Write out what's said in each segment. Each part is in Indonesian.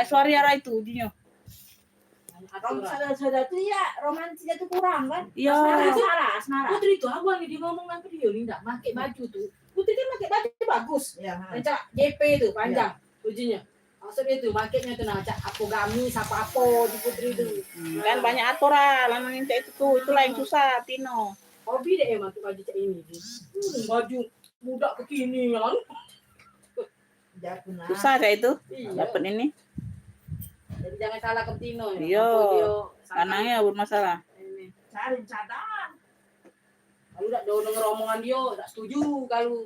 Aishwarya itu ujungnya. Kalau saudara tuh ya romantisnya tuh kurang kan? Iya. Asmara. Putri itu abang dia ngomong apa dia Linda pakai baju tuh. Putri kan pakai baju bagus. Ya. Cak JP tuh panjang bajunya. Maksudnya tuh makainya tuh cak apogami sapa apo di Putri itu. Kan banyak aturan, lamangin cak itu tuh, itulah yang susah Tino. Hobi deh emang tuh baju cak ini. Baju muda kekinian. Susah cak itu. Dapat ini. Jadi jangan salah ke Tino ya. Iya. Anaknya bermasalah. Cari cadang. Kalau udah denger omongan dia, tak setuju kalau.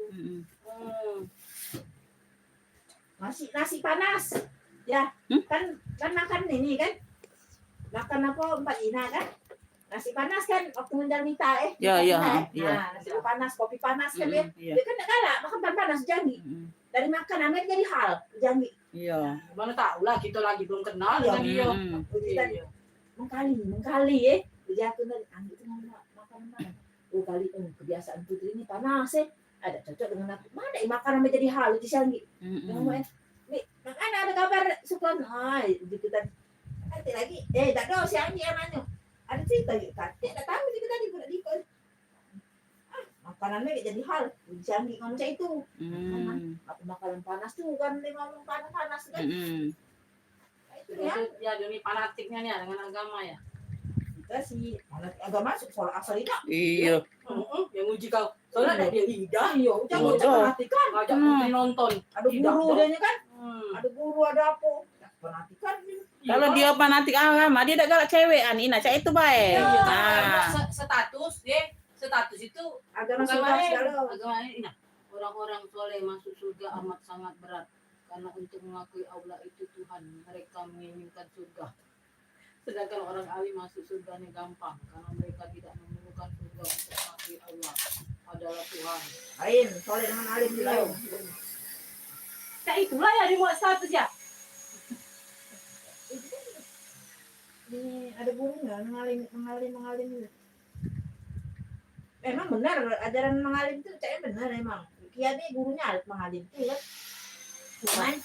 Nasi panas. Ya, kan makan ini kan. Makan apa Mbak Ina kan? Nasi panas kan waktu ngundang Nita Iya. Nasi panas, kopi panas kan ya. Dia kan enggak kalah makan panas jangi. Dari makan amet jadi hal jangi. Iya. Mana tahu lah kita lagi belum kenal dengan dia. Mengkali ya. Jatuh dari itu makan mana? Kali kebiasaan Putri ini panas ada cocok dengan aku. Mana makan amet jadi hal di jangi. Ngomong nih, makanya ada kabar suka gitu tadi. Nanti lagi, tak tahu si Anji yang nanya. Ada cerita yuk, tak tahu cerita tadi budak dikot. Makanannya jadi hal, jangan ngomong macam itu. Aku makanan panas tuh kan dia ngomong panas kan. Itu ya dunia fanatiknya nih dengan agama ya. Kita sih agama soal asal tidak. Iya. Yang uji kau, soalnya dia lidah. Iya, jangan perhatikan. Ngajak Putri nonton. Ada guru dia kan. Ada guru ada apa. Perhatikan. Kalau dia fanatik agama, dia tidak galak cewek, Nina, cak itu baik. Status itu agama segala. Agama ini. Orang-orang soleh masuk surga amat sangat berat karena untuk mengakui Allah itu Tuhan, mereka menginginkan surga. Sedangkan orang alim masuk surganya gampang karena mereka tidak memerlukan surga untuk mengakui Allah adalah Tuhan. Lain, soleh dengan alim lain. Nah itulah ya dimuat status ya. Ini ada gurunya mengalim. Memang benar ajaran mengalim itu saya benar memang. Dia gurunya mengalim itu kan.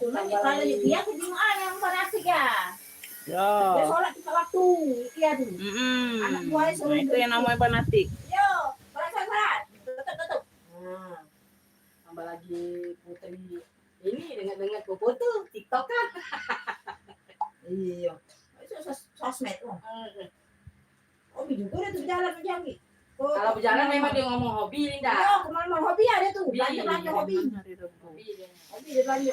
Cuman kalau dia kejiwaan yang fanatik ya. Ya. Dia sholat kita waktu dia tuh. Anak buahnya Nah, itu yang namanya fanatik. Yo, sholat. Tutup. Tambah lagi Putri ini dengan foto TikTok kan. Iya. Itu sosmed loh. Hobi juga dia tuh berjalan menjangi. Kalau berjalan memang dia ngomong hobi Linda. Yo, kemana hobi ada tuh. Belanja hobi. Hobi dia belanja.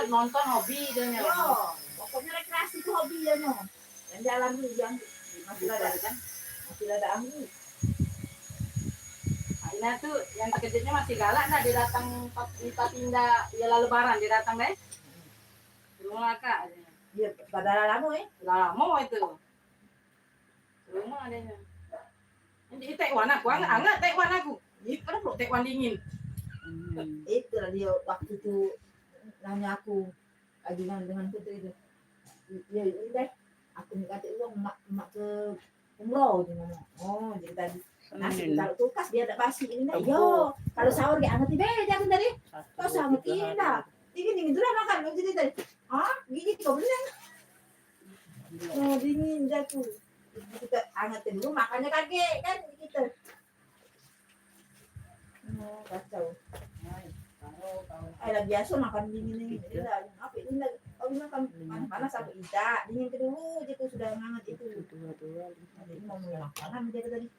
Nonton hobi dia. Yo, pokoknya rekreasi tuh hobi dia no. Dan jalan dulu yang masih ada kan. Masih ada angin. Nah tuh yang terkejutnya masih galak nah dia datang pindah ya lalu lebaran dia datang deh. Rumah Kak. Iya, pada lama lama itu. Rumah adanya. Ini tekwan aku, anget tekwan aku. Ini kan perlu tekwan dingin. Itu lah dia waktu itu nanya aku lagi dengan Putri itu. Ya udah, aku minta uang mak ke umroh dia ngomong. Oh, jadi tadi nasi taruh kulkas biar tak basi ini dah. Yo, kalau sahur dia anget jangan tadi. Kau sahur tidak. Dingin dulu makan jadi tadi. Gigi kau bener. Dingin jatuh. Kita angetin dulu makannya kaget kan gitu. Kacau. Lah biasa makan dingin ini. Apa ini kalau makan panas apa tidak? Dingin dulu gitu sudah hangat itu. Jadi mau makanan dia tadi.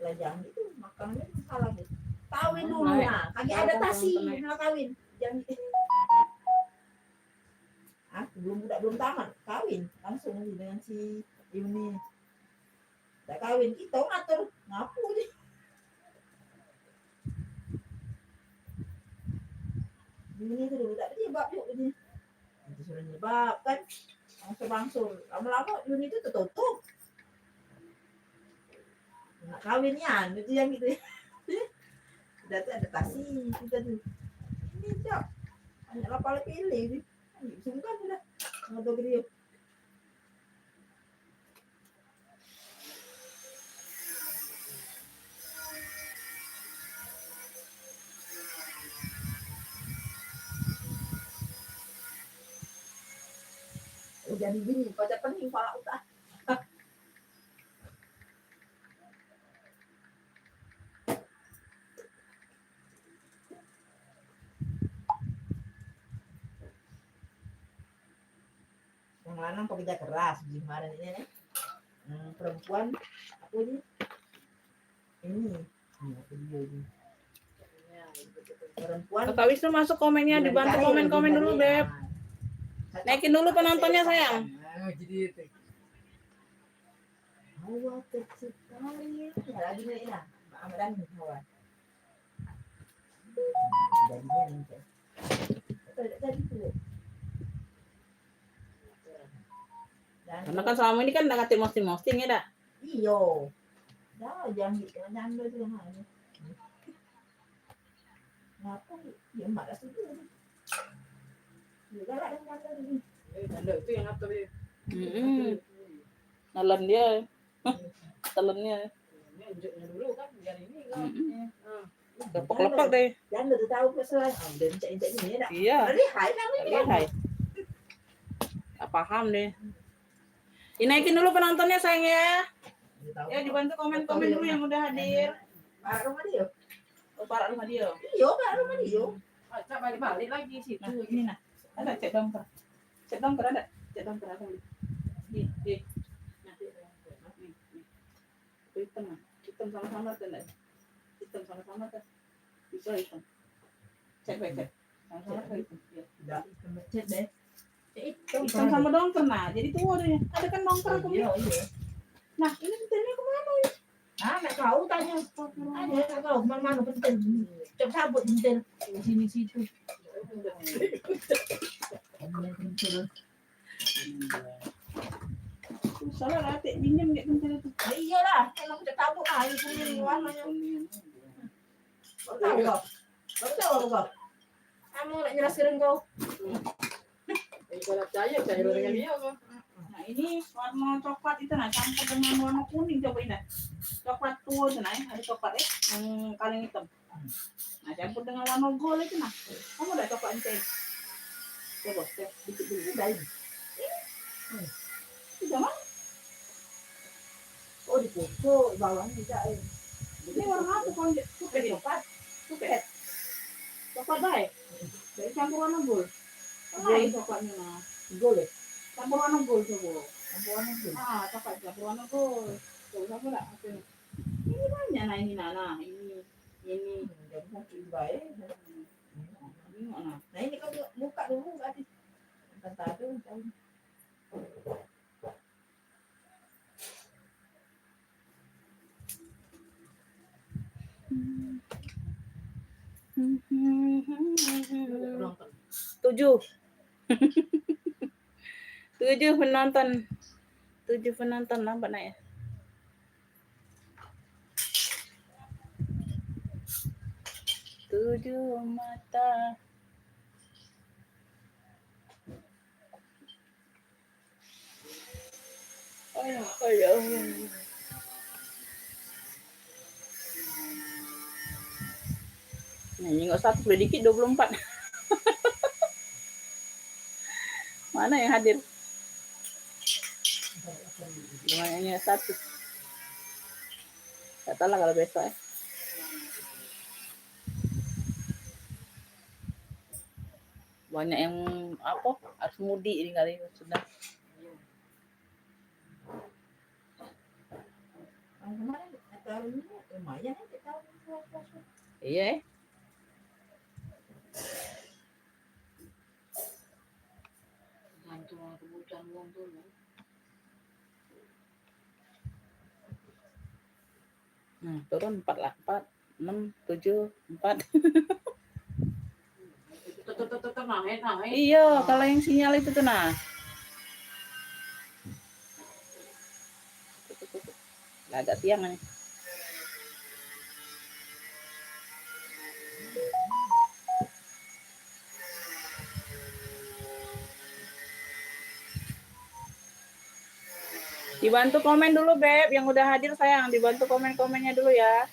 Pelajaran itu makanannya salah gitu. Kawin dulu nah, kagak adaptasi mau kawin. Jangan belum tamat kawin langsung dengan si Yuni. Tak kawin kita ngatur ngapu deh. Yuni itu dulu tak nyebab yuk ini. Nanti sudah nyebab kan bangsul. Lama-lama Yuni itu tertutup. Nak kawinnya itu yang gitu. Sudah tuh adaptasi kita tuh. Ini cok. Banyak lapar pilih nih. Sungkan sudah. Nggak tahu gede. jadi gini, kau cak pening pala utak. Yang lanang pekerja keras, gimana ini nih? Perempuan aku ini aku dia ini. Perempuan Kakak Wisnu masuk komennya, dibantu komen-komen dulu, Beb. Naikin dulu penontonnya, sayang. Jadi itu. Hawa sekali. Ya lagi nih nah. Amadan hawa. Jadinya nih. Tadi tuh. Karena kan selama ini kan udah kate posting ya, dak. Iyo. Dah jangan dulu tuh hal. Kenapa dia malas itu? Juga ada yang kata ini. Janda itu yang apa dia? Nalan dia. Telennya. Ini anjuknya dulu kan, biar ini kan. Lepak-lepak deh. Jangan udah tahu kesalahan. Dan cek ini ya. Iya. Lihai namanya. Lihai. Gak paham deh. Dinaikin dulu penontonnya, sayang ya. Ya, dibantu komen-komen dulu yang udah hadir. Pak rumah dia. Oh, Pak rumah dia. Iya, Pak rumah dia. Acak balik-balik lagi situ. Nah, ini nah. Ada cek dongker. Cek dongker ada. Cek dongker ada. Nih. Nah, nih. Hitam nah. Hitam sama-sama kan. Hitam sama-sama kan. Bisa hitam. Cek. Sama-sama kan hitam. Ya. Tidak, cek deh. Hitam sama dongker nah. Jadi tua deh. Ada kan dongker aku. Iya. Nah, ini pentilnya kemana ya? Ah, nak kau tanya. Ada nak kau mana pentil. Cek sabut pentil. Sini situ. Salah lah, tak minjem kat pentil itu. Iyalah, kalau aku cek sabut ah itu ni warnanya. Tahu kau? Tahu kau? Kamu nak jelaskan kau? Kalau percaya dengan dia apa? Nah, ini warna coklat itu nah campur dengan warna kuning, cobain dah. Coklat tua itu nah, ada coklat yang kaleng hitam. Nah, campur dengan warna gold itu nah. Kamu udah coklat ini. Coba, dikit dulu. Ini dari. Itu jangan. Oh, di foto bawahnya tidak. Ini warna apa kalau suket coklat? Suket. Coklat baik. Dari campur warna gold. Lain coklatnya nah. Boleh. Campur warna gold coba. Campur warna gold. Ah, coklat campur warna gold. Coba sama tak? Ini banyak nah ini nah. Ini. Jadi satu baik. Ini mana? Nah ini kau buka dulu tadi. Bentar tu. Tujuh. Tujuh penonton lambat naik. Tujuh mata. Ayo. Nah, ini nggak satu, boleh dikit 24. Mana yang hadir? Lumayannya satu. Tak tahu lah kalau besok ya. Banyak yang apa? Harus mudik ini kali sudah. Kemarin tahun ini lumayan ya tahun Iya. Gantung kebutuhan uang dulu. Nah, turun 4 lah, 4, 6, 7, 4. Tetap naik. Iya, kalau yang sinyal itu tuh nah. Agak tiang nih. Dibantu komen dulu, Beb. Yang udah hadir sayang, dibantu komen-komennya dulu ya.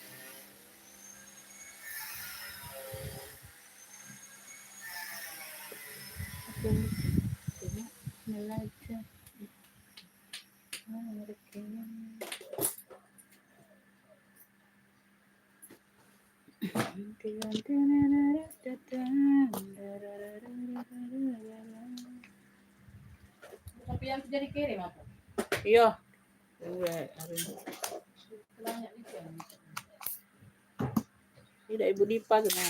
jadi kirim apa? Iya. Hari ini. Banyak itu yang Tidak Ibu Dipa sana.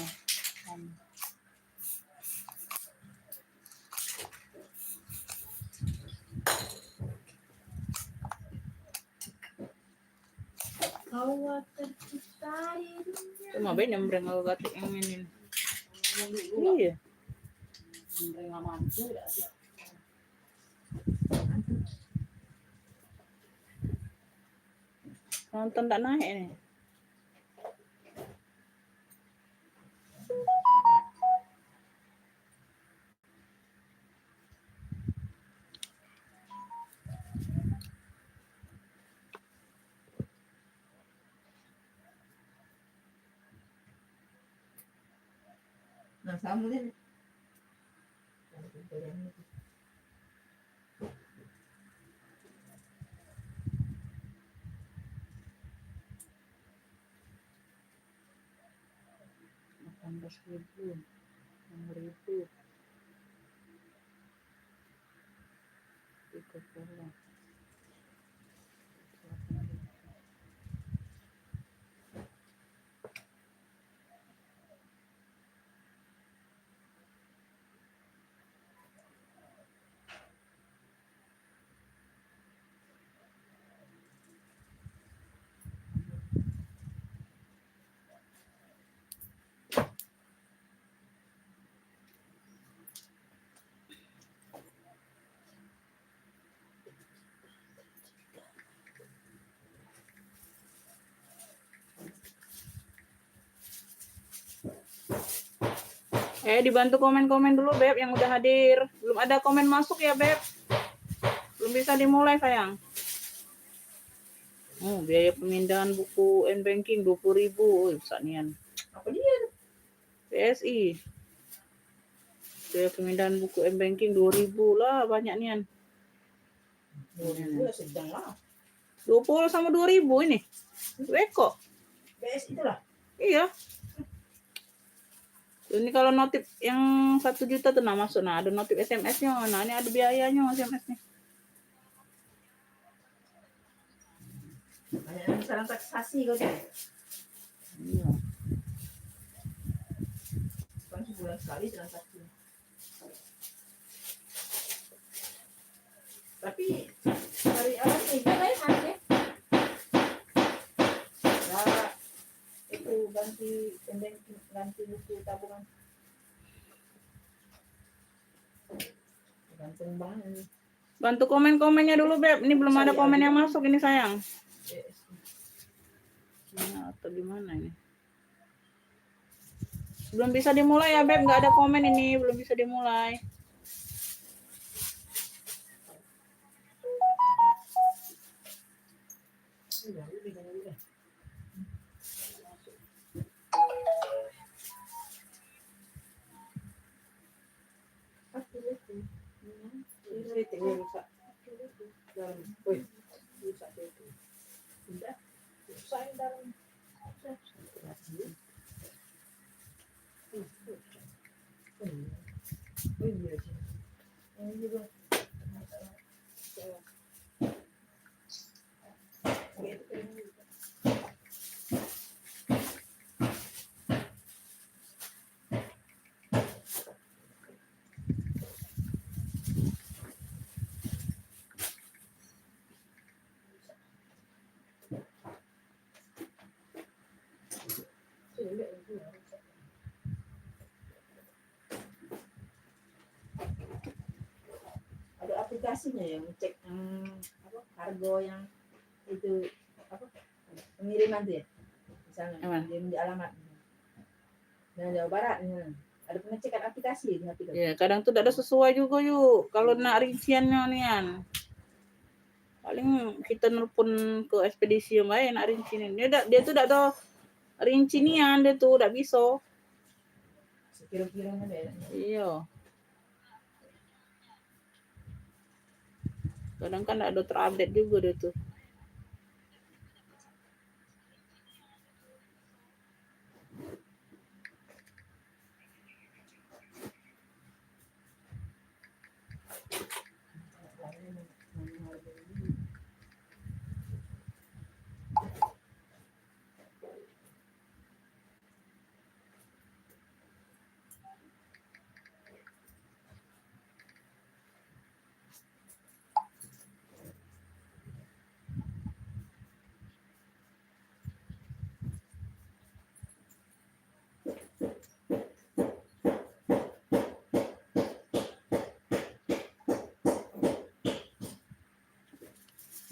Kau tercipta di dunia. Cuma ben yang berengau gatik yang ini. dulu Iya. mereka mampu dah. Nonton tak naik nih. Nah, sama deh. Ribu, 6.000, 30. Dibantu komen-komen dulu Beb yang udah hadir. Belum ada komen masuk ya Beb. Belum bisa dimulai sayang. Biaya pemindahan buku m-banking 20.000. Sanian. Apa dia? PSI. Biaya pemindahan buku m-banking 2.000 lah banyak nian. 2000 sedang lah. 20 sama 2.000 ini. Weko. BS itulah. Iya. Ini kalau notif yang 1 juta tuh masuk. Nah, ada notif SMS-nya. Nah, ini ada biayanya SMS-nya. Banyak transaksi kau tuh. Iya. Kan sebulan sekali transaksi. Tapi hari awal nih lain aja. Nah, itu ganti buku tabungan. Gantung banget. Bantu komen-komennya dulu Beb. Ini belum ada komen yang masuk ini sayang. Nah, atau gimana ini? Belum bisa dimulai ya Beb, nggak ada komen ini, belum bisa dimulai. Ada aplikasinya yang cek apa kargo yang itu apa pengiriman tuh ya misalnya dia di alamat dan Jawa Barat ada pengecekan aplikasi di HP. Ya, kadang tuh tidak ada sesuai juga yuk. Kalau nak rinciannya nian. Paling kita nelpon ke ekspedisi yang lain nak rincian. Dia tuh tidak tahu rincian dia tuh tidak bisa. Kira-kiranya deh. Iya. Kadang kan ada terupdate juga dia tuh.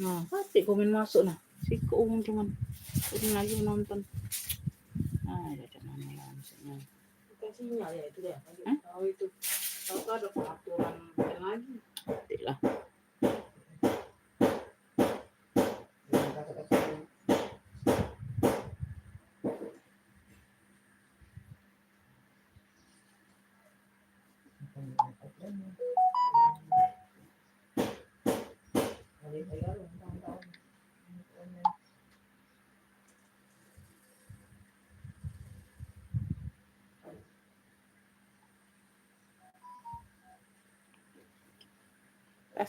Nah, hati komen masuk nah. Si keum cuman ini lagi nonton. Ah, ya cuman langsung. Bukan sinyal ya itu deh. Hah? Tahu itu. Tahu ada peraturan yang lagi. Hati lah.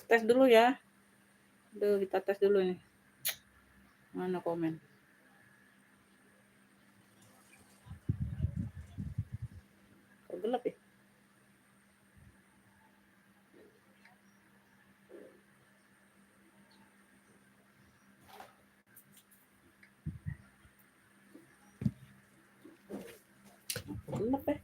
Tes dulu ya. Duh, kita tes dulu nih. Mana komen? Kok gelap ya? Gelap ya?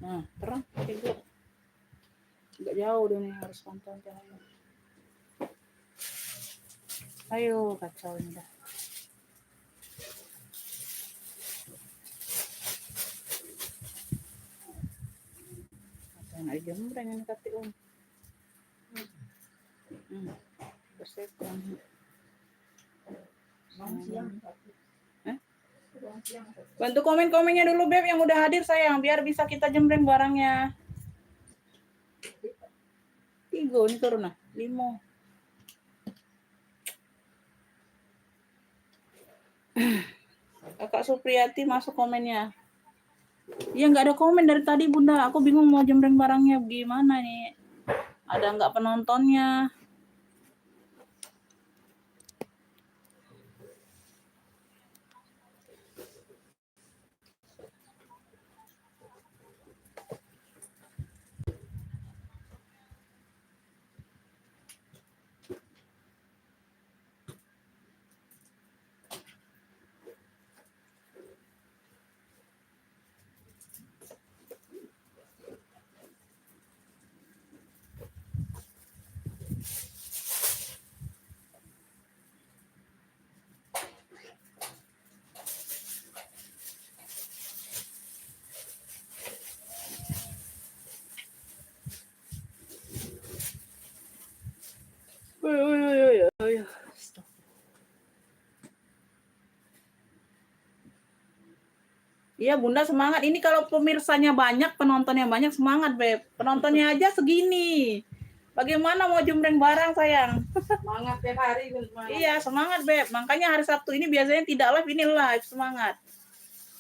Nah, terang, gelap. Agak jauh deh nih, harus pantauan cahaya. Ayo, kacau ini dah. Kacau aja jembreng ini kati om. Bersekon. Bantu komen-komennya dulu Beb yang udah hadir sayang, biar bisa kita jembreng barangnya. 3 ini turun nah, 5. Kakak Supriyati masuk komennya. Ya nggak ada komen dari tadi Bunda, aku bingung mau jembreng barangnya gimana nih. Ada nggak penontonnya? Iya Bunda semangat. Ini kalau pemirsanya banyak, penontonnya banyak, semangat Beb. Penontonnya aja segini. Bagaimana mau jembreng barang sayang? Semangat tiap hari. Semangat. Iya semangat Beb. Makanya hari Sabtu ini biasanya tidak live, ini live. Semangat.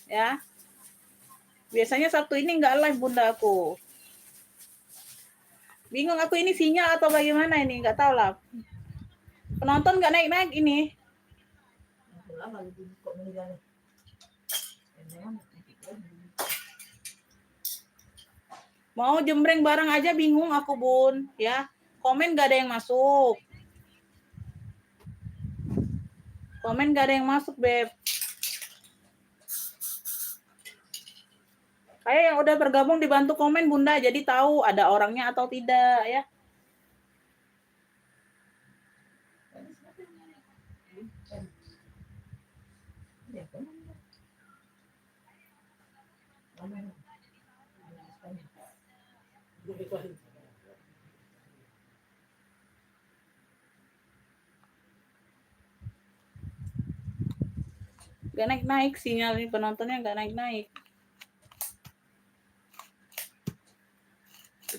Ya. Biasanya Sabtu ini nggak live Bunda aku. Bingung aku ini sinyal atau bagaimana ini, nggak tahu lah. Penonton nggak naik-naik ini. Mau jembreng barang aja bingung aku Bun, ya. Komen nggak ada yang masuk. Komen nggak ada yang masuk Beb. Kayak yang udah bergabung dibantu komen Bunda, jadi tahu ada orangnya atau tidak ya. Gak naik-naik sinyal ini, penontonnya gak naik-naik.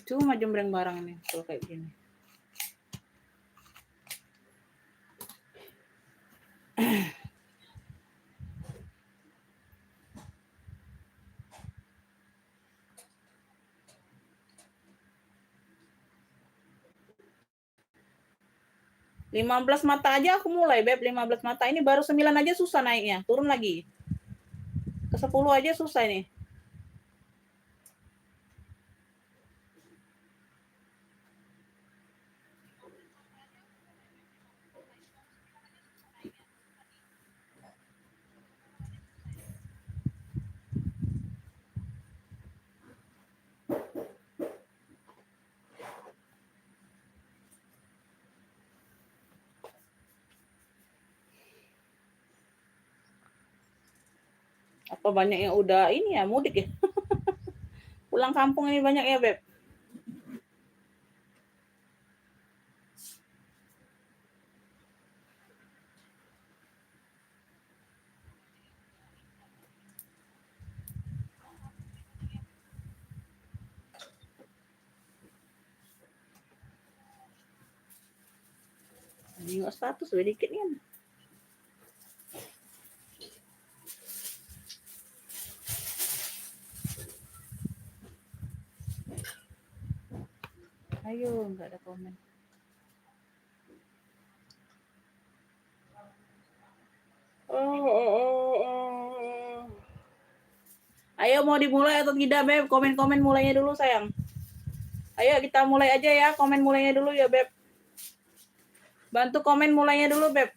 Cuma jembreng barang ini kalau kayak gini. Lima 15 mata aja aku mulai Beb, 15 mata ini baru 9 aja susah naiknya, turun lagi. Ke 10 aja susah ini. Apa banyak yang udah ini ya mudik ya? Pulang kampung ini banyak ya, Beb? Ini nggak status sedikit kan. Ayo, nggak ada komen. Ayo mau dimulai atau tidak, Beb? Komen-komen mulainya dulu, sayang. Ayo kita mulai aja ya, komen mulainya dulu ya, Beb. Bantu komen mulainya dulu, Beb.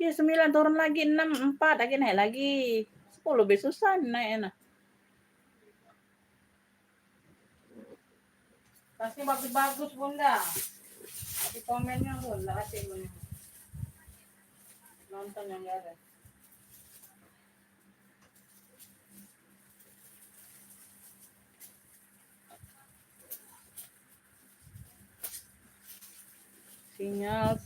Ya 9 turun lagi, 6, 4, lagi naik lagi. 10 lebih susah naik enak. Pasti bagus-bagus Bunda. Di komennya Bunda, kasih Bunda. Nonton yang nggak ada. Sinyal.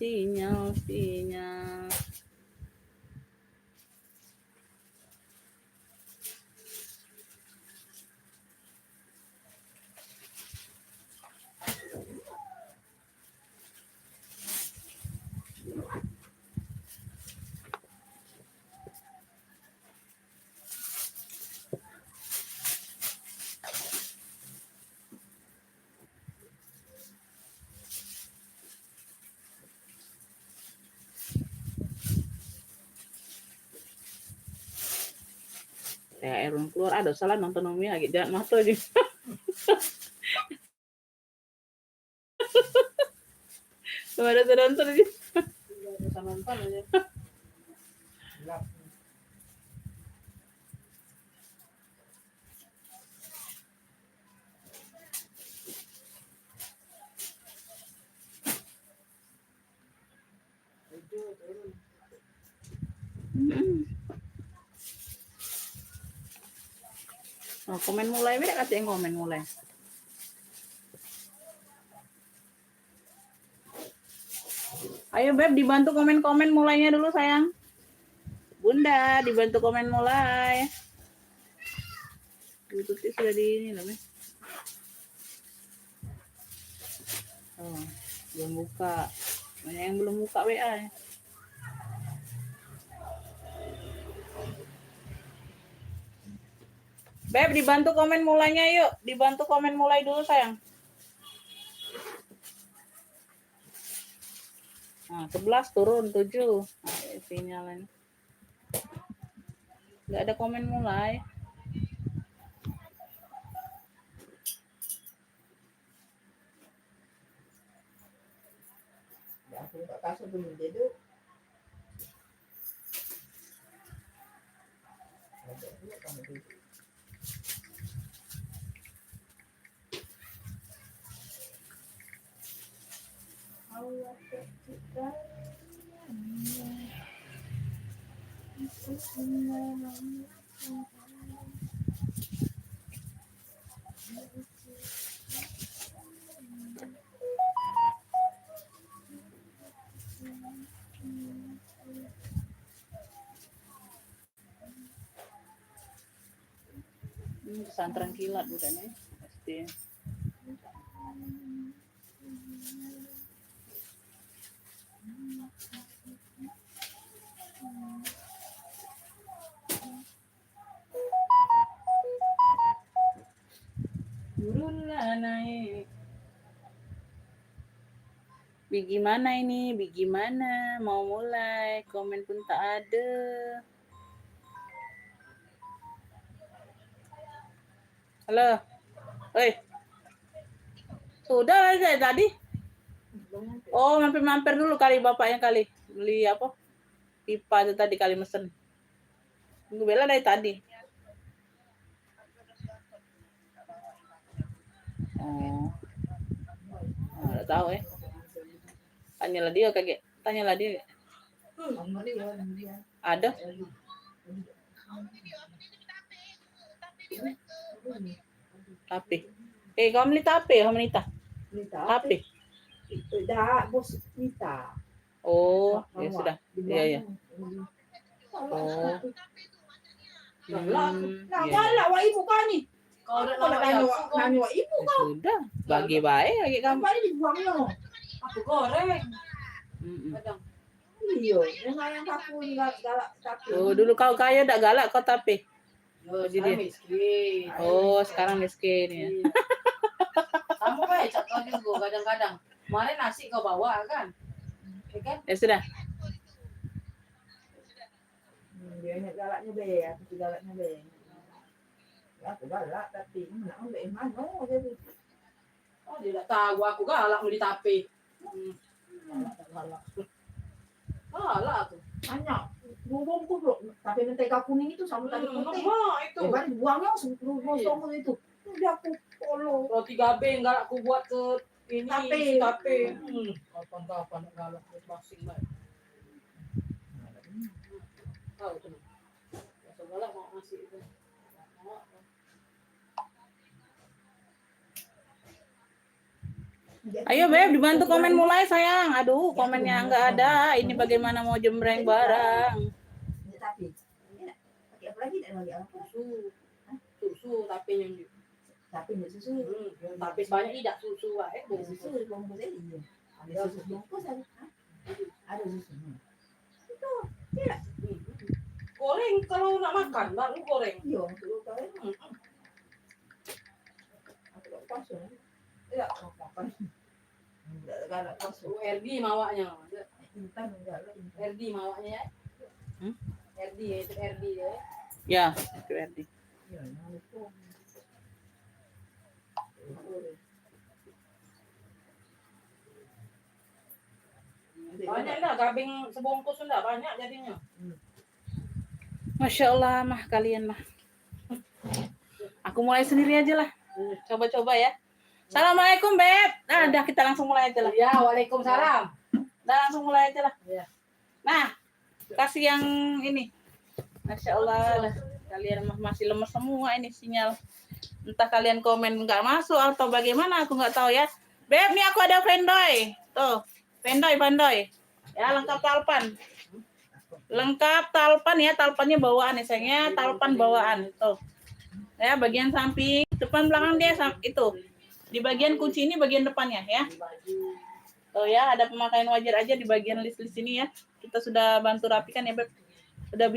Ya, Erun keluar. Ada salah nonton Nomi lagi. Jangan mata aja. Ada nonton aja. Bisa nonton aja. Oh, komen mulai, beda kasih yang komen mulai. Ayo Beb, dibantu komen-komen mulainya dulu sayang. Bunda, dibantu komen mulai. Tuti sudah di ini loh, Beb. Oh, belum buka. Banyak yang belum buka WA ya. Beb, dibantu komen mulainya yuk. Dibantu komen mulai dulu sayang. Nah, 11 turun 7. Nah, sinyalnya. Nggak ada komen mulai. Ya, aku tak kasih belum tidur. Ada juga kamu tidur. Allah tercipta. Pesantren kilat bukan ya? Pasti. Turunlah naik. Bagaimana ini? Bagaimana? Mau mulai? Komen pun tak ada. Halo. Oi. Sudah lagi tadi? Oh, mampir-mampir dulu kali bapaknya kali. Beli apa? Pipa itu tadi kali mesen. Tunggu Bella dari tadi. tahu Tanyalah dia kaget. Tanyalah dia. Ada. Tapi. Kau beli tape, Nita. Tape. Dah, bos Nita. Oh, ya sudah. Iya. Oh. Galak wa ibu kan ni. Kau udah Kalau nanya wa ibu Ya sudah. Bagi baik lagi kamu. kan dibuang lo. aku goreng. Kadang. Iya, yang aku galak tapi. Oh, dulu kau kaya tak galak kau tape. Sekarang miskin. Oh, sekarang miskin ya. Iya. Kamu becak kau juga kadang-kadang. Kemarin nasi kau bawa kan? Ya kan? Ya sudah. Dia galaknya be, aku galaknya be. Ya, aku galak tapi nak ambil mana jadi. Oh, dia tak tahu aku galak mau ditape. Galak. Galak aku. Banyak. Bumbu bro, tapi mentega kuning itu sama tadi putih. Itu. Kan dibuangnya semua itu. Udah aku follow. Roti gabe enggak aku buat ke ini tape. Kapan-kapan galak masing baik. Tahu tuh. Ya segala mau ngasih itu. Ayo Beb, dibantu komen mulai sayang. Aduh, komennya nggak ada. Ini bagaimana mau jembreng barang? Tapi pakai apa lagi? Ada apa? Susu tapi yang Tapi enggak susu. tapi banyak tidak susu Susu bungkus ini. Ada susu bungkus ada. Ada susu. Itu ya. goreng kalau nak makan baru goreng. Iya, untuk goreng. Aku tak pasal. Ya, makan. Enggak galak pasal. RD mawaknya. Intan enggak lah. RD mawaknya ya. RD ya, itu RD ya. Ya, itu Erdi. Ya, itu. Banyak dah gabing sebungkus sudah banyak jadinya. Masya Allah mah kalian mah. Aku mulai sendiri aja lah. Coba-coba ya. Assalamualaikum Beb. Nah, dah kita langsung mulai aja lah. Ya, waalaikumsalam. Dah langsung mulai aja lah. Ya. Nah, kasih yang ini. Masya Allah, kalian masih lemes semua ini sinyal. Entah kalian komen nggak masuk atau bagaimana, aku nggak tahu ya. Beb, nih aku ada Vendoy. Tuh, Vendoy. Ya, lengkap talpan. Lengkap talpan ya, talpannya bawaan ya sayangnya, talpan bawaan. Tuh. Ya, bagian samping, depan belakang dia itu. Di bagian kunci ini bagian depannya ya. Tuh ya, ada pemakaian wajar aja di bagian list-list ini ya. Kita sudah bantu rapikan ya, Beb. Udah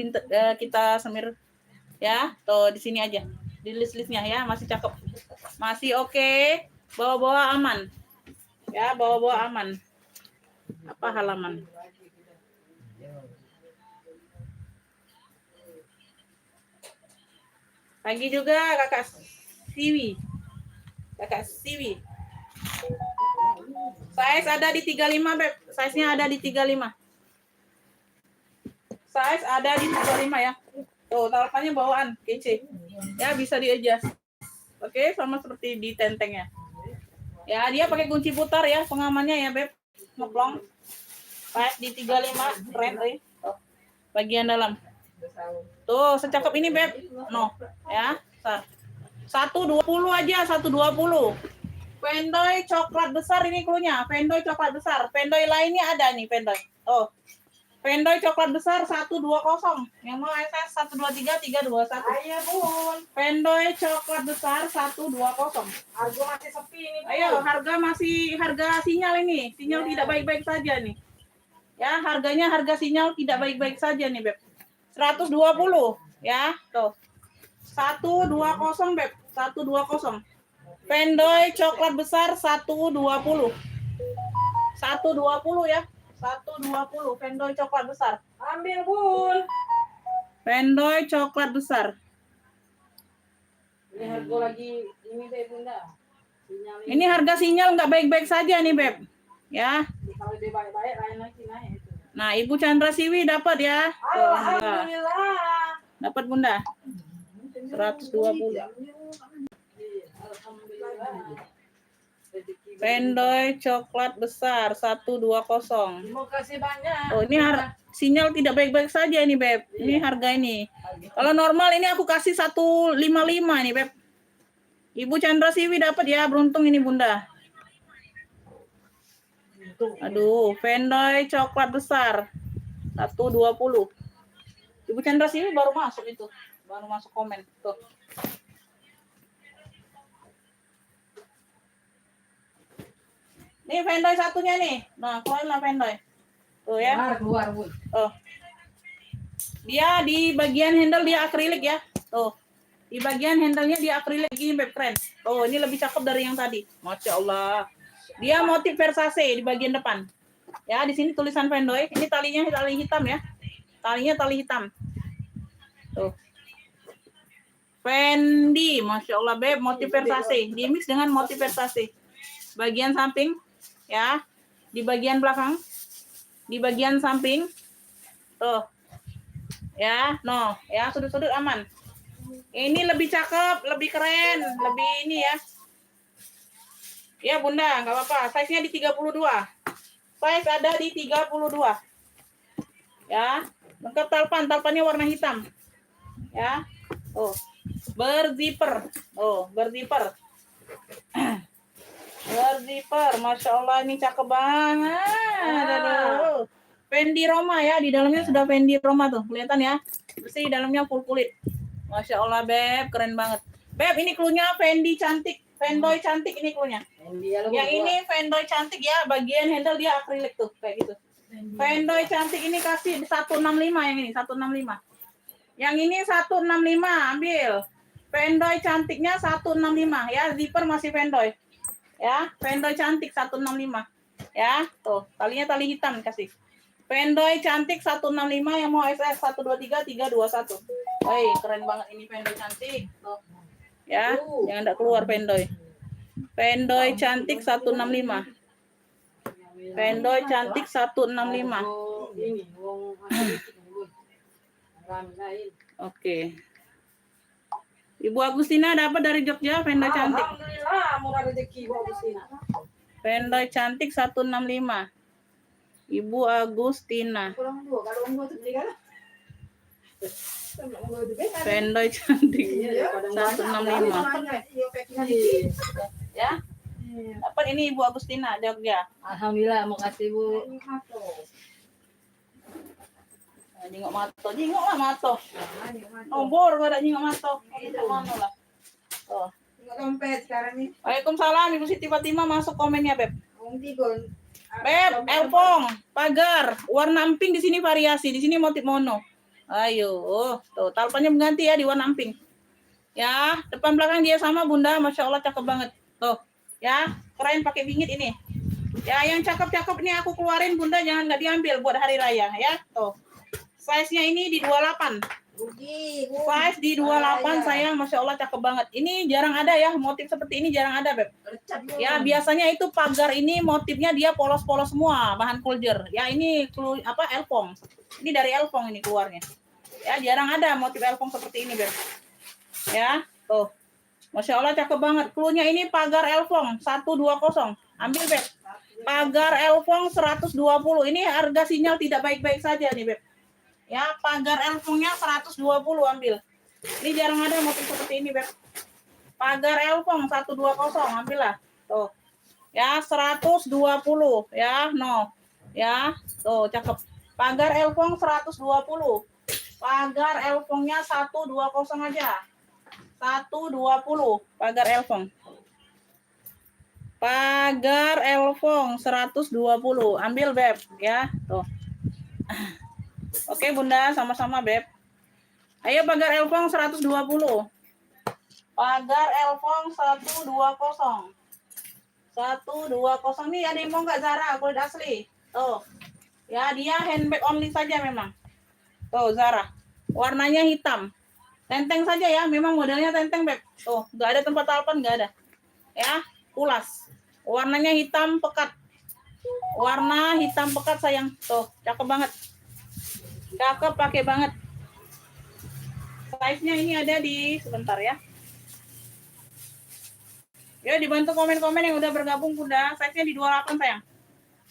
kita semir ya. Tuh di sini aja. Di list-listnya ya, masih cakep. Masih oke. Bawa-bawa aman. Ya, bawa-bawa aman. Apa halaman? Pagi juga Kakak Siwi. Size ada di 35, Beb. Size-nya ada di 35. Size ada di 35 ya. Tuh, talpannya bawaan, kece. Ya, bisa di-adjust. Oke, sama seperti di tentengnya. Ya, dia pakai kunci putar ya, pengamannya ya, Beb. Ngeplong. Size di 35, keren, Tuh. Bagian dalam. Tuh, secakep ini, Beb. No, ya. 120 aja, 120. Vendoy coklat besar ini klunya. Vendoy coklat besar. Vendoy lainnya ada nih, Vendoy. Oh. Vendoy coklat besar 120. Yang mau SS 123 321. Ayo, Bun. Vendoy coklat besar 120. Harga masih sepi ini, Bun. Ayo, harga sinyal ini. Sinyal tidak baik-baik saja nih. Ya, harga sinyal tidak baik-baik saja nih, Beb. 120 ya, tuh. 120, Beb. 120. Vendoy coklat besar 120. 120 ya. 120 Vendoy coklat besar. Ambil, Bun. Vendoy coklat besar. Ini harga lagi ini deh, Bunda. Sinyal Ini harga sinyal nggak baik-baik saja nih, Beb. Ya. kalau dia baik-baik lain lagi naik itu. Nah, Ibu Chandra Siwi dapat ya. Alhamdulillah. Dapat Bunda. 120. Alhamdulillah. Rezeki Pendoy coklat besar 120. Terima kasih banyak. Oh, ini sinyal tidak baik-baik saja ini, Beb. Ini harga ini. Kalau normal ini aku kasih 155 nih, Beb. Ibu Chandra Siwi dapat ya, beruntung ini Bunda. Aduh, Pendoy coklat besar 120. Ibu Chandra Siwi baru masuk itu. Baru masuk komen. Tuh. Nih Pendoy satunya nih. Nah, keluarin Pendoy. Tuh ya. Keluar, Bu. Oh. Dia di bagian handle dia akrilik ya. Tuh. Di bagian handle-nya dia akrilik gini, Beb, keren. Oh, ini lebih cakep dari yang tadi. Masya Allah. Dia motif Versace di bagian depan. Ya, di sini tulisan Pendoy. Ini talinya tali hitam ya. Talinya tali hitam. Tuh. Fendi, Masya Allah, Beb, motif Versace. Di mix dengan motif Versace. Bagian samping, ya. Di bagian belakang. Di bagian samping. Tuh. Ya, no. Ya, sudut-sudut aman. Ini lebih cakep, lebih keren, lebih ini ya. Ya, Bunda, nggak apa-apa. Size-nya di 32. Size ada di 32. Ya. Lengkap talpan, talpannya warna hitam. Ya. Oh. Berzipper. Oh, berzipper. Berzipper. Masya Allah, ini cakep banget. Aduh. Fendi Roma ya, di dalamnya sudah Fendi Roma tuh. Kelihatan ya. Bersih, dalamnya full kulit. Masya Allah, Beb, keren banget. Beb, ini klunya Fendi cantik. Pendoy cantik ini klunya. Yang ini Pendoy cantik ya, bagian handle dia akrilik tuh, kayak gitu. Pendoy cantik ini kasih 165 yang ini, 165. Yang ini 165, ambil. Pendoy cantiknya 165 ya, zipper masih Pendoy. Ya, Pendoy cantik 165. Ya, tuh, talinya tali hitam kasih. Pendoy cantik 165 yang mau SS 123 321. Hei, keren banget ini Pendoy cantik. Tuh. Ya, jangan enggak keluar Pendoy. Pendoy cantik 165. Pendoy cantik 165. Oke. Ibu Agustina dapat dari Jogja Pendoy cantik. Alhamdulillah, murah rezeki Bu Agustina. Pendoy cantik 165. Ibu Agustina. Pendoy cantik 165. Ya. Dapat ini Ibu Agustina Jogja. Alhamdulillah, makasih Bu. Jingok mato, jingok lah mato. Nombor gak ada jingok mato. Mana lah. Oh. Dompet sekarang nih. Waalaikumsalam Ibu Siti Fatimah, masuk komennya Beb. Beb, elpong, pagar, warna emping di sini variasi, di sini motif mono. Ayo, tuh talpannya mengganti ya di warna emping. Ya, depan belakang dia sama Bunda, Masya Allah cakep banget. Tuh, ya, keren pakai bingit ini. Ya, yang cakep-cakep ini aku keluarin Bunda, jangan nggak diambil buat hari raya ya. Tuh, size-nya ini di 28. Size di 28 sayang, Masya Allah cakep banget. Ini jarang ada ya, motif seperti ini jarang ada Beb. Ya biasanya itu pagar ini motifnya dia polos-polos semua, bahan kuljer. Ya ini apa elpong. Ini dari elpong ini keluarnya. Ya jarang ada motif elpong seperti ini Beb. Ya tuh, Masya Allah cakep banget. Klunya ini pagar elpong 120. Ambil Beb. Pagar elpong 120. Ini harga sinyal tidak baik-baik saja nih Beb. Ya, pagar elpongnya 120 ambil. Ini jarang ada motif seperti ini, Beb. Pagar elpong 120, ambillah. Tuh. Ya, 120 ya, no. Ya, tuh cakep. Pagar elpong 120. Pagar elpongnya 120 aja. 120 pagar elpong. Pagar elpong 120. Ambil, Beb, ya. Tuh. Oke Bunda, sama-sama Beb. Ayo pagar elpong 120. Pagar elpong 120. 120 nih ada yang mau nggak Zara kulit asli? Tuh. Ya dia handbag only saja memang. Tuh Zara. Warnanya hitam. Tenteng saja ya, memang modelnya tenteng Beb. Tuh, nggak ada tempat talpan, nggak ada. Ya, pulas. Warnanya hitam pekat. Warna hitam pekat sayang. Tuh, cakep banget. Cakep pakai banget. Size-nya ini ada di sebentar ya. Ya dibantu komen-komen yang udah bergabung Bunda. Size-nya di 28 sayang.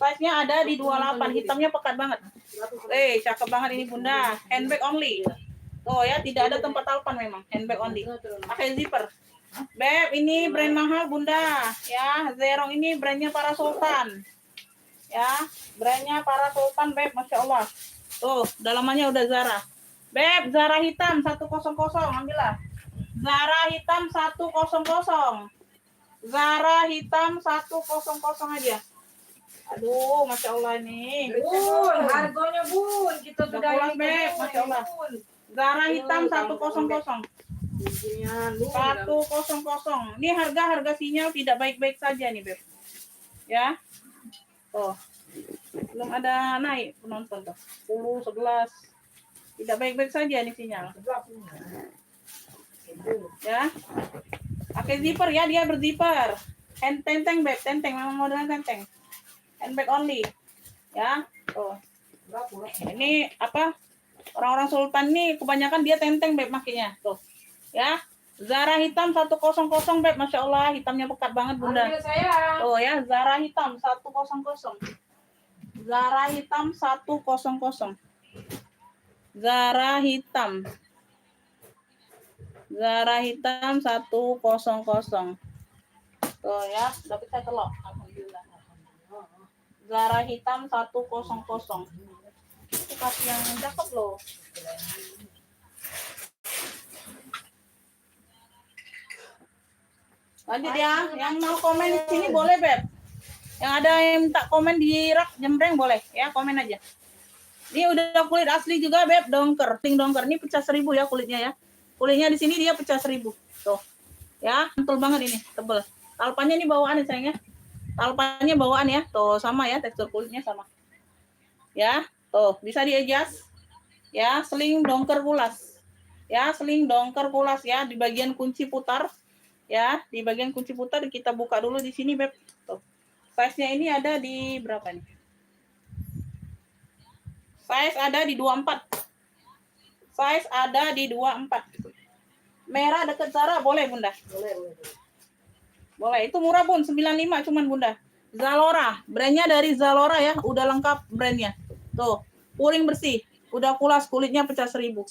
Size-nya ada di 28, hitamnya pekat banget. Cakep banget ini Bunda. Handbag only. Tuh ya, tidak ada tempat talpan memang. Handbag only. Pakai zipper. Beb, ini brand mahal Bunda. Ya, Zerong ini brandnya para sultan. Ya, brandnya para sultan Beb, Masya Allah. Tuh, dalamannya udah Zara. Beb, Zara hitam 100, ambillah. Zara hitam 100. Zara hitam 100 aja. Aduh, Masya Allah ini. Bun, harganya Bun. Kita Udah sudah pulas, ini, Beb. Bun. Masya Allah. Zara hitam 100. 100. Ini harga sinyal tidak baik-baik saja nih, Beb. Ya. Tuh. Belum ada naik penonton tuh. 10, 11. Tidak baik-baik saja nih sinyal. Ya. Pakai zipper ya, dia berzipper. Tenteng, Beb, tenteng, memang modelnya tenteng. Handbag only. Ya. Tuh. Ini apa? Orang-orang sultan nih kebanyakan dia tenteng Beb makainya. Tuh. Ya. Zara hitam 100 Beb, Masya Allah, hitamnya pekat banget Bunda. Tuh ya, Zara hitam 100. Zara hitam 100. Zara hitam. Zara hitam 100. Tuh ya, dapat saya telok. Alhamdulillah. Zara hitam 100. Itu kasih yang cakep loh. Lanjut ya, yang mau komen di sini boleh Beb. Yang ada yang minta komen di rak jembreng boleh ya, komen aja. Ini udah kulit asli juga Beb, dongker, ting dongker. Ini pecah 1000 ya kulitnya ya. Kulitnya di sini dia pecah 1000. Tuh. Ya, mantul banget ini, tebel. Talpannya ini bawaan ya sayang ya. Talpannya bawaan ya. Tuh sama ya, tekstur kulitnya sama. Ya, tuh bisa di-adjust. Ya, seling dongker kulas. Ya, seling dongker kulas ya di bagian kunci putar. Ya, di bagian kunci putar kita buka dulu di sini Beb. Tuh. Size-nya ini ada di berapa nih? Size ada di 24. Size ada di 24. Merah deket Zara boleh Bunda? Boleh. Itu murah Bun, 95 cuman Bunda. Zalora, brandnya dari Zalora ya, udah lengkap brandnya. Tuh, puring bersih, udah kulas, kulitnya pecah 1000.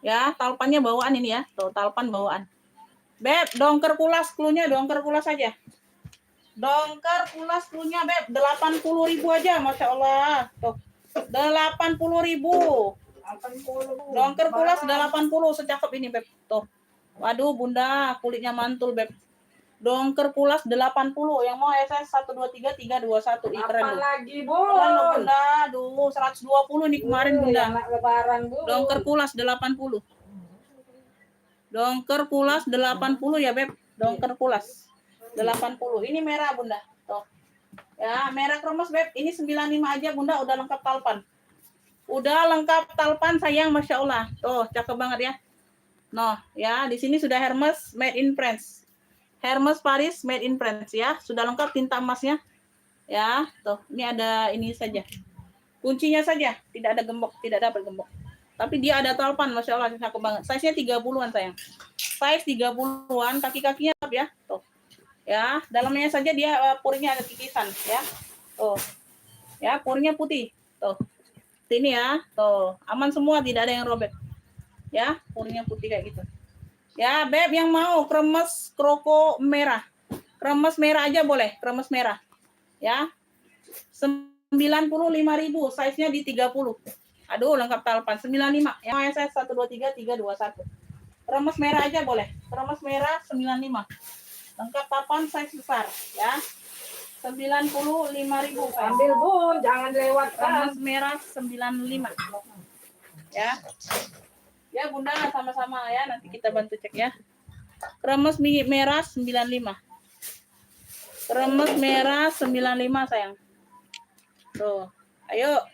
Ya, talpannya bawaan ini ya. Tuh, talpan bawaan. Beb, dongker kulas, klunya dongker kulas aja. Dongker kulas klunya Beb, 80.000 aja, Masya Allah. Tuh, 80.000. Dongker kulas 80, secakep ini Beb. Tuh. Waduh Bunda, kulitnya mantul Beb. Dongker kulas 80, yang mau SS 123 321 keren loh. Lagi Bun? Keren loh Bunda. Duh, 120 nih kemarin Bunda. Lebaran Bun. Dongker kulas 80. Dongker kulas 80 ya Beb. Dongker kulas 80. Ini merah Bunda. Tuh. Ya, merah kremes Beb. Ini 95 aja Bunda, udah lengkap talpan. Udah lengkap talpan sayang, Masya Allah. Tuh, cakep banget ya. Noh, ya, di sini sudah Hermes made in France. Hermes Paris made in France ya. Sudah lengkap tinta emasnya. Ya, tuh. Ini ada ini saja. Kuncinya saja, tidak ada gembok, tidak dapat gembok. Tapi dia ada talpan, Masya Allah, cakep banget. Size-nya 30-an sayang. Size 30-an, kaki-kakinya ya. Tuh. Ya, dalamnya saja dia purnya ada tipisan ya. Tuh. Ya, purnya putih. Tuh. Ini ya. Tuh, aman semua, tidak ada yang robek. Ya, purnya putih kayak gitu. Ya, Beb yang mau kremes kroko merah. Kremes merah aja boleh, kremes merah. Ya. 95.000, size-nya di 30. Aduh, lengkap talpan 95. Yang SS 123 321. Kremes merah aja boleh. Kremes merah 95. Lengkap talpan size besar, ya. 95.000. Ambil Bun, jangan lewatkan. Kremes merah 95. Ya. Ya Bunda, sama-sama ya, nanti kita bantu cek ya. Kremes merah 95. Kremes merah 95 sayang. Tuh, ayo.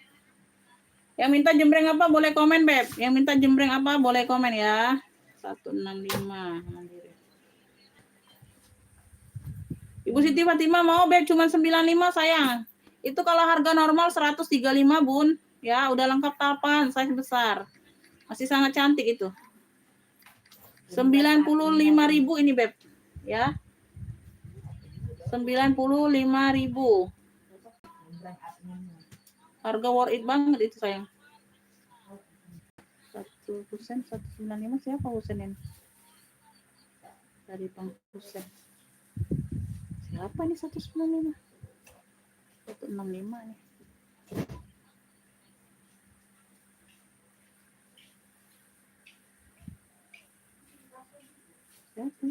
Yang minta jembreng apa boleh komen Beb. Yang minta jembreng apa boleh komen ya. 165 mandiri. Ibu Siti Fatimah mau Beb cuma 95 sayang. Itu kalau harga normal 135 Bun. Ya, udah lengkap talpan, size besar. Masih sangat cantik itu. 95.000 ini Beb. Ya. 95.000. Brand aslinya. Harga worth it banget itu sayang. 1% 195 siapa Husenin? Dari Bang Husen. Siapa ini 195? 165 nih. Siapa?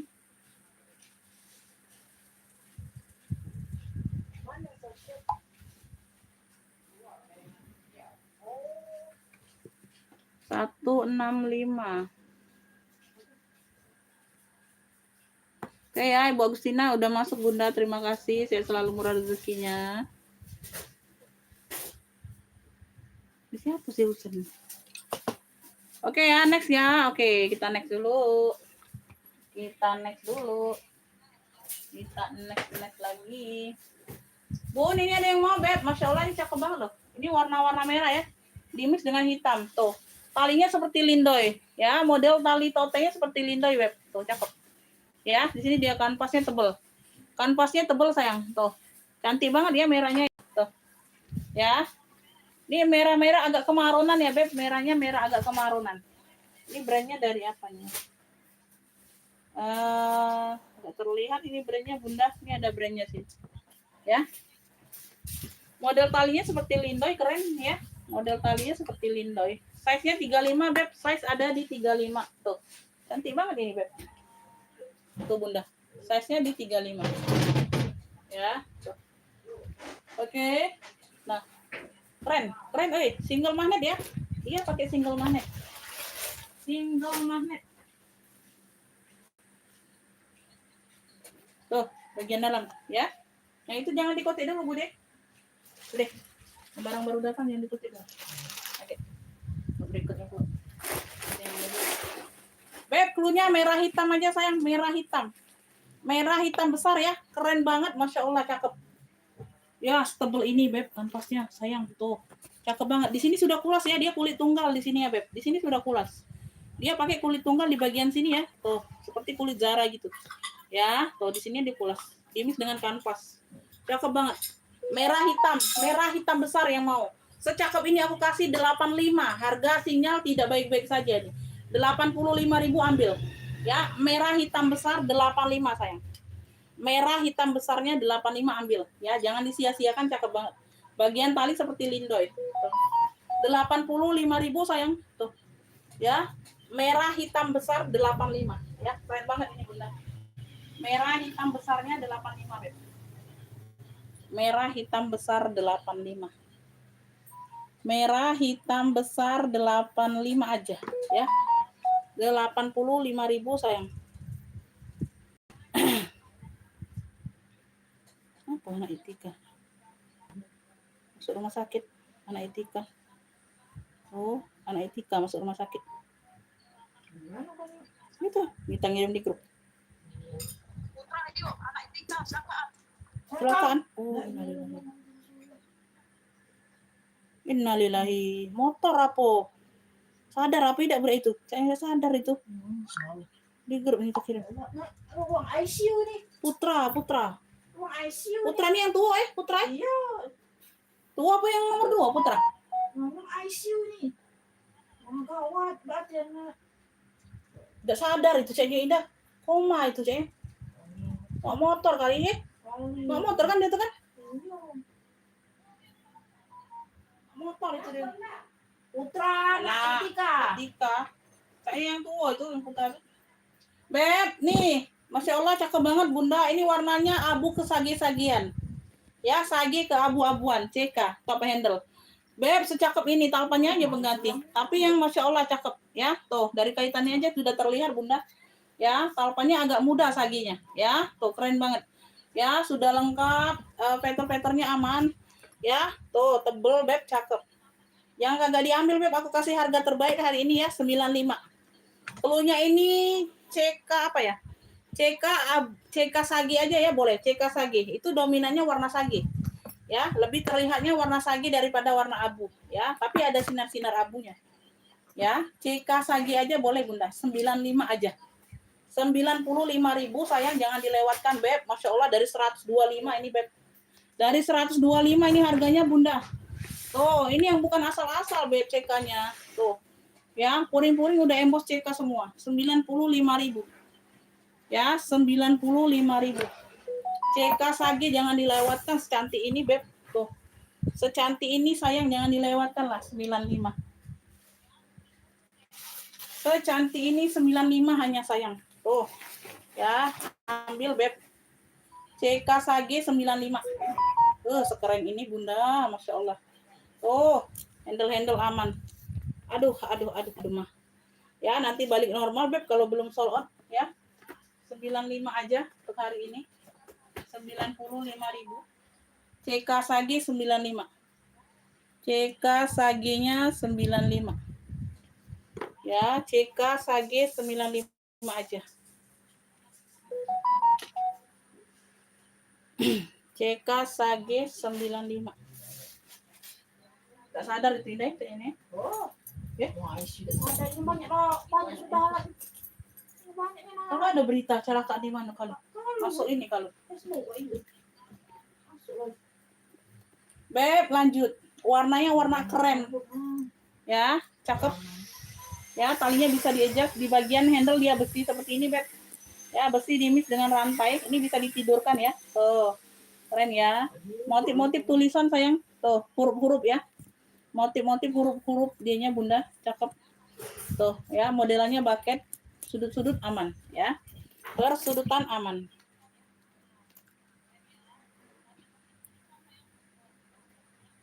Satu 165. Oke ya, Ibu Agustina udah masuk Bunda, terima kasih. Saya selalu murah rezekinya. Ini siapa sih Husen? Oke ya, next ya. Oke, kita next dulu. Kita next lagi. Bun, ini ada yang mau, Beb. Masya Allah, ini cakep banget loh. Ini warna-warna merah ya. Dimix dengan hitam. Tuh. Talinya seperti lindoy. Ya, model tali totenya seperti lindoy, Beb. Tuh, cakep. Ya, di sini dia kanvasnya tebel. Kanvasnya tebel, sayang. Tuh. Cantik banget ya merahnya. Tuh. Ya. Ini merah-merah agak kemarunan ya, Beb. Merahnya merah agak kemarunan. Ini brandnya dari apanya? Nggak terlihat ini brandnya, Bunda. Ini ada brandnya sih. Ya. Model talinya seperti lindoy, keren ya. Model talinya seperti lindoy. Size-nya 35, Beb. Size ada di 35. Tuh. Cantik banget ini, Beb. Tuh, Bunda. Size-nya di 35. Ya. Tuh. Oke. Nah. Keren. Keren, single magnet ya. Iya, pakai single magnet. Single magnet. Tuh, bagian dalam ya. Yang itu jangan dikotek dulu, Bude. Bude. Barang baru datang yang dikotek dulu. Oke. Berikutnya, Bu. Beb, klunya merah hitam aja sayang, merah hitam. Merah hitam besar ya. Keren banget, Masya Allah, cakep. Ya, setebel ini, Beb, kanvasnya sayang. Tuh. Cakep banget. Di sini sudah kulas ya, dia kulit tunggal di sini ya, Beb. Di sini sudah kulas. Dia pakai kulit tunggal di bagian sini ya. Tuh, seperti kulit Zara gitu. Ya, tuh di sini dikulas. Dimix dengan kanvas. Cakep banget. Merah hitam besar yang mau. Secakep ini aku kasih 85. Harga sinyal tidak baik-baik saja nih. 85.000 ambil. Ya, merah hitam besar 85 sayang. Merah hitam besarnya 85 ambil. Ya, jangan disia-siakan, cakep banget. Bagian tali seperti lindoy. 85.000 sayang. Tuh. Ya, merah hitam besar 85. Ya, keren banget ini, Bunda. Merah hitam besarnya 85, Beb. Merah hitam besar 85. Merah hitam besar 85 aja ya. 85.000 sayang. Apa anak Itika? Masuk rumah sakit anak Itika. Oh, anak Itika masuk rumah sakit. Itu, kita ngirim di grup. Kecelakaan. Oh, innalillahi. Motor apa? Sadar apa tidak berat itu? Saya nggak sadar itu. Di grup ini kirim. Ruang ICU nih. Putra. Ruang ICU. Putra nih yang tua Putra? Iya. Tua apa yang nomor 2, Putra? Ruang ICU nih. Gawat badannya. Tidak sadar itu ceknya Indah. Koma itu ceknya. Mau motor kali ya? Mau motor kan dia tuh kan? Motor itu dia. Putra, Nah, Tika. Saya yang tua itu yang Putra. Beb, nih. Masya Allah cakep banget Bunda. Ini warnanya abu ke sage-sagian. Ya, sage ke abu-abuan. CK, top handle. Beb, secakep ini talpannya aja pengganti. Tapi yang Masya Allah cakep. Ya, tuh dari kaitannya aja sudah terlihat Bunda. Ya, talpannya agak mudah saginya. Ya, tuh keren banget. Ya, sudah lengkap. Peter-peternya aman. Ya, tuh tebel Beb, cakep. Yang kagak diambil Beb, aku kasih harga terbaik hari ini ya, 95. Keluarnya ini CK apa ya? CK sage aja ya boleh. CK sage. Itu dominannya warna sage. Ya, lebih terlihatnya warna sage daripada warna abu, ya. Tapi ada sinar-sinar abunya. Ya, CK sage aja boleh Bunda. 95 aja. 95.000 sayang, jangan dilewatkan Beb. Masya Allah dari 125 ini Beb. Dari 125 ini harganya Bunda. Tuh, ini yang bukan asal-asal Beb CK-nya. Tuh. Ya, puring-puring udah embos CK semua. 95.000. Ya, 95.000. CK Sage jangan dilewatkan secantik ini Beb. Tuh. Secantik ini sayang jangan dilewatkan lah 95. Secantik ini 95 hanya sayang. Tuh. Ya, ambil Beb. CK Sage 95. Sekeren ini Bunda, Masya Allah. Handle aman. Aduh mah. Ya, nanti balik normal Beb kalau belum sold out ya. 95 aja untuk hari ini. 95.000. CK Sage 95. CK Sage-nya 95. Ya, CK Sage 95 aja. CK Sage 95. Tak sadar itu ini. Oh, Ya, wah, sudah sadar ini banyak sudah. kalau ada berita celaka di mana kalau masuk ini kalau Beb lanjut, warnanya warna krem ya, cakep ya, talinya bisa diejak, di bagian handle dia besi seperti ini Beb ya, besi dimis dengan rantai, ini bisa ditidurkan ya. Tuh keren ya, motif-motif tulisan sayang, tuh huruf-huruf ya, motif-motif huruf-huruf dianya Bunda, cakep tuh ya, modelannya bucket, sudut-sudut aman ya, persudutan aman.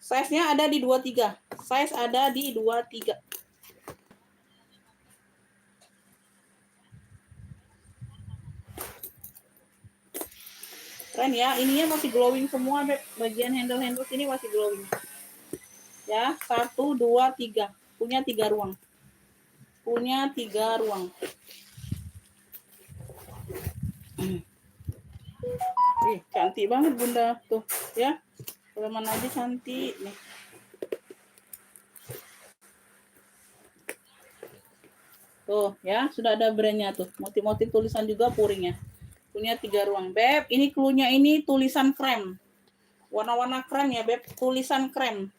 Size-nya ada di 23. Size ada di 23. Keren ya, ininya masih glowing semua Beb. Bagian handle-handle sini masih glowing. Ya, 1 2 3. Punya 3 ruang. Punya 3 ruang. Cantik banget Bunda tuh ya. Mana aja cantik nih. Tuh ya, sudah ada brandnya tuh. Motif-motif tulisan juga puringnya. Punya 3 ruang. Beb, ini cluenya ini tulisan krem. Warna-warna krem ya Beb, tulisan krem.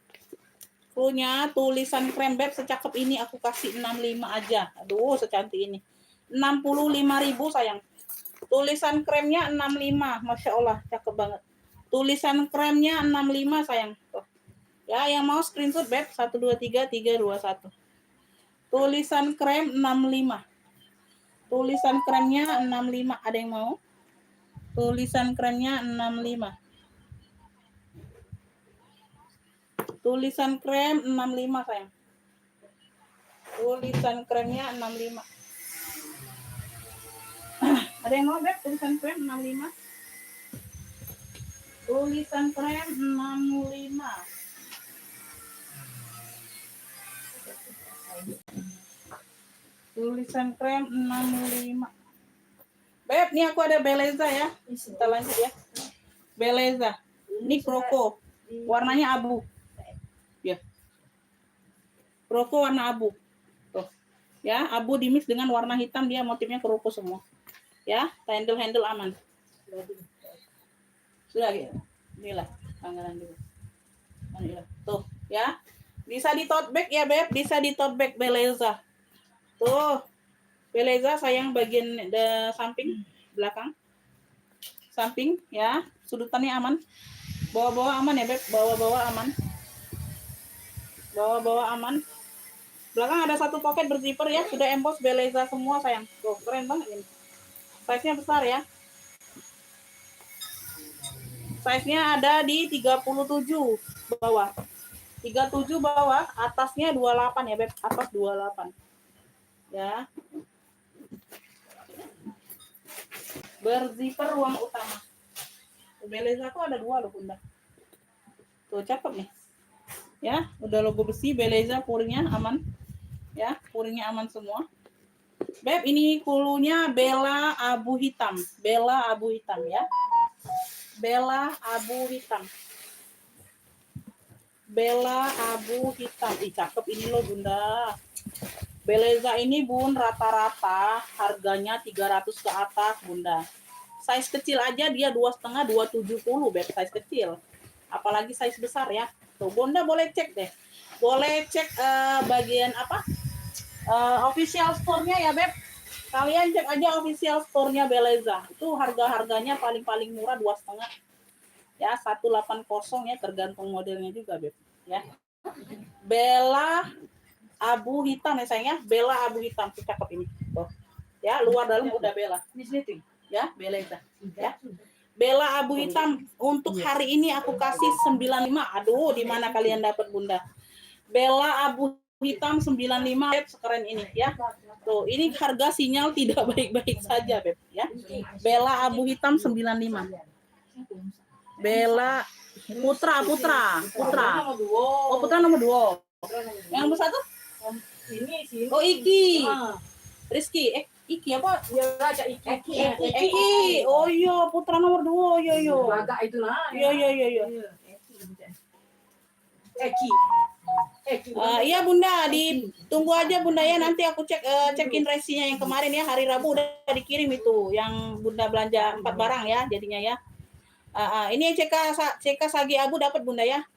Cluenya tulisan krem Beb, secakep ini aku kasih 65 aja. Aduh, secantik ini. 65.000 sayang. Tulisan kremnya 65, Masya Allah, cakep banget. Tulisan kremnya 65 sayang. Tuh. Ya, yang mau screenshot Beb, 123 321. Tulisan krem 65. Tulisan kremnya 65, ada yang mau? Tulisan kremnya 65. Tulisan krem 65 sayang. Tulisan kremnya 65. Ada yang mau Beb tulisan krem 65? Tulisan krem 65. Tulisan krem 65. Beb, nih aku ada Beleza ya. Kita lanjut ya. Beleza. Ini Kroko. Warnanya abu. Ya. Kroko warna abu. Tuh. Ya, abu dimix dengan warna hitam, dia motifnya Kroko semua. Ya, handle aman. Sudah gitu. Inilah tanggalan dulu. Inilah. Tuh, ya. Bisa di tote bag ya, Beb. Bisa di tote bag Beleza. Tuh. Beleza sayang bagian samping, belakang. Samping ya, sudutannya aman. Bawa-bawa aman ya, Beb. Bawa-bawa aman. Bawa-bawa aman. Belakang ada satu pocket berzipper ya, sudah emboss Beleza semua sayang. Tuh, keren banget ini. Size-nya besar ya. Size-nya ada di 37 bawah. 37 bawah, atasnya 28 ya, Beb. Atas 28. Ya. Berzipper ruang utama. Beleza aku ada 2 loh, Bunda. Tuh, cakep nih. Ya, udah logo besi, Beleza, puringnya aman. Ya, puringnya aman semua. Beb, ini kulunya Bella abu hitam. Bella abu hitam ya. Bella abu hitam. Bella abu hitam. Ih, cakep ini loh, Bunda. Beleza ini Bun rata-rata harganya 300 ke atas Bunda. Size kecil aja dia 2,5 270 Beb, size kecil. Apalagi size besar ya. Tuh Bunda boleh cek deh. Boleh cek bagian apa? Official store-nya ya Beb. Kalian cek aja official store-nya Beleza. Itu harga-harganya paling-paling murah 2,5. Ya, 180 ya tergantung modelnya juga Beb. Ya. Bella abu hitam ya sayangnya, Bella abu hitam tuh cakep ini. Tuh. Ya, luar dalam udah Bella. Ini sini ya, Beleza. Ya. Bella abu hitam untuk hari ini aku kasih 95. Aduh, di mana kalian dapat Bunda? Bella abu hitam 95 Beb, sekeren ini ya. Tuh, ini harga sinyal tidak baik-baik saja Beb ya. Bella abu hitam 95. Bella Putra. Oh, Putra nomor 2. Yang nomor 1? Ini. Oh, Iki. Rizky. Iki apa? Ya baca Iki. Iki. Oh iya, Putra nomor 2. Yo. Agak itu lah. Yo. Eki. Iya Bunda, ditunggu aja Bunda ya. Nanti aku cekin resinya yang kemarin ya, hari Rabu udah dikirim itu yang Bunda belanja 4 barang ya jadinya ya. Ini CK Sagi Abu dapat Bunda ya.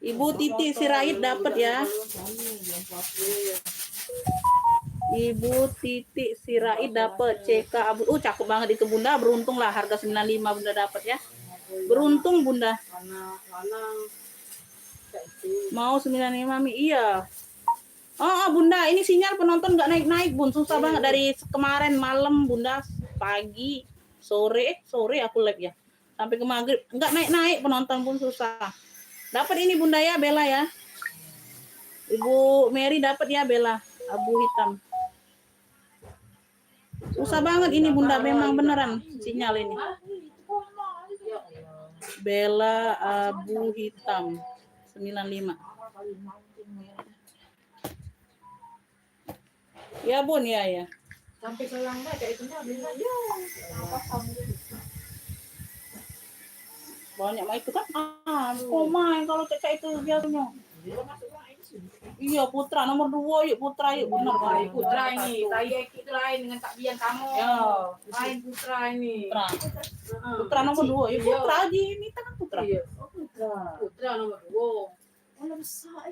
Ibu Titi Sirait dapat ya. Ibu Titi Sirait dapat CK Abu. Cakep banget itu Bunda. Beruntung lah harga 95 Bunda dapat ya. Beruntung Bunda. Mau 95 Mi. Iya. Bunda, ini sinyal penonton nggak naik-naik Bun. Susah banget dari kemarin malam Bunda, pagi, sore aku live ya. Sampai ke maghrib nggak naik-naik penonton pun susah. Dapat ini Bunda ya, Bella ya. Ibu Mary dapat ya Bella, abu hitam. Susah banget ini Bunda, memang beneran sinyal ini. Bella abu hitam 95. Ya Bun, ya. Sampai kelang baca itu mah Bella. Banyak mah itu kan main kalau Caca itu biasanya. Iya Putra nomor 2 yuk Putra yuk benar Baik Putra ini, Tayi Eki itu lain dengan Kak Bian kamu. Ya, Lain Putra ini. Putra nomor 2 yuk Putra aja ini kan Putra. Iya. Putra nomor 2. Mana besar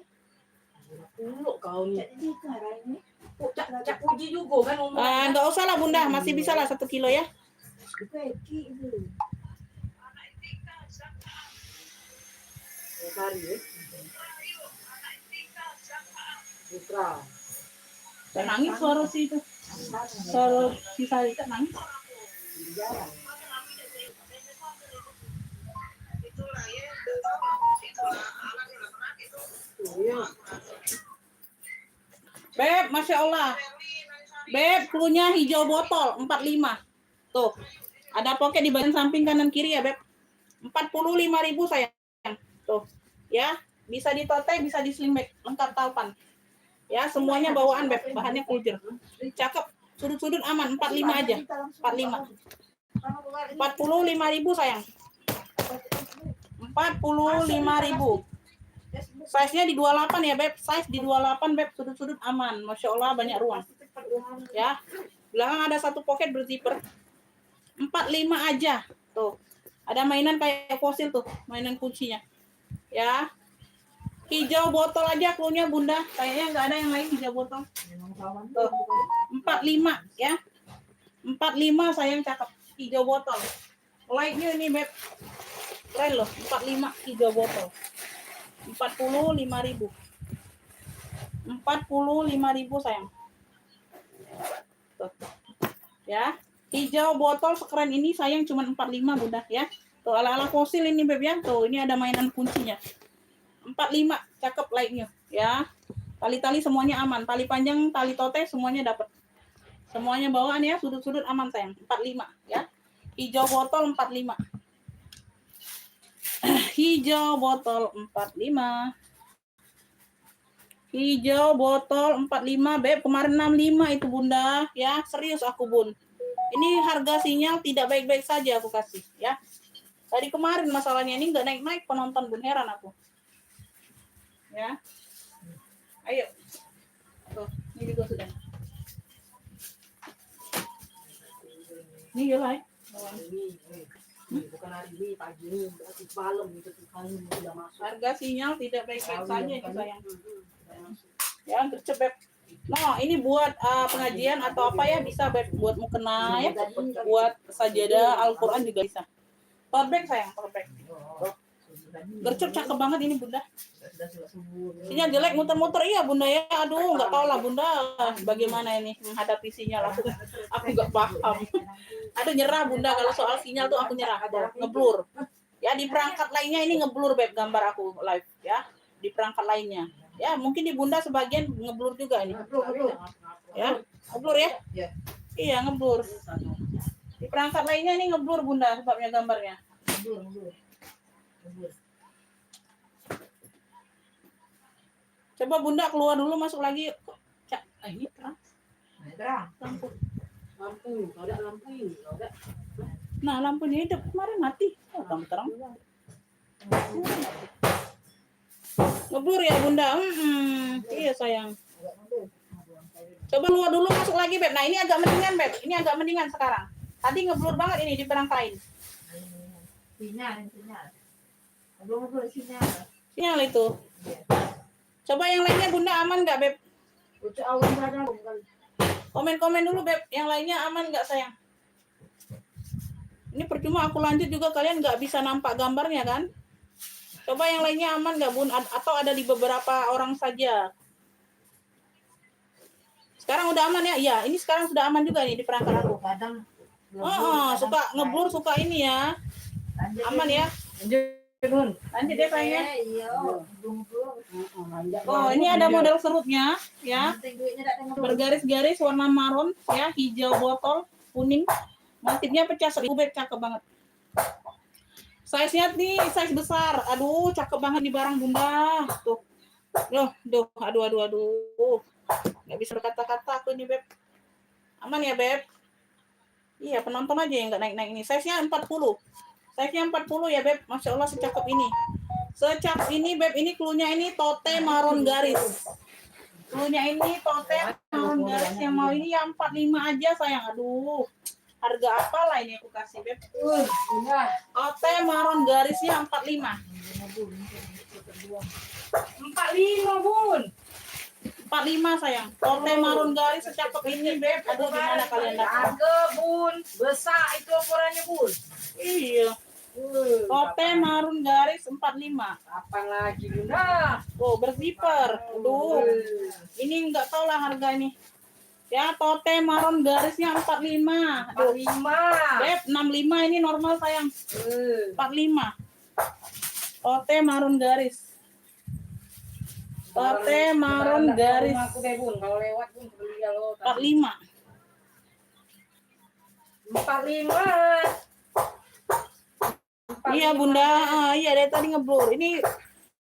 Puluk kau ni. jadi karang ini. Cak Puji juga kan umur. Enggak usah lah Bunda, masih bisa lah 1 kilo ya. Itu Eki itu. Kari ya. Putra. Nangis suara si itu. Suara si Sarita nangis. Iya. Beb, Masya Allah. Beb, klunya hijau botol 45. Tuh. Ada poket di bagian samping kanan kiri ya, Beb. 45.000 sayang. Tuh. Ya, bisa ditote, bisa di sling bag, lengkap taupan. Ya, semuanya bawaan Beb, bahannya kuljer. Cakep. Sudut-sudut aman, 45 aja. 45. 45.000 sayang. 45.000. Size-nya di 28 ya Beb. Size di 28 Beb, sudut-sudut aman. Masya Allah banyak ruang. Ya. Belakang ada 1 pocket berzipper. 45 aja. Tuh. Ada mainan kayak fosil tuh, mainan kuncinya. Ya. Hijau botol aja klunya Bunda. Kayaknya nggak ada yang lain hijau botol. Tuh. 45 ya. 45 sayang cakep. Hijau botol. Like-nya ini Beb. Keren loh, 45 hijau botol. 45.000. 45.000 sayang. Tuh. Ya. Hijau botol sekeren ini sayang cuma 45 Bunda ya. Tuh ala-ala fosil ini Beb ya. Tuh ini ada mainan kuncinya. 45 cakep like-nya ya. Tali-tali semuanya aman. Tali panjang, tali tote semuanya dapat. Semuanya bawaan ya, sudut-sudut aman sayang. 45 ya. Hijau botol 45. Hijau botol 45. Hijau botol 45 Beb, kemarin 65 itu Bunda ya. Serius aku Bun. Ini harga sinyal tidak baik-baik saja aku kasih ya. Dari kemarin masalahnya ini nggak naik-naik penonton Bun, heran aku. Ya. Ayo. Tuh, ini juga sudah. Ini ya lah. Ini bukan hari ini, pagi ini, berarti malam itu Tuhan sudah masuk. Harga sinyal tidak baik-baik saja ini sayang. Sudah masuk. Ya, gercep Beb. No, ini buat pengajian atau apa ya bisa Beb, buat mukena ya, buat sajadah Al-Qur'an juga bisa. Tote bag sayang, tote bag. Gercep cakep banget ini Bunda. Sinyal jelek muter-muter iya Bunda ya. Aduh, nggak tahu lah Bunda bagaimana ini menghadapi sinyal aku nggak paham. Aduh nyerah Bunda kalau soal sinyal tuh aku nyerah. Ngeblur. Ya di perangkat lainnya ini ngeblur Beb gambar aku live ya. Di perangkat lainnya. Ya, mungkin di Bunda sebagian ngeblur juga ini. Ya, ngeblur ya? Iya, ngeblur. Di perangkat lainnya ini ngeblur Bunda sebabnya gambarnya. Ngeblur. Coba Bunda keluar dulu masuk lagi. Ini terang. Lampu. Lampu, ada lampu ini, ada. Nah, lampunya hidup kemarin mati. Oh, terang. Ngeblur ya Bunda. Iya sayang. Coba keluar dulu masuk lagi Beb. Nah, ini agak mendingan Beb. Ini agak mendingan sekarang. Tadi ngeblur banget ini di perangkat lain. Sinyal. Ngeblur sinyal. Sinyal itu. Coba yang lainnya Bunda aman nggak Beb? Komen-komen dulu Beb. Yang lainnya aman nggak sayang? Ini percuma aku lanjut juga kalian nggak bisa nampak gambarnya kan? Coba yang lainnya aman nggak Bun? Atau ada di beberapa orang saja? Sekarang udah aman ya? Iya, ini sekarang sudah aman juga nih di perangkat aku. Kadang Suka ngeblur, suka ini ya. Aman ya? Lanjut deh sayangnya. Iya. Oh, ini ada model serutnya ya. Bergaris-garis warna marun ya, hijau botol, kuning. Motifnya pecah seribu Beb, cakep banget. Size-nya nih, size besar. Aduh, cakep banget di barang Bunda. Tuh. Aduh. Nggak bisa berkata-kata aku nih Beb. Aman ya Beb? Iya, penonton aja yang nggak naik-naik ini. Size-nya 40. Size-nya 40 ya Beb. Masya Allah secakep ini. Secakep ini Beb. Ini cluenya ini tote marun garis. Cluenya ini tote marun garis. Yang mau ini yang 45 aja sayang. Aduh. Harga apa lah ini aku kasih Beb? Tote marun garisnya 45. 45 Bun. 45 sayang. Tote marun garis secakep ini Beb. Aduh gimana kalian dapat? Harga Bun. Besar itu ukurannya Bun. Iya. Tote marun garis 45. Apa lagi Bunda? Oh, berzipper. Aduh. Ini enggak tahu lah harga ini. Ya, tote marun garisnya 45. Aduh. 45. Beb, 65 ini normal sayang. 45. Tote marun garis. Tote marun garis. Aku deh Bun, kalau lewat Bun beli kalau 45. 45. Iya Bunda, iya dari tadi ngeblur. Ini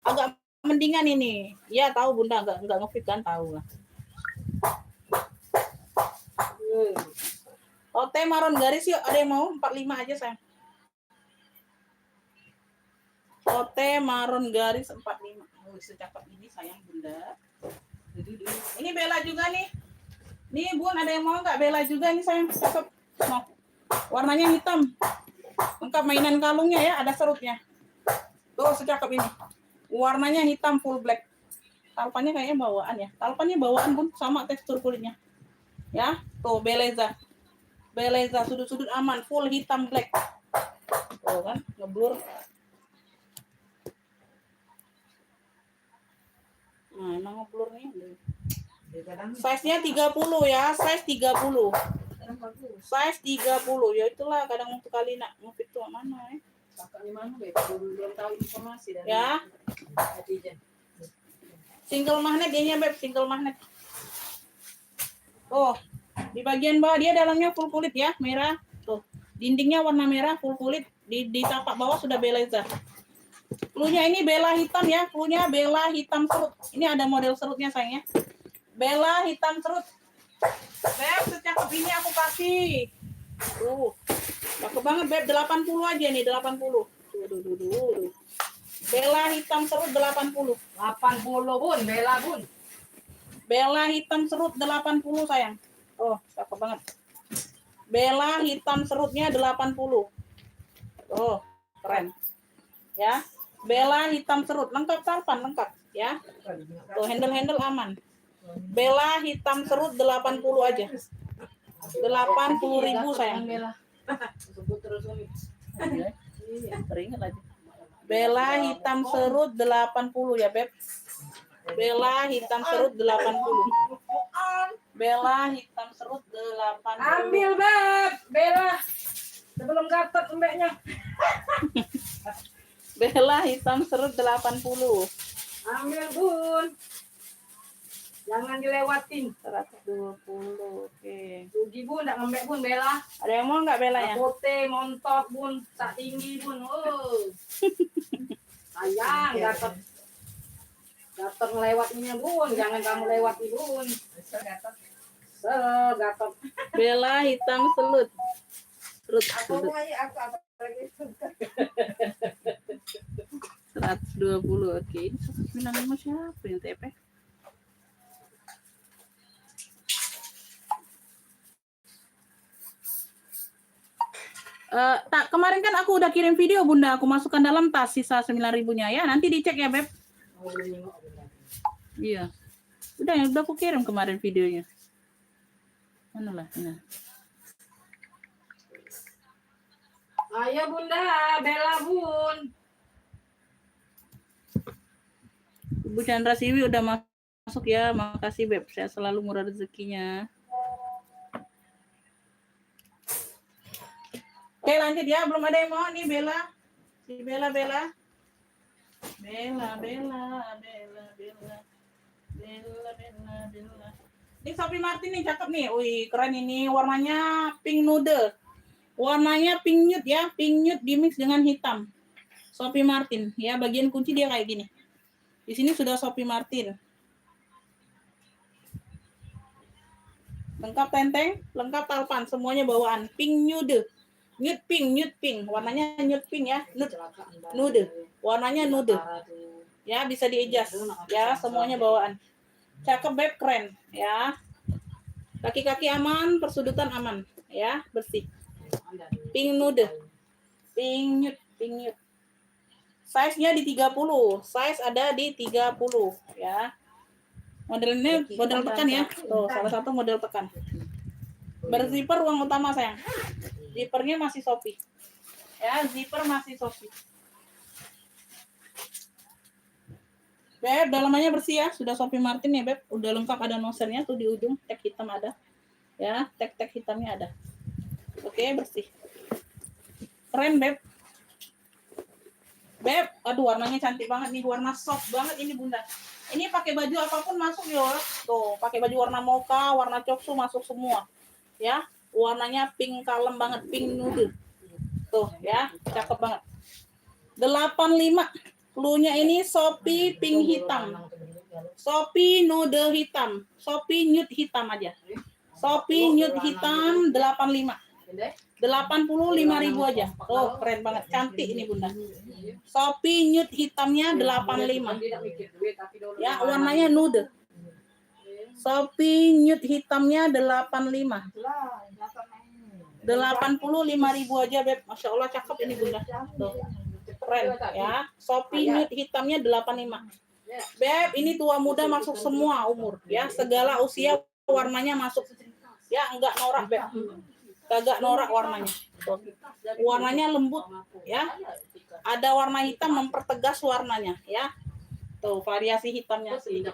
agak mendingan ini. Iya tahu Bunda, enggak ngefit kan, tahu lah. Tote marun garis yuk, ada yang mau 45 aja sayang. Tote marun garis 45. Oh, secakep ini sayang Bunda. Ini Bella juga nih. Nih Bun, ada yang mau nggak Bella juga nih sayang? Cakep. Mau. Warnanya hitam. Lengkap mainan kalungnya ya, ada serutnya. Tuh secakep ini. Warnanya hitam full black. Talpannya kayaknya bawaan ya. Talpannya bawaan Bun, sama tekstur kulitnya. Ya, tuh Beleza. Beleza sudut-sudut aman, full hitam black. Tuh kan, ngeblur. Nah, emang ngeblur nih. Size-nya 30 ya, size 30. Size 30. Ya itulah kadang untuk kali nak ngefit tuh mana ya. Kakaknya mana Beb? Belum tahu informasi dari Ya. Single magnet dia Beb, single magnet. Oh, di bagian bawah dia dalamnya full kulit ya, merah. Tuh, dindingnya warna merah full kulit. Di tapak bawah sudah Beleza. Cluenya ini Bella hitam ya, cluenya Bella hitam serut. Ini ada model serutnya sayangnya. Bella hitam serut. Beb, secakep ini aku kasih. Cakep banget Beb, 80 aja nih, 80. Tuh. Bella hitam serut 80. 80 bun, Bella bun. Bella hitam serut 80 sayang. Oh, cakep banget. Bella hitam serutnya 80. Oh, keren. Ya. Bella hitam serut lengkap sarpan lengkap ya. Tuh handle aman. Bella hitam serut 80 aja. 80.000 sayang. Bella. Sebut terus Umi. Iya, teringat aja. Bella hitam serut 80 ya, Beb. Bella hitam serut 80. Bella hitam serut 80. Ambil Beb, Bella. Sebelum gatot embeknya. Bella hitam serut 80. Ambil bun. Jangan dilewatin. 120. Oke. Rugi bun, enggak ngembek bun Bella. Ada yang mau nggak Bella ya? Pote, montok bun, tak tinggi bun. Oh. Sayang, gatot. Gatot ngelewatinya bun, jangan kamu lewati bun. Gatot. Bella hitam selut. Serut. Aku apa lagi suka. 120. Oke, ini 195 siapa yang TP? Tak, kemarin kan aku udah kirim video Bunda, aku masukkan dalam tas sisa 9.000-nya ya. Nanti dicek ya, Beb. Iya. Udah aku kirim kemarin videonya. Mana lah? Nah. Ayo Bunda, Bella bun. Ibu Chandra Siwi udah masuk ya. Makasih, Beb. Saya selalu murah rezekinya. Oke, lanjut ya. Belum ada yang mau nih, Bella. Si Bella. Bella. Ini Sophie Martin nih, cakep nih. Wih, keren ini. Warnanya pink nude. Warnanya pink nude ya. Pink nude dimix dengan hitam. Sophie Martin. Ya, bagian kunci dia kayak gini. Di sini sudah Sophie Martin. Lengkap tenteng, lengkap talpan, semuanya bawaan. Pink nude. Nude pink. Warnanya nude pink ya. Nude. Warnanya nude. Ya, bisa di-adjust. Ya, semuanya bawaan. Cakep, Beb, keren. Ya. Kaki-kaki aman, persudutan aman. Ya, bersih. Pink nude. Pink nude. Size-nya di 30. Size ada di 30. Ya. Modelnya model tekan ya. Tuh, salah satu model tekan. Berzipper ruang utama sayang. Zippernya masih Shopee. Ya, zipper masih Shopee. Beb, dalamannya bersih ya. Sudah Sophie Martin ya, Beb. Udah lengkap, ada nosernya tuh di ujung. Tag hitam ada. Ya, tag hitamnya ada. Oke, bersih. Keren, Beb. Beb, aduh warnanya cantik banget nih. Warna soft banget ini, Bunda. Ini pakai baju apapun masuk ya. Tuh, pakai baju warna mocha, warna coksu masuk semua. Ya, warnanya pink kalem banget, pink nude. Tuh ya, cakep banget. 85. Cluenya ini Shopee pink hitam. Shopee nude hitam. Shopee nude hitam aja. Shopee nude hitam 85. 85.000 aja. Tuh, keren banget. Cantik ini, Bunda. Shopee nude hitamnya 85. Ya, warnanya nude. Shopee nude hitamnya 85. 85.000 aja, Beb. Masya Allah, cakep ini, Bunda. Tuh. Keren ya. Shopee nude hitamnya 85. Beb, ini tua muda masuk semua umur ya. Segala usia warnanya masuk. Ya, enggak norak, Beb. Kagak norak warnanya. Tuh. Warnanya lembut ya. Ada warna hitam mempertegas warnanya ya. Tuh, variasi hitamnya sih.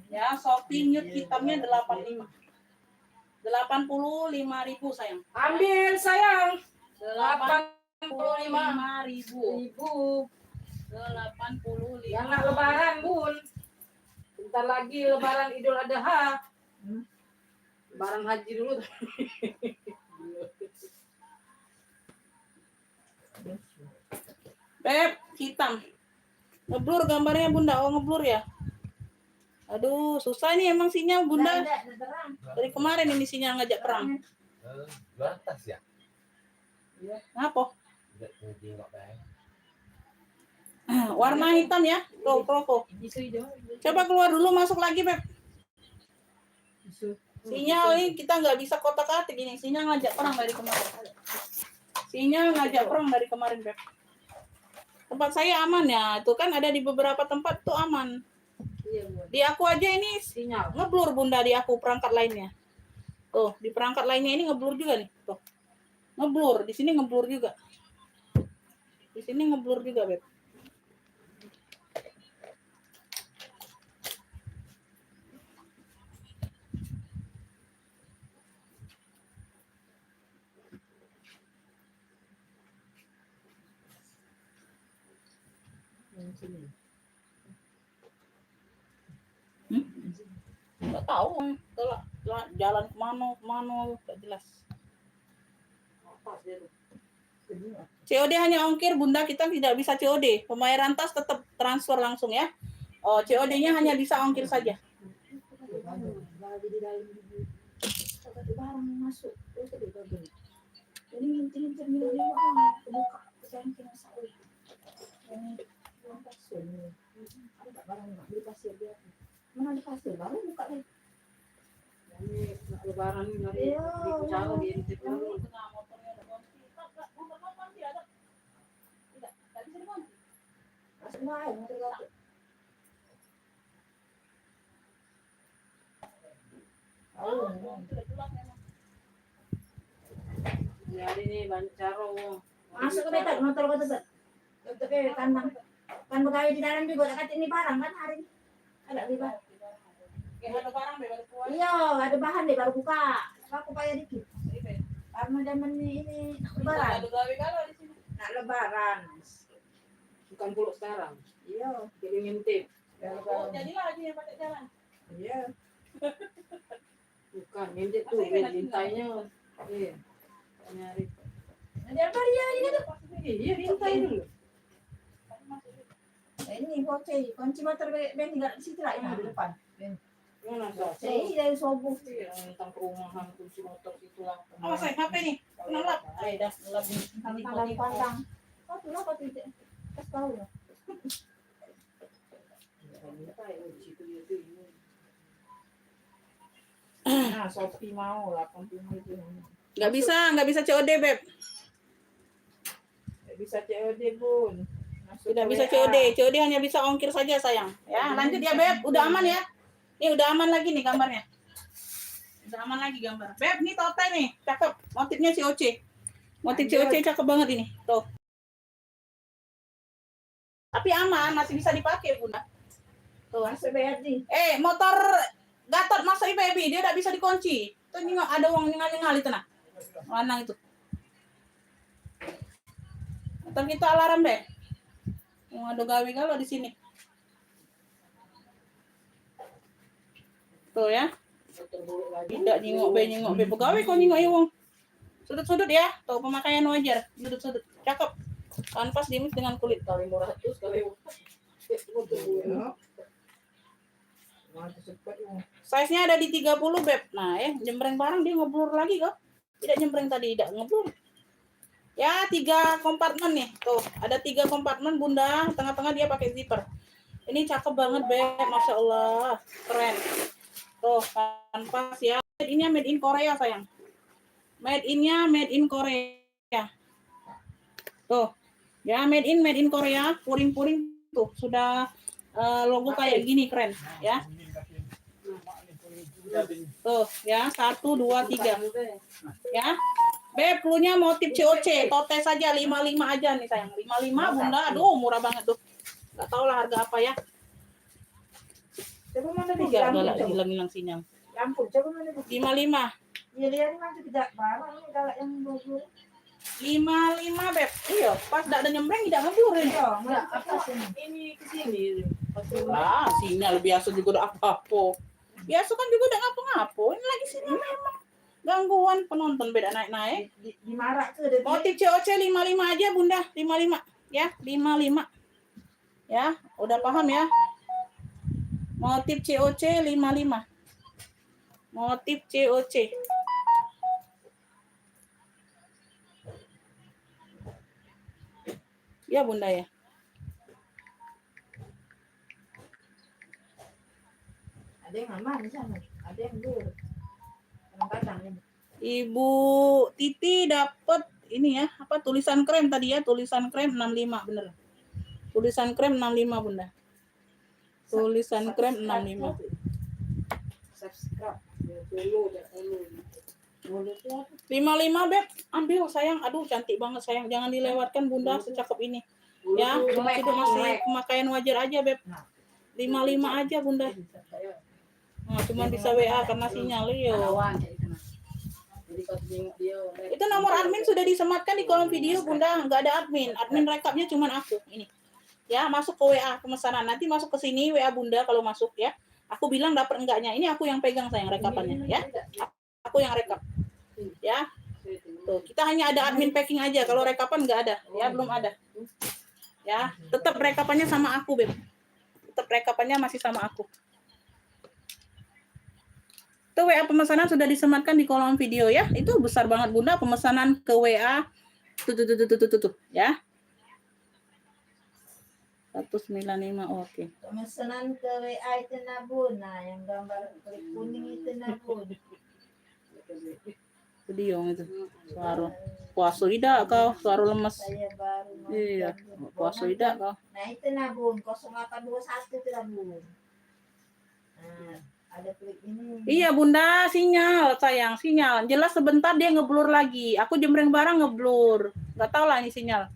Ya, Shopee nude hitamnya 85. 85.000 sayang. Ambil sayang. 85.000. 85. Jangan lebaran bun. Bentar lagi lebaran Idul Adha. Lebaran haji dulu. Beb, hitam. Ngeblur gambarnya, Bunda. Oh, ngeblur ya. Aduh, susah nih emang sinyal, Bunda. Dari kemarin ini sinyal ngajak perang. Batas ya? Ngapa? warna hitam ya. Tuh, Proko. Coba keluar dulu, masuk lagi, Beb. Sinyal ini kita nggak bisa kotak-atik ini. Sinyal ngajak perang dari kemarin. Sinyal ngajak perang dari kemarin, Beb. Tempat saya aman ya. Itu kan ada di beberapa tempat tuh aman. Di aku aja ini Sinyal. ngeblur Bunda, di aku perangkat lainnya. Tuh, di perangkat lainnya ini ngeblur juga nih. Tuh. Ngeblur, di sini ngeblur juga. Di sini ngeblur juga, Beb. Nggak tahu jalan kemana nggak jelas. COD hanya ongkir Bunda, kita tidak bisa COD. Pembayaran tas tetap transfer langsung ya. Oh, COD-nya hanya bisa ongkir saja. Barang masuk ini terminal buka kesayangan saya ini pasir ini ada barang nak beli pasir dia mana ada pasir baru buka deh Ini lebaran ini hari bicara di NTP. masuk main motor gak Hari ini Bancaro. masuk ke betul motor kau tetap untuk ke kandang kan begawe di dalam juga tak ini barang kan hari ini ada di barang Ada barang baru keluar. iya ada bahan deh baru buka aku payah dikit karena zaman ini lebaran Ada gawe kalau di sini. nak lebaran Bukan puluk sekarang. iya Jadi ngintip. Oh, jadilah aja yang pakai jalan. iya Bukan ngintip tuh. Bintainya. Iya. Nyari. nanti apa dia ini tuh Iya bintai dulu. ini kunci motor ben tinggal di situ lah yang di depan Mana sah? saya dari subuh Tentang perumahan kunci motor itulah. Oh, saya HP nih. Ngelap. Ayo dah, ngelap nih. kandang pandang satu lah kau tidak kas tahu ya Nah, Shopee mau 80 itu. Nggak bisa COD, Beb. nggak bisa COD Bun. Tidak bisa COD. COD hanya bisa ongkir saja, sayang. Ya, lanjut ya, Beb. Udah aman ya. Ini udah aman lagi nih gambarnya. Udah aman lagi gambar. Beb, ini tote nih. Cakep. Motifnya COC. Motif COC cakep banget ini. Tuh. Tapi aman, masih bisa dipakai, Bunda. Tuh. masuk BRD Motor Gatot masuk baby, dia udah bisa dikunci. Tuh nengok ada uang nyengal itu nah. Lanang itu. Motor kita alarm deh. Yang ada gawe kalau di sini. Tuh ya. Tidak nyengok be pegawai kok nyengok ya wong. Sudut-sudut ya. Tuh pemakaian wajar, sudut-sudut. Cakep. Kanvas dimix dengan kulit Kali murah tuh sekali. Size-nya ada di 30, Beb. Nah, jembreng barang dia ngeblur lagi kok. Tidak jembreng tadi, tidak ngeblur. Ya, 3 kompartemen nih. Tuh, ada 3 kompartemen, Bunda. Tengah-tengah dia pakai zipper. Ini cakep banget, Beb. Masya Allah. Keren. Tuh, kanvas ya. Ini made in Korea, sayang. Made in Korea. Tuh. Ya, made in Korea. Puring-puring tuh. Sudah logo kayak gini, keren. Ya. Tuh ya 1, 2, 3 ya Beb, cluenya motif COC tote saja 55 aja nih sayang 55 Bunda, aduh murah banget tuh nggak tahu lah harga apa ya. coba mana nih hilang sinyal lampu coba mana nih 55 iya dia ini masih tidak barang ini galak yang 20 55 Beb, iya pas tidak ada nyembreng tidak ngeblur ini. enggak apa sini Ini kesini. Lah sinyal biasa juga udah apa-apa. Biasa kan juga udah ngapa-ngapa. Ini lagi sinyal memang gangguan penonton beda naik-naik. di marak tuh ada Motif COC 55 aja Bunda, 55 ya, 55. Ya, udah paham ya? Motif COC 55. Motif COC. Ya Bunda ya. yang aman di sana, ada yang dur. Kadang-kadang ini. Ibu Titi dapat ini ya, apa tulisan krem tadi ya, tulisan krem 65 bener. Tulisan krem 65 Bunda. Tulisan krem 65. Subscribe. Dulu 55 Beb, ambil sayang. Aduh cantik banget sayang. Jangan dilewatkan Bunda secakep ini. Ya, cuma itu masih pemakaian wajar aja Beb. 55 aja Bunda. Nah, cuma bisa WA karena sinyal yo. Itu nomor admin sudah disematkan di kolom video Bunda, nggak ada admin. Admin rekapnya cuma aku ini. Ya, masuk ke WA pemesanan. Nanti masuk ke sini WA Bunda kalau masuk ya. Aku bilang dapat enggaknya. Ini aku yang pegang sayang rekapannya ya. Aku yang rekap. Ya. Tuh, kita hanya ada admin packing aja. Kalau rekapan nggak ada. Ya, belum ada. Ya, tetap rekapannya sama aku, Beb. Tetap rekapannya masih sama aku. Itu WA pemesanan sudah disematkan di kolom video ya. Itu besar banget Bunda pemesanan ke WA. Tuh. Ya. 195 oke. Pemesanan ke WA itu Nabun. Nah, yang gambar klik kuning itu Nabun. Video itu. Suara puasa tidak kau, suara lemes. Saya baru mau Iya, jam puasa 2. tidak kau. Nah, itu Nabun 0821 itu Nabun. Nah, ada klik ini. Iya Bunda, sinyal sayang, sinyal. Jelas sebentar dia ngeblur lagi. Aku jembreng barang ngeblur. Nggak tahu lah ini sinyal.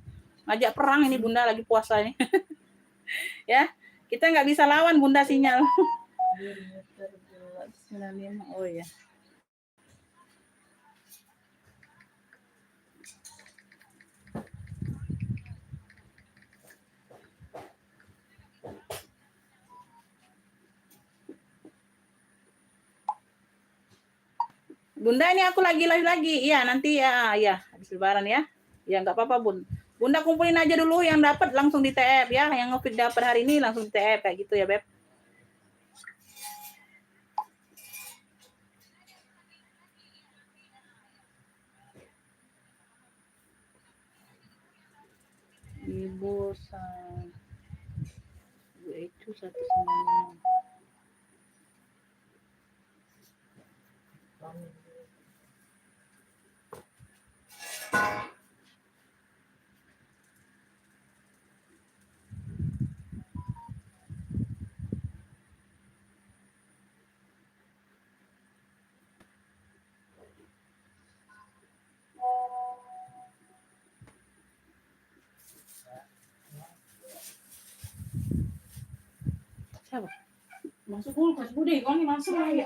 Ngajak perang ini Bunda lagi puasa ini. Ya, kita nggak bisa lawan Bunda sinyal. 95, oh ya. Bunda ini aku lagi live lagi. Iya, nanti ya, habis lebaran ya. Ya nggak apa-apa Bun. Bunda kumpulin aja dulu yang dapat langsung di TF ya. Yang ngefit dapat hari ini langsung di TF kayak gitu ya, Beb. Ibu itu 195. Siapa? Masuk kulkas, Bude. Kau nih masuk lagi.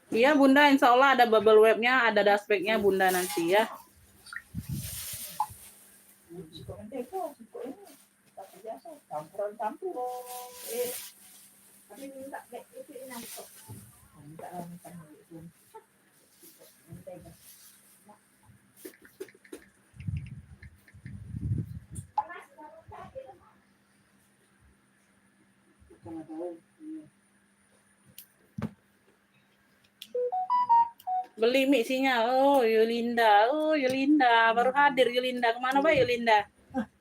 Iya Bunda, insya Allah ada bubble wrapnya, ada dashbacknya Bunda nanti ya. Campur. Tapi minta itu enak kok. Minta itu. Beli mie sinyal. Oh, Yulinda. Baru hadir Yulinda. Kemana Mbak Yulinda?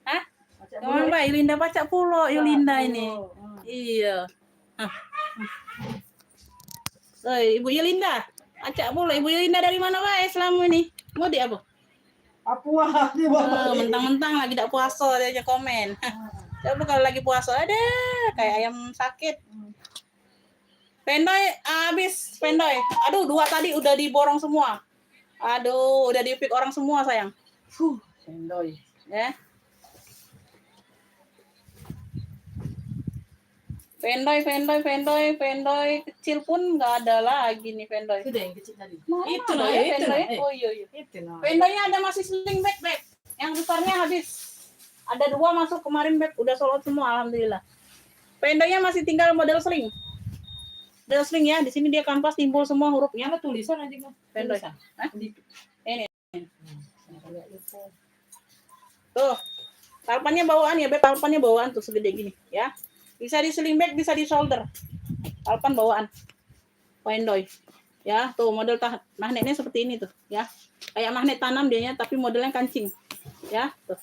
Hah? Kemana Mbak Yulinda? Pacak pulo Yulinda ini. Iya. Ibu Yulinda. Pacak pulo. Ibu Yulinda dari mana Mbak selama ini? Mau di apa? Papua di bawah. Mentang-mentang lagi tak puasa dia aja komen. Coba kalau lagi puasa ada kayak ayam sakit. Pendoy habis pendoy. Aduh, 2 tadi udah diborong semua. Aduh, udah dipik orang semua sayang. Pendoy, ya. Pendoy kecil pun nggak ada lagi nih pendoy. Sudah yang kecil tadi. Itu loh ya pendoy. Oh iya. Pendoynya ada masih sling bag. Yang besarnya habis. Ada 2 masuk kemarin bag, udah sold out semua alhamdulillah. Pendoynya masih tinggal model sling. Model sling ya, di sini dia kanvas timbul semua hurufnya. Ada tulisan aja kan? Pendoy. Tulisan. Ini. Tuh. Talpannya bawaan ya, Beb. Talpannya bawaan tuh segede gini, ya. Bisa di sling bag, bisa di shoulder. Talpan bawaan. Pendoy. Ya, tuh model magnetnya seperti ini tuh, ya. Kayak magnet tanam dianya tapi modelnya kancing. Ya, tuh.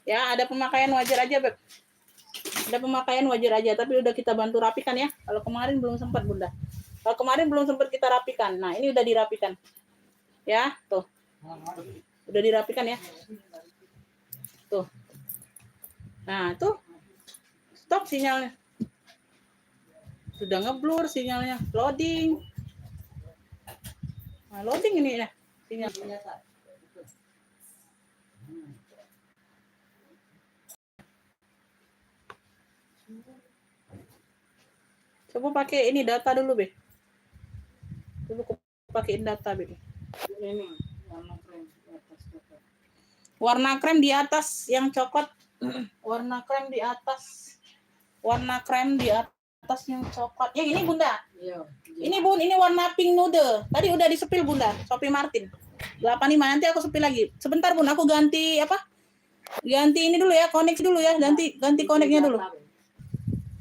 Ya, ada pemakaian wajar aja, Beb. Ada pemakaian wajar aja, tapi udah kita bantu rapikan ya. Kalau kemarin belum sempat, Bunda. Kalau kemarin belum sempat kita rapikan. Nah, ini udah dirapikan. Ya, tuh. Udah dirapikan ya. Tuh. Nah, tuh. Stop sinyalnya. Sudah ngeblur sinyalnya. Loading. Nah, loading ini ya. Sinyal. Coba pakai ini data dulu, Be. Coba pakein data, Be. Ini warna krem di atas coklat. Warna krem di atas yang coklat. Warna krem di atas. Warna krem di atas yang coklat. Yang ini, Bunda. Iya. Ini, Bun, ini warna pink nude. Tadi udah disepil, Bunda. Shopee Martin. 85, nanti aku sepil lagi. Sebentar, Bun, aku ganti apa? Ganti ini dulu ya, koneksi dulu ya. Ganti koneknya dulu.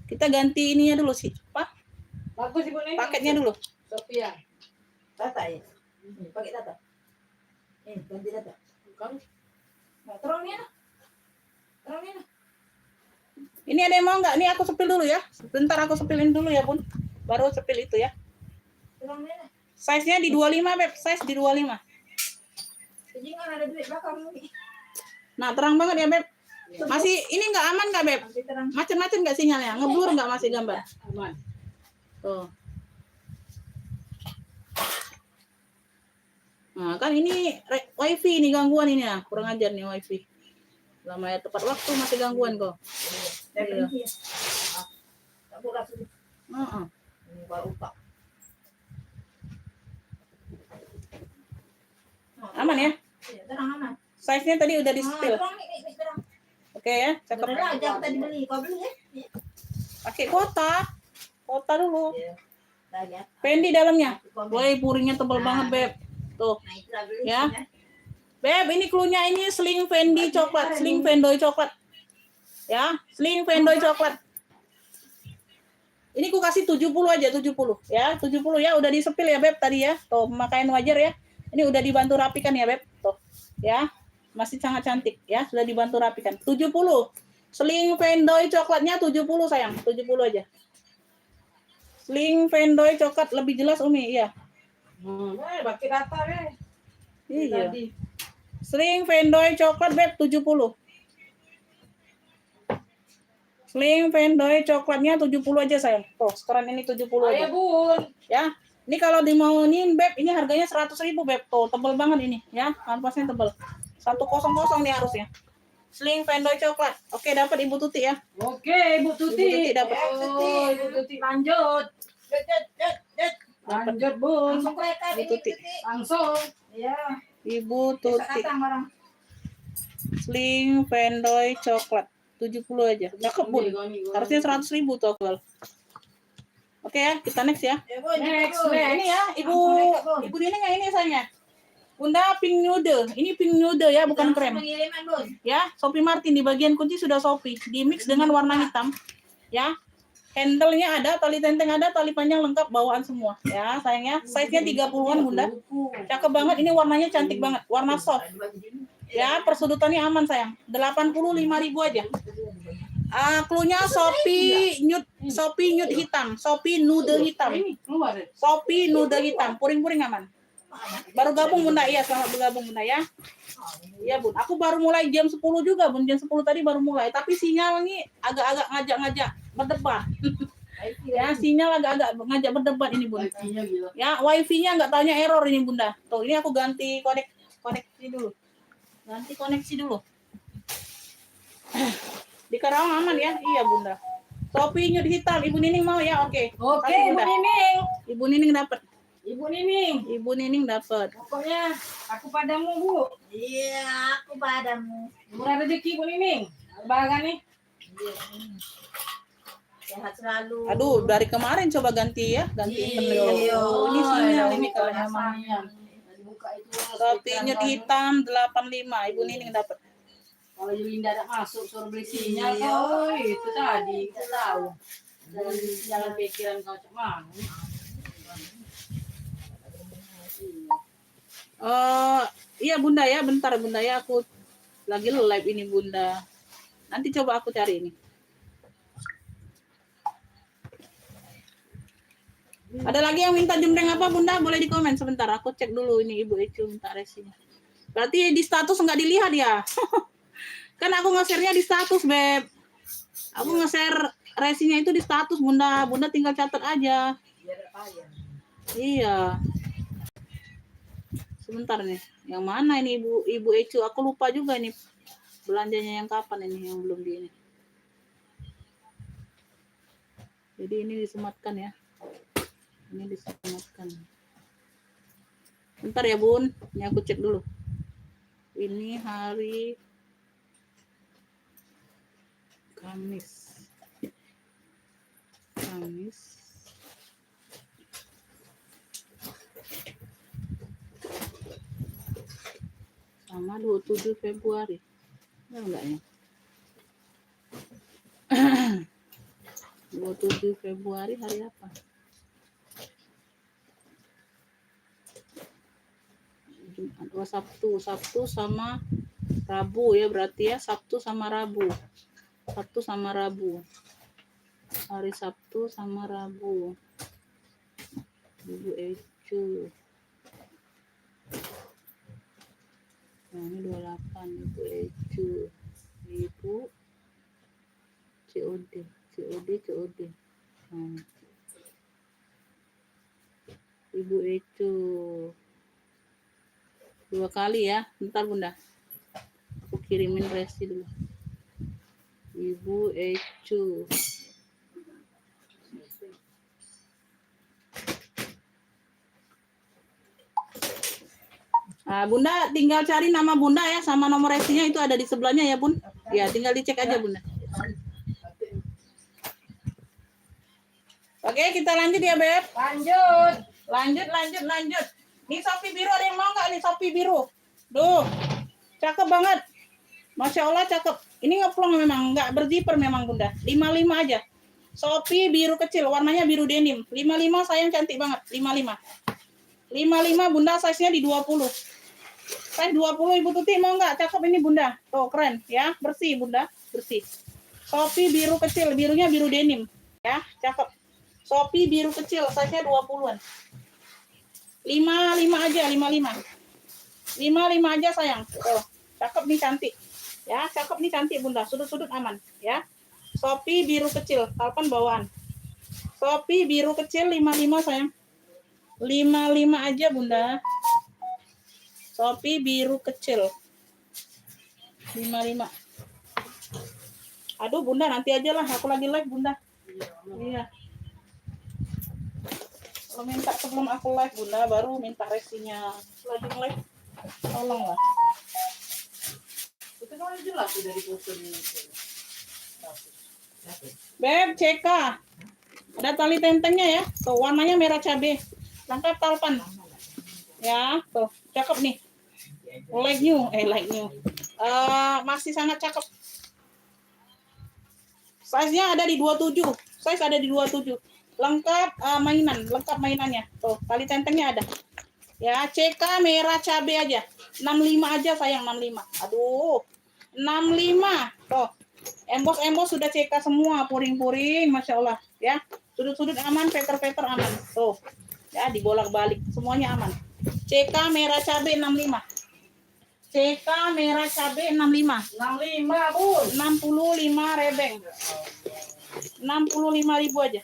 Kita ganti ininya dulu sih. Apa? Bagus Ibu nih. Paketnya dulu. Sophia. Data ya. Pakai data. Ganti data. Kan Nah, terangnya. Terangnya. Ini ada yang mau nggak? Nih aku sepil dulu ya. Bentar aku sepilin dulu ya, Bun. Baru sepil itu ya. Terangnya. Size-nya di 25, Beb. Size di 25. Jadi kan ada duit belakang nih. Nah, terang banget ya, Beb. Masih ini nggak aman nggak, Beb? Masih terang. Macet-macet nggak sinyalnya? Ngeblur nggak masih gambar? aman. Tuh. Nah, kan ini wifi ini gangguan ini ya. Kurang ajar nih wifi. Lama ya tepat waktu masih gangguan kok. Definisi ya. Tak boleh sudah. Heeh. Ini baru tak. Aman ya? Iya, terang aman. Size-nya tadi udah di-spill. Terang nih, terang. Oke ya, cakep. Bener aja kita dibeli. Kau beli ya? Pakai kuota. Kuota dulu. Iya. Nah, lihat. Fendi dalamnya. Komen. Woi, puringnya tebal banget, Beb. Tuh. Nah, itulah beli. Ya. Beb, ini cluenya ini sling Fendi coklat, sling Vendoy coklat. Ya, sling Vendoy coklat. Ini ku kasih 70 aja, 70. Ya, 70 ya, udah disepil ya, Beb, tadi ya. Tuh, pemakaian wajar ya. Ini udah dibantu rapikan ya, Beb. Tuh. Ya. Masih sangat cantik ya, sudah dibantu rapikan. 70. Sling Vendoy coklatnya 70 sayang, 70 aja. Sling Vendoy coklat lebih jelas Umi, iya. Pakai data deh. Iya. Tadi. Sling Vendoy coklat, Beb, 70. Sling Vendoy coklatnya 70 aja sayang. Tuh, sekarang ini 70 aja. Ayo Bun. Ya. Ini kalau dimauin, Beb, ini harganya 100.000, Beb. Tuh, tebel banget ini ya. Kampasnya tebel. 100 nih harusnya. Sling Vendoy coklat. Oke, dapat Ibu Tuti ya. Oke, Ibu Ibu Tuti. Tuti dapat. Oh, Ibu Tuti lanjut. Lanjut, Bun. Langsung kereta Ibu ini. Tuti. Langsung. Iya. Ibu Bisa Tuti. datang orang. Sling Vendoy coklat 70 aja. Cakep, Bun. Harusnya 100.000 tuh Akmal. Oke ya, kita next ya. Ya, Bun. Next, Bun. next. Ini ya, Ibu Langsung, Bun. Ibu Dini nggak ini sayangnya. Bunda pink nude. Ini pink nude ya, bukan Langsung krem. pengiriman, Bun. Ya, Shopee Martin di bagian kunci sudah Shopee. Di mix dengan warna hitam. Ya. Handle-nya ada, tali tenteng ada, tali panjang lengkap bawaan semua. Ya, sayangnya. Size-nya 30-an, Bunda. Cakep banget, ini warnanya cantik banget. Warna soft. Ya, persudutannya aman sayang. 85.000 aja. Cluenya Shopee nude hitam, Shopee nude hitam. Ini keluar deh. Shopee nude hitam, puring-puring aman. Baru gabung Bunda, iya selamat bergabung Bunda ya. Iya Bun, aku baru mulai jam 10 juga Bun, jam 10 tadi baru mulai. Tapi sinyal ini agak-agak ngajak-ngajak berdebat. Ya, sinyal agak-agak ngajak berdebat ini Bun. Wifi-nya gila. Ya, wifi-nya nggak taunya error ini Bunda. Tuh, ini aku ganti koneksi dulu. Ganti koneksi dulu. Di Karawang aman ya? Iya Bunda. Shopee nude hitam, Ibu Nining mau ya? Oke. Oke, Kasih, Ibu Bunda. Nining. Ibu Nining dapat. Ibu Nining. Ibu Nining dapat. Pokoknya aku padamu, Bu. Iya, aku padamu. Murah rezeki, Bu Nining. Bahagia nih. Iya. Sehat selalu. Aduh, dari kemarin coba ganti ya, ganti internet. Iya. Oh, ini sinyal ini kalau kalau namanya. Dibuka itu. Shopee nude hitam 85, Ibu Nining dapat. Kalau Yulinda ada masuk suruh beli sinyal, Iya. oh itu tadi kita tahu. Jangan pikiran kau cuma. Iya Bunda ya, bentar Bunda ya, aku lagi live ini Bunda. Nanti coba aku cari ini. Ada lagi yang minta jembreng apa Bunda? Boleh di komen sebentar. Aku cek dulu ini Ibu Ecu minta resinya. Berarti di status nggak dilihat ya? Kan aku nge-share-nya di status, Beb. Aku nge-share resinya itu di status, Bunda. Bunda tinggal catat aja. Biar payah. Iya. Sebentar nih. Yang mana ini Ibu Ecu? Aku lupa juga nih. Belanjanya yang kapan ini yang belum di ini. Jadi ini disematkan ya. Ini disematkan. Bentar ya, Bun. Ini aku cek dulu. Ini hari Kamis. Sama 27 Februari. Enggak ya? 27 Februari hari apa? Jumat, Sabtu sama Rabu ya berarti ya, Sabtu sama Rabu. Hari Sabtu sama Rabu. Ibu Ecu. Nah, ini 28 Ibu Ecu. Ibu COD. Nah. Ibu Ecu. 2 kali ya. Bentar Bunda. Aku kirimin resi dulu. Ibu Ecu. Nah, Bunda tinggal cari nama Bunda ya, sama nomor resinya itu ada di sebelahnya ya Bun. Ya tinggal dicek aja Bunda. Oke kita lanjut ya Beb. Lanjut. Nih Shopee biru ada yang mau nggak nih Shopee biru? Duh, cakep banget. Masya Allah cakep. Ini ngeplong memang, nggak berzipper memang Bunda. 55 aja. Shopee biru kecil, warnanya biru denim. 55 sayang cantik banget. 55 Bunda, size-nya di 20. Size 20 Ibu Tuti mau nggak? Cakep ini Bunda. Tuh keren ya, bersih Bunda, bersih. Shopee biru kecil, birunya biru denim. Ya, cakep. Shopee biru kecil, size-nya 20-an. 55 aja, 55 aja sayang. Tuh, cakep nih cantik. Ya, cakep nih cantik Bunda, sudut-sudut aman ya. Shopee biru kecil, talpan bawaan. Shopee biru kecil 55 sayang. 55 aja Bunda. Shopee biru kecil 55. Aduh Bunda nanti aja lah, aku lagi live Bunda. Iya. Kalau minta sebelum aku live Bunda baru minta resinya. Lagi live. Tolong lah. Itu kan jelas sudah dipost di Beb, CK. Ada tali tentengnya ya. Tuh warnanya merah cabe. Lengkap talpan. Ya, tuh cakep nih. Like new. Masih sangat cakep. Size-nya ada di 27. Size ada di 27. Lengkap lengkap mainannya. Tuh, tali tentengnya ada. Ya, CK merah cabe aja. 65 aja sayang, 65. Aduh. 65. Tuh. Embos sudah CK semua, puring-puring, Masya Allah. Ya, sudut-sudut aman, peter-peter aman. Tuh. Ya, dibolak-balik. Semuanya aman. CK merah cabe 65. CK merah cabe 65. 65 Bun. 65 rebeng. 65.000 aja.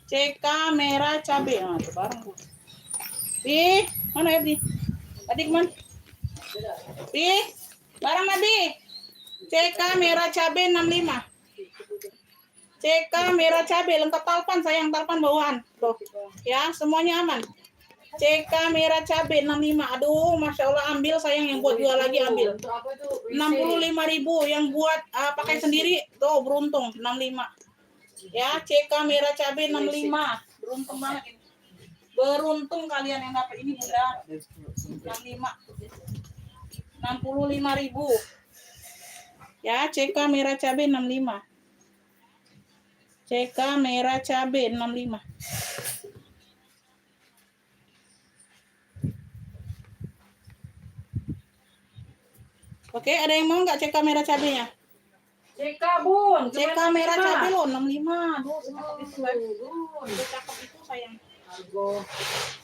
CK merah cabe. Nah, itu bareng Bu. Pi, mana ya Pi? Tadi kemana? Pi, barang Nabi. CK merah cabe 65. CK merah cabe lengkap talpan sayang, talpan bawaan. Tuh. Ya, semuanya aman. CK merah cabe 65. Aduh, Masya Allah ambil sayang, yang buat jual lagi ambil. 65.000 yang buat pakai sendiri tuh beruntung 65. Ya, CK merah cabe 65. Beruntung banget ini. Beruntung kalian yang dapat ini Bunda. 65. 65.000. Ya, CK merah cabe 65. CK merah cabe 65. Oke, ada yang mau nggak CK merah cabenya? CK bun. CK merah cabai loh 65. Aduh, Cakep itu Bun. bun. Cakep itu sayang. Argo.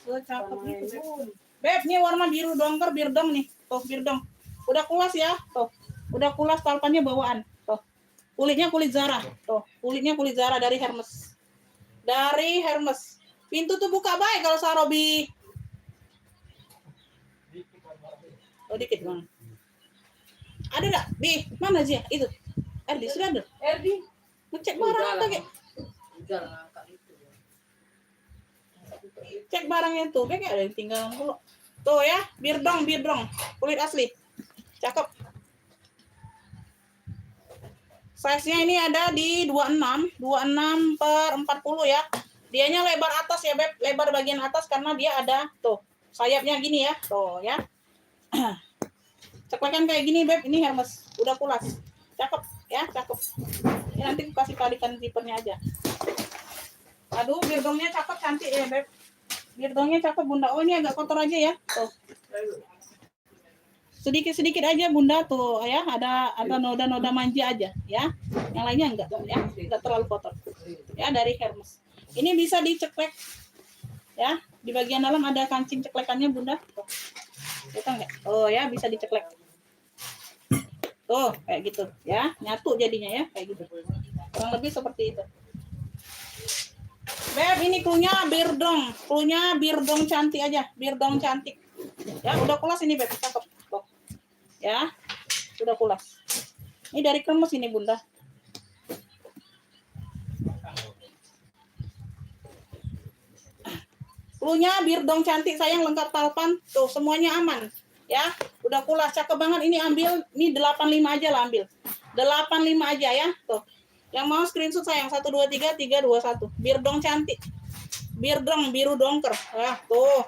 Cakep Sama itu ini. bun. Beb, ini warna biru dongker, birdong nih. Tuh, birdong. Udah kulas ya. Tuh. Udah kulas talpannya bawaan. Tuh. Kulitnya kulit Zara. Tuh, kulitnya kulit Zara dari Hermes. Dari Hermes. Pintu tuh buka baik kalau Sarobi. Oh, dikit bang. Ada enggak? Di mana sih? Itu. Erdi sudah ada. Erdi. Ngecek barang apa kayak? Udah lah, Kak, itu. Cek barangnya tuh, kayak ada yang tinggal dulu. Tuh ya, birdong, kulit asli, cakep. Size-nya ini ada di 26 per 40 ya. Dianya lebar atas ya Beb, lebar bagian atas karena dia ada tuh sayapnya gini ya, tuh ya. Ceklekan kayak gini Beb, ini Hermes, udah kulas, cakep ya, cakep. Ini nanti kasih talikan zippernya aja. Aduh, birdongnya cakep, cantik ya Beb. Birdongnya cakep Bunda. Oh ini agak kotor aja ya. Tuh. Sedikit-sedikit aja Bunda tuh ya. Ada noda-noda manja aja ya. Yang lainnya enggak ya. Enggak terlalu kotor. Ya dari Hermes. Ini bisa diceklek ya. Di bagian dalam ada kancing ceklekannya Bunda. Tuh. Lihat enggak? Oh ya bisa diceklek. Tuh kayak gitu ya. Nyatu jadinya ya kayak gitu. Kurang lebih seperti itu. Beb, ini klunya birdong cantik aja, birdong cantik. Ya, udah kulas ini Beb, cakep. Tuh. Ya, udah kulas. Ini dari Hermes ini Bunda. Klunya birdong cantik sayang, lengkap talpan. Tuh, semuanya aman. Ya, udah kulas, cakep banget. Ini ambil, ini 85 aja lah ambil. 85 aja ya, tuh. Yang mau screenshot sayang 123 321. Birdong cantik. Birdong biru dongker. Ya, tuh.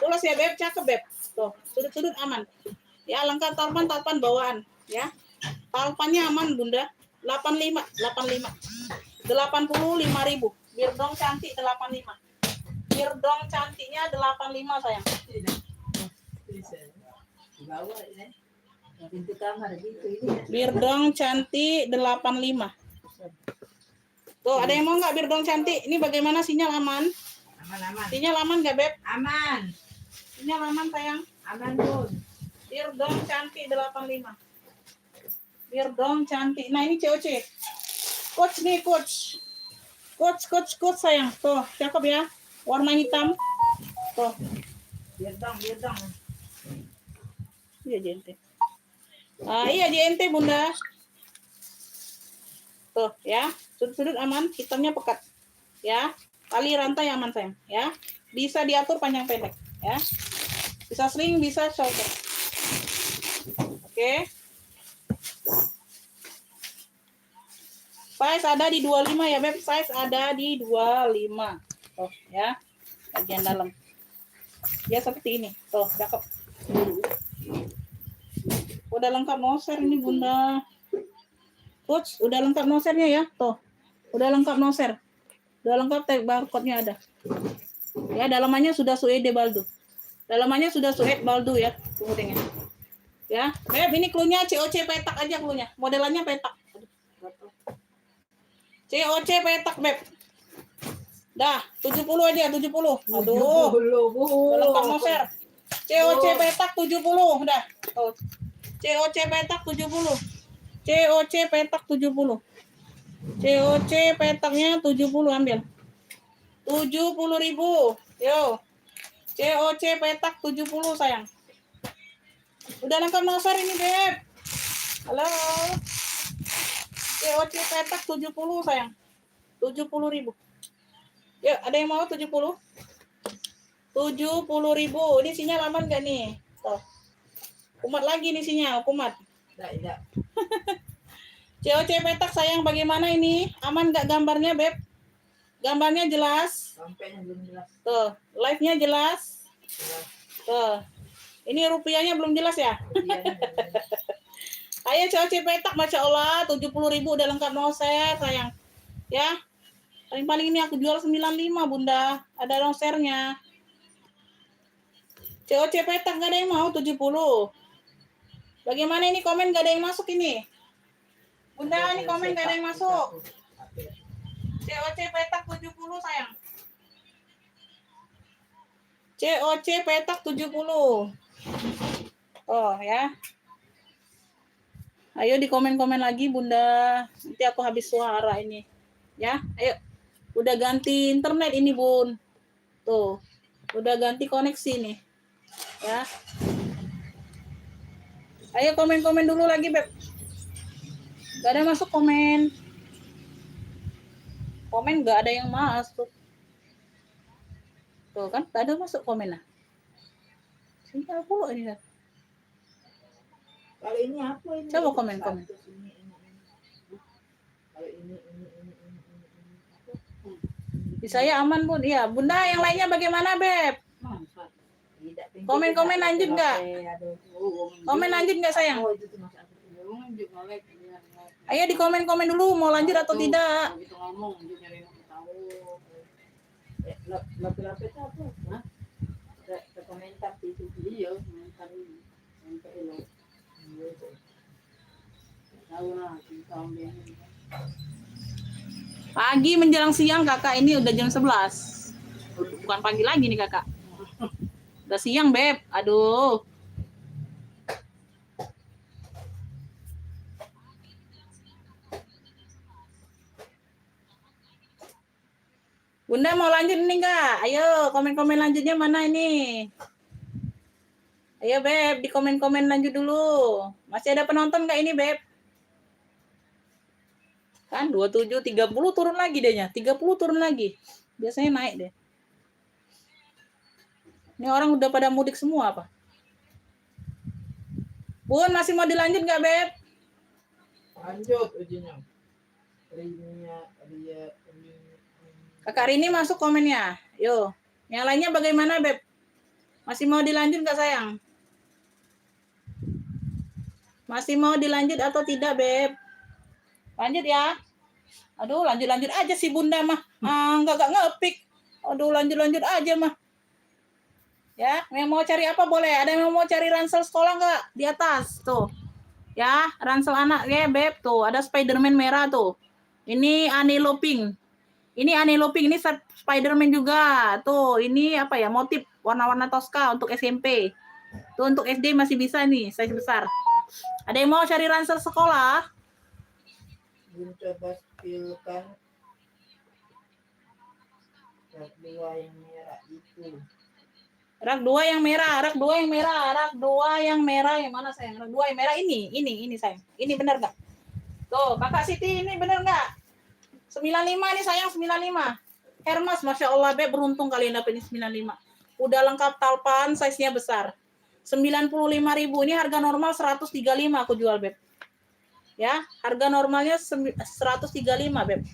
Tulis ya Beb, cakep Beb. Tuh, sudut-sudut aman. Ya, lengkap talpan bawaan, ya. Talpannya aman Bunda. 85. 85.000. Birdong cantik 85. Birdong cantiknya 85 sayang. Bawa ini. Pintu kamar gitu ini. Birdong cantik 85. Tuh, ada yang mau nggak birdong cantik? Ini bagaimana sinyal aman? Aman. Sinyal aman nggak Beb? Aman. Sinyal aman sayang. Aman Bun. Birdong cantik 85. Birdong cantik. Nah, ini COC. Coach nih, coach. Coach sayang. Tuh, cakep ya. Warna hitam. Tuh. Birdong. Iya, JNT. Iya, JNT, Bunda. Tuh, ya. Sudut-sudut aman, hitamnya pekat. Ya. Tali rantai aman, sayang. Ya. Bisa diatur panjang pendek. Ya. Bisa sling, bisa shoulder. Oke. Size ada di 25 ya, Beb. Size ada di 25. Tuh, ya. Bagian dalam. Ya, seperti ini. Tuh, cakep. Udah lengkap noser ini, Bunda. Coach, udah lengkap nosernya ya. Tuh. Udah lengkap noser. Udah lengkap tag barcode-nya ada. Ya, dalamannya sudah Suede Baldu. Dalamannya sudah Suede Baldu ya. Tunggu dengan. Ya, Beb, ini klunya COC petak aja klunya. Modelannya petak. COC petak, Beb. Dah, 70 aja, 70. Aduh. Udah lengkap noser. COC petak 70 udah. Tuh. COC petak 70. COC petak 70. COC petaknya 70 ambil. 70.000. Yo. COC petak 70 sayang. Udah lengkap noser ini, Beb. Halo. COC petak 70 sayang. 70.000. Yuk, ada yang mau 70? 70.000. Ini sinyal aman gak nih? Tuh. Kumat lagi nih sinyal, kumat. Tidak. COC petak sayang, bagaimana ini? Aman gak gambarnya, Beb? Gambarnya jelas? Sampainya belum jelas. Tuh, live-nya jelas? Tuh. Ini rupiahnya belum jelas ya? Ayo COC petak, Masya Allah, 70.000 udah lengkap noser sayang. Ya. Paling-paling ini aku jual 95, Bunda. Ada nosernya. COC petak gak ada yang mau 70. Bagaimana ini komen gak ada yang masuk ini? Bunda, ini komen gak ada yang masuk. COC petak 70 sayang. COC petak 70. Oh ya. Ayo di komen-komen lagi Bunda. Nanti aku habis suara ini. Ya, ayo. Udah ganti internet ini Bun. Tuh. Udah ganti koneksi nih. Ya. Ayo komen-komen dulu lagi, Beb. Gak ada masuk komen. Komen gak ada yang masuk. Tuh kan, gak ada masuk komen lah. Sinyal pula ini kan. Kalau ini apa ini? Coba komen. Kalau ini. Apa? Di saya aman Bun. Iya, Bunda yang lainnya bagaimana, Beb? Masa. Tidak, Komen-komen lanjut nggak? Komen lanjut nggak sayang? Oh, itu tuh Mas. Juga like dia. Ayo di komen-komen dulu mau lanjut atau tidak. Begitu ngomong dia nyari mau tahu. Lapi-lapi itu apa? Hah? Ada komentar di situ. Iya, komentar ini. Sampai elo. Tahu lah, kita dia. Pagi menjelang siang kakak ini udah jam 11. Bukan pagi lagi nih kakak. Udah siang Beb. Aduh. Bunda mau lanjut nih enggak? Ayo komen-komen lanjutnya mana ini? Ayo Beb, di komen-komen lanjut dulu. Masih ada penonton nggak ini Beb? Kan 27, 30 turun lagi dehnya. 30 turun lagi. Biasanya naik deh. Ini orang udah pada mudik semua apa? Bun, masih mau dilanjut nggak Beb? Lanjut ujinya. Dia Kakak Rini masuk komennya. Yo. Yang lainnya bagaimana Beb? Masih mau dilanjut nggak sayang? Masih mau dilanjut atau tidak Beb? Lanjut ya. Aduh, lanjut-lanjut aja sih Bunda mah. Enggak ngepik. Aduh, lanjut-lanjut aja mah. Ya, yang mau cari apa boleh. Ada yang mau cari ransel sekolah nggak? Di atas tuh. Ya, ransel anak ya Beb tuh. Ada Spiderman merah tuh. Ini Anelo Pink. Ini Anelo Pink, ini Spiderman juga. Tuh, ini apa ya? Motif warna-warna Tosca untuk SMP. Tuh untuk SD masih bisa nih, size besar. Ada yang mau cari ransel sekolah? belum coba spillkan dua yang merah itu. Rak 2 yang merah, rak 2 yang merah, rak 2 yang merah. Yang mana sayang? Rak 2 yang merah ini sayang. Ini benar nggak? Tuh, Kakak Siti ini benar nggak? 95 nih sayang, 95. Hermes, Masya Allah, Beb, beruntung kalian dapat ini 95. Udah lengkap talpan, size-nya besar. 95.000, ini harga normal 135 aku jual, Beb. Ya, harga normalnya 135, Beb.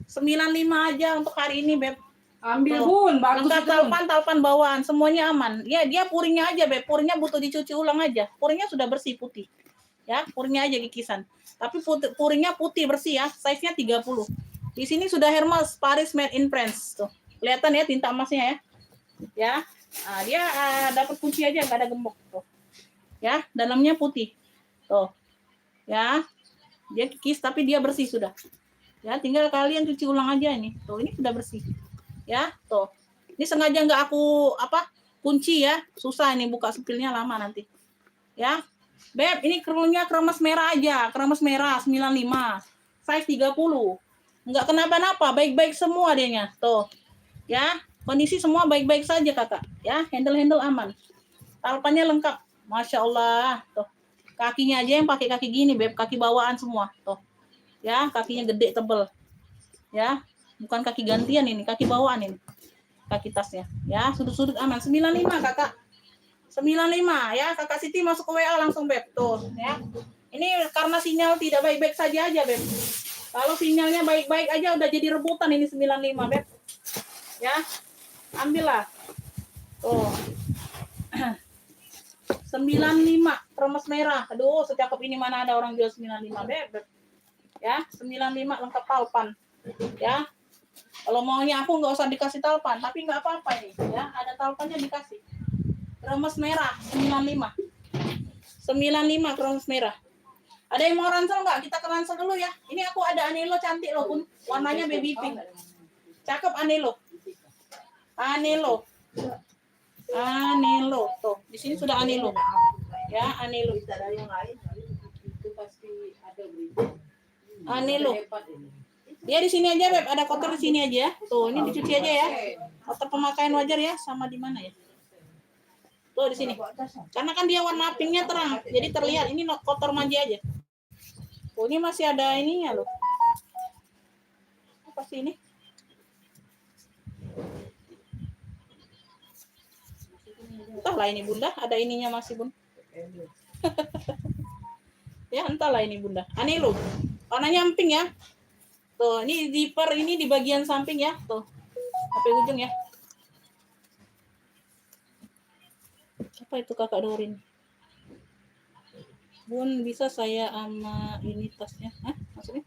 95 aja untuk hari ini, Beb. Ambil Tuh. Bun, bagus Lengkap itu. talpan bawaan, semuanya aman. Ya, dia puringnya aja, Beb. Puringnya butuh dicuci ulang aja. Puringnya sudah bersih putih. Ya, puringnya aja kikisan. Tapi puringnya putih bersih ya, size-nya 30. Di sini sudah Hermes Paris Made in France tuh. Kelihatan ya tinta emasnya ya. Ya. Nah, dia dapat kunci aja enggak ada gembok tuh. Ya, dalamnya putih. Tuh. Ya. Dia kikis tapi dia bersih sudah. Ya, tinggal kalian cuci ulang aja ini. Tuh, ini sudah bersih. Ya, tuh. Ini sengaja enggak aku kunci ya. Susah ini buka spillnya lama nanti. Ya. Beb, ini kerumnya kremes merah aja. Kremes merah 95. Size 30. Enggak kenapa-napa, baik-baik semua dianya. Tuh. Ya, kondisi semua baik-baik saja, Kakak. Ya, handle aman. Talpannya lengkap. Masya Allah. Tuh. Kakinya aja yang pakai kaki gini, Beb. Kaki bawaan semua. Tuh. Ya, kakinya gede, tebel. Ya, bukan kaki gantian ini, kaki bawaan ini. Kaki tasnya. Ya, sudut-sudut aman. 95, Kakak. 95 ya. Kakak Siti masuk ke WA langsung, Beb. Tuh, ya. Ini karena sinyal tidak baik-baik saja aja, Beb. Kalau sinyalnya baik-baik aja udah jadi rebutan ini 95, Beb. Ya. Ambillah. Tuh. 95 kremes merah. Aduh, secakep ini mana ada orang jual 95, Beb. Ya, 95 lengkap talpan. Ya. Kalau maunya aku nggak usah dikasih talpan, tapi nggak apa-apa ini, ya. Ada talpannya dikasih. Kremes merah 95. 95 kremes merah. Ada yang mau ransel nggak? Kita ke ransel dulu ya. Ini aku ada anelo cantik loh pun, warnanya baby pink. Cakep anelo. Anelo. Anelo. Tuh, di sini sudah anelo. Ya, anelo. Kita dari yang lain. Itu pasti ada berita. Anelo. Hebat ini. Dia di sini aja, Beb. Ada kotor di sini aja ya. Tuh, ini dicuci aja ya. Kotor pemakaian wajar ya, sama di mana ya? Tuh di sini. Karena kan dia warna pinknya terang, jadi terlihat ini kotor manja aja. Oh, ini masih ada ininya loh. Apa sih ini? Entahlah ini Bunda, ada ininya masih Bun. Ya entahlah ini Bunda. Aneh loh. Warnanya pink ya. Tuh, ini zipper ini di bagian samping ya. Tuh. Sampai ujung ya. Apa itu Kakak Dorin? Bun, bisa saya sama ini tasnya? Hah? Maksudnya?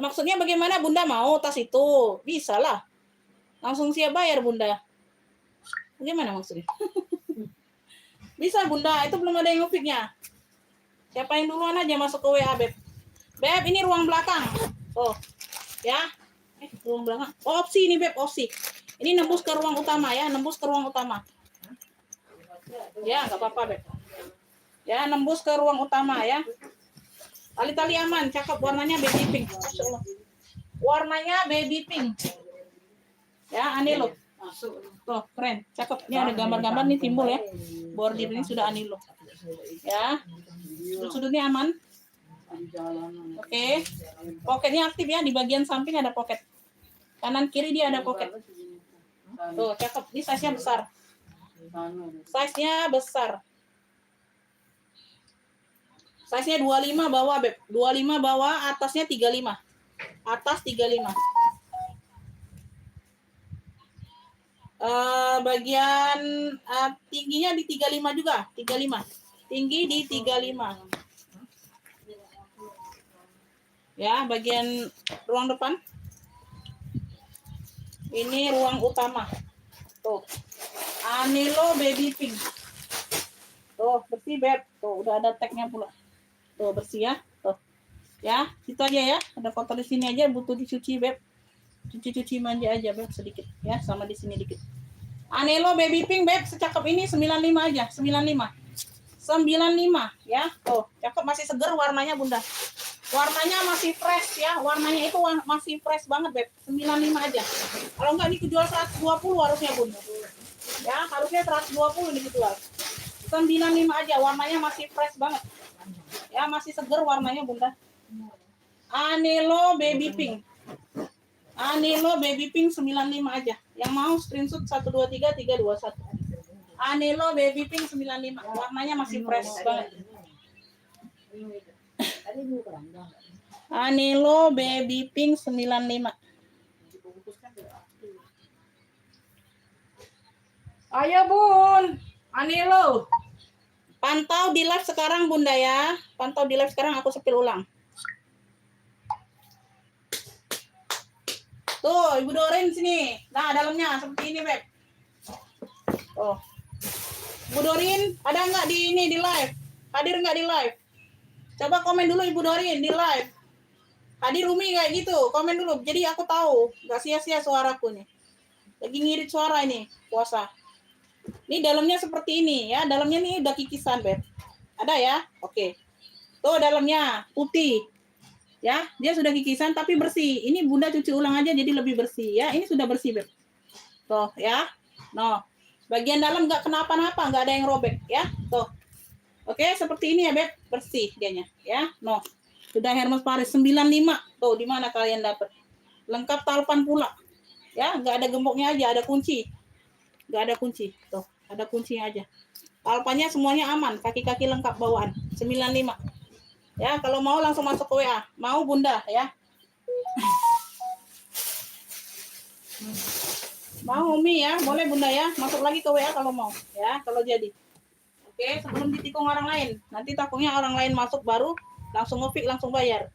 Maksudnya bagaimana Bunda mau tas itu? Bisa lah. Langsung siap bayar Bunda. Bagaimana maksudnya? Bisa Bunda, itu belum ada yang ngepiknya. Siapa yang duluan aja masuk ke WA, Beb. Beb, ini ruang belakang. Oh, ya. Ruang belakang. Oh, opsi ini, Beb, opsi. Ini nembus ke ruang utama ya, nembus ke ruang utama. Ya, nggak apa-apa, Beb. Ya, nembus ke ruang utama ya. Tali-tali aman, cakep, warnanya baby pink. Masya Allah. Warnanya baby pink. Ya, anelo. Masuk. Tuh, keren, cakep. Ini ada gambar-gambar nih timbul ya. Bordir ini sudah anelo. Ya, sudut-sudutnya aman. Di jalanan. Oke. Poketnya aktif ya, di bagian samping ada poket. Kanan kiri dia ada poket. Tuh, cakep. Ini size-nya besar. Size-nya besar. Size-nya 25 bawah, Beb. 25 bawah, atasnya 35. Atas 35. Bagian tingginya di 35 juga. 35. Tinggi di 35. Ya, bagian ruang depan. Ini ruang utama. Tuh. Anelo baby pink. Tuh, bersih, Beb. Tuh, udah ada tagnya pula. Tuh, bersih ya. Tuh. Ya, itu aja ya. Ada kotor di sini aja, butuh dicuci, Beb. Cuci-cuci manja aja, Beb, sedikit. Ya, sama di sini dikit. Anelo baby pink, Beb, secakep ini 95 aja. 95. 95 ya. Tuh, cakep, masih seger warnanya, Bunda. Warnanya masih fresh ya. Warnanya itu masih fresh banget, Beb. 95 aja. Kalau enggak ini kejual 120 harusnya, Bun. Ya, harusnya 120 ini dijual. 95 aja, warnanya masih fresh banget. Ya, masih seger warnanya, Bunda. Anelo baby pink. Anelo baby pink 95 aja. Yang mau screenshot 123 321. Anelo baby pink 95. Warnanya masih fresh banget. Anelo baby pink 95. Ayo Bun, Anelo. Pantau di live sekarang Bunda ya. Pantau di live sekarang, aku sepil ulang. Tuh, Ibu Dorin sini. Nah, dalamnya seperti ini, Beb. Oh. Ibu Dorin, ada nggak di ini di live? Hadir nggak di live? Coba komen dulu Ibu Dorin di live. Hadir Umi kayak gitu, komen dulu. Jadi aku tahu, nggak sia-sia suaraku nih. Lagi ngirit suara ini, puasa. Ini dalamnya seperti ini ya. Dalamnya nih udah kikisan, Beb. Ada ya? Oke. Tuh dalamnya putih. Ya, dia sudah kikisan tapi bersih. Ini Bunda cuci ulang aja jadi lebih bersih ya. Ini sudah bersih, Beb. Tuh ya. No. Bagian dalam nggak kenapa-napa, nggak ada yang robek ya. Tuh. Oke, seperti ini ya, Beb. Bersih dianya ya. No. Sudah Hermes Paris 95. Tuh, di mana kalian dapat? Lengkap talpan pula. Ya, nggak ada gemboknya aja, ada kunci. Nggak ada kunci. Tuh, ada kuncinya aja. Talpannya semuanya aman, kaki-kaki lengkap bawaan. 95. Ya, kalau mau langsung masuk ke WA. Mau Bunda ya. Mau Umi ya, boleh Bunda ya. Masuk lagi ke WA kalau mau ya, kalau jadi. Oke, sebelum ditikung orang lain. Nanti takutnya orang lain masuk baru langsung ngefik langsung bayar.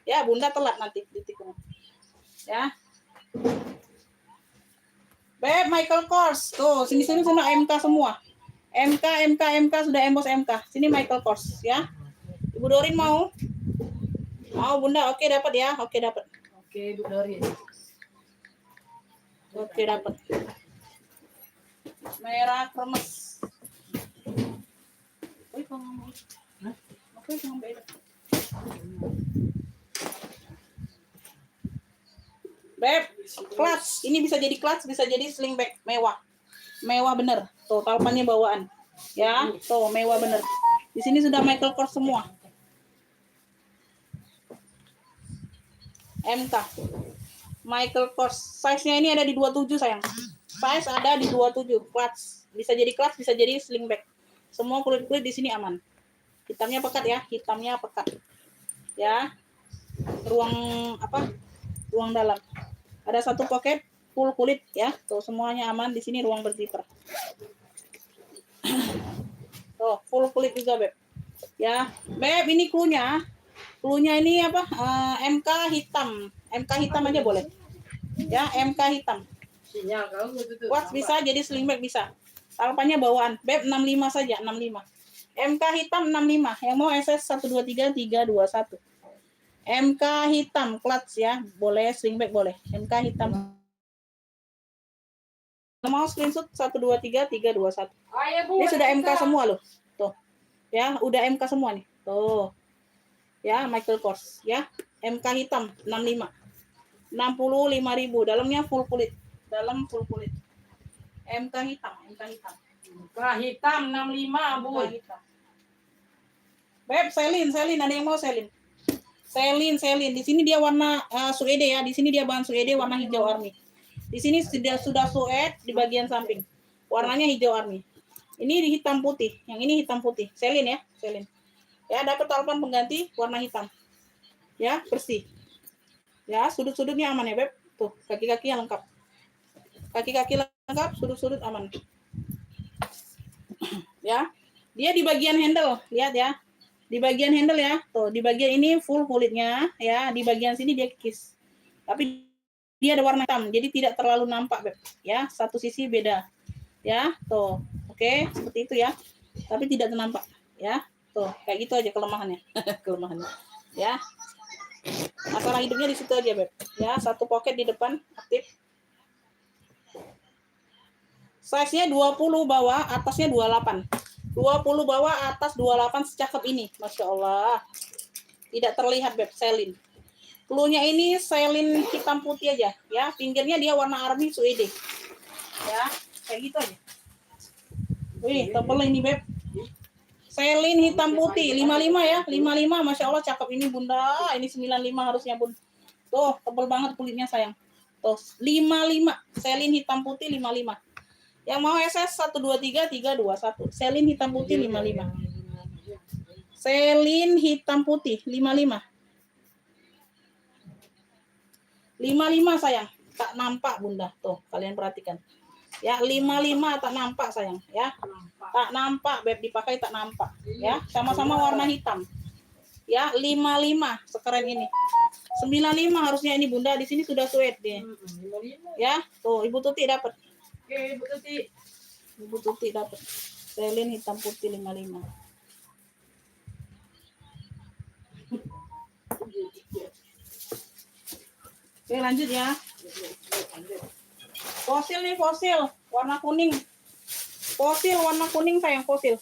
Ya, Bunda telat nanti ditikung. Ya. Beb, Michael Kors. Tuh, sini-sini semua MK semua. MK sudah embos MK. Sini Michael Kors ya. Ibu Dorin mau? Mau Bunda? Oke dapat ya. Oke dapat. Oke, Bu Dorin. Oke dapat. Merah kremes. Oi, kamu. Hah? Oke, kamu beda. Beb, clutch. Ini bisa jadi clutch, bisa jadi sling bag mewah. Mewah bener. Tuh, talpannya bawaan. Ya, tuh mewah bener. Di sini sudah Michael Kors semua. MK. Michael Kors. Size-nya ini ada di 27 sayang. Size ada di 27. Clutch. Bisa jadi clutch, bisa jadi sling bag. Semua kulit-kulit di sini aman. Hitamnya pekat ya, hitamnya pekat. Ya. Ruang apa? Ruang dalam. Ada satu pocket full kulit ya. Tuh semuanya aman. Di sini ruang berzipper. Tuh full kulit juga Beb. Ya, Beb ini cluenya. Cluenya ini apa? MK hitam. MK hitam aja boleh. Ya, MK hitam. Sinyal kamu tutup. Watch bisa jadi sling bag bisa. Talpannya bawaan. Beb 65 saja, 65. MK hitam 65. Yang mau SS 123 321. MK hitam clutch ya, boleh sling bag boleh. MK hitam. Mau screenshot 123 321. Ini sudah MK semua loh. Tuh. Ya, udah MK semua nih. Tuh. Ya, Michael Kors ya. MK hitam 65. 65.000. Dalamnya full kulit. Dalam full kulit. MK hitam, MK hitam. MK hitam 65, Bu. MK hitam. Beb, selin, ada yang mau selin? Selin. Di sini dia warna suede ya. Di sini dia bahan suede warna hijau army. Di sini sudah suede di bagian samping. Warnanya hijau army. Ini di hitam putih. Yang ini hitam putih. Selin ya, selin. Ya, dapat talpan pengganti warna hitam. Ya, bersih. Ya, sudut-sudutnya aman ya, Beb. Tuh, kaki-kakinya lengkap. Kaki-kaki lengkap, sudut-sudut aman. Ya. Dia di bagian handle, lihat ya. Di bagian handle ya. Tuh, di bagian ini full kulitnya ya, di bagian sini dia kikis. Tapi dia ada warna hitam, jadi tidak terlalu nampak, Beb. Ya, satu sisi beda. Ya, tuh. Oke, seperti itu ya. Tapi tidak nampak, ya. Tuh, kayak gitu aja kelemahannya. Kelemahannya. Ya. Masalah hidupnya di situ aja, Beb. Ya, satu pocket di depan aktif. Size-nya 20 bawah, atasnya 28. 20 bawah, atas 28 secakep ini. Masya Allah. Tidak terlihat, Beb, selin. Cluenya ini selin hitam putih aja. Ya, pinggirnya dia warna army suede. Ya, kayak gitu aja. Wih, tebel ini, Beb. Selin hitam putih, 55 ya. 55, Masya Allah, cakep ini, Bunda. Ini 95 harusnya, Bun. Tuh, tebel banget kulitnya, sayang. Tuh, 55. Selin hitam putih, 55. Yang mau SS 123 321. Selin hitam putih 55. Selin hitam putih 55. 55 sayang. Tak nampak Bunda. Tuh, kalian perhatikan. Ya, 55 tak nampak sayang, ya. Tak nampak, Beb, dipakai tak nampak, ya. Sama-sama warna hitam. Ya, 55 sekeren ini. 95 harusnya ini, Bunda. Di sini sudah suede deh. Ya, tuh Ibu Tuti dapat. Oke, Bu Tuti. Ibu Tuti dapat. Selin hitam putih 55. Oke, lanjut ya. Fosil nih, fosil. Warna kuning. Fosil warna kuning sayang, fosil.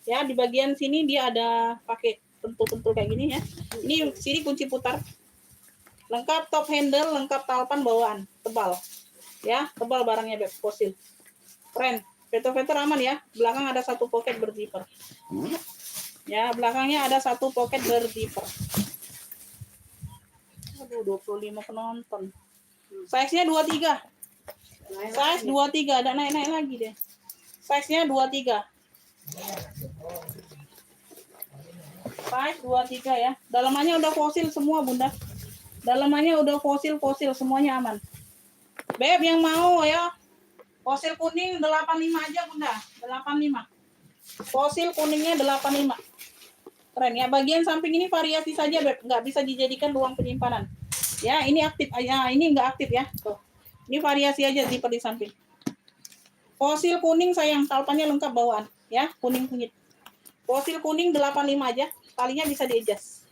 Ya, di bagian sini dia ada pakai pentul-pentul kayak gini ya. Ini sini kunci putar. Lengkap top handle, lengkap talpan bawaan, tebal. Ya, tebal barangnya, Beb, fosil. Keren. Veter-veter aman ya. Belakang ada satu pocket berzipper. Ya, belakangnya ada satu pocket berzipper. Aduh, 25 penonton. Size-nya 23. Size 23, ada naik-naik lagi deh. Size-nya 23. Size 23 ya. Dalamannya udah fosil semua, Bunda. Dalamannya udah fosil-fosil, semuanya aman. Beb yang mau ya. Fosil kuning 85 aja, Bunda. 85. Fosil kuningnya 85. Keren ya. Bagian samping ini variasi saja, Beb. Nggak bisa dijadikan ruang penyimpanan. Ya, ini aktif. Ya, ini nggak aktif ya. Tuh. Ini variasi aja zipper di samping. Fosil kuning sayang, talpannya lengkap bawaan. ya, kuning kunyit. Fosil kuning 85 aja, talinya bisa di-adjust.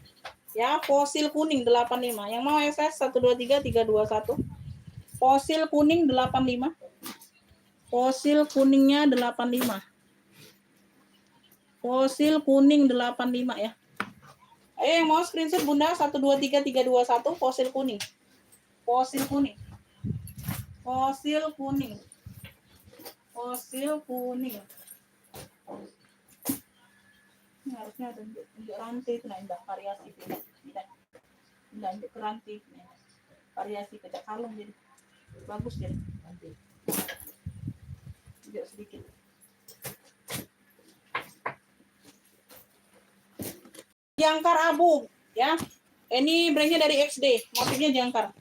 Ya, fosil kuning 85. Yang mau SS 123321. Fosil kuning 85. Fosil kuningnya 85. Fosil kuning 85 ya. Ayo yang mau screenshot Bunda 123321 fosil kuning. Fosil kuning. Fosil kuning. Fosil kuning. Ini harusnya ada untuk rantai itu nah, indah variasi tidak untuk rantai nah, variasi tidak kalung jadi bagus jadi nanti tidak sedikit. Jangkar abu ya, ini brandnya dari XD, motifnya jangkar.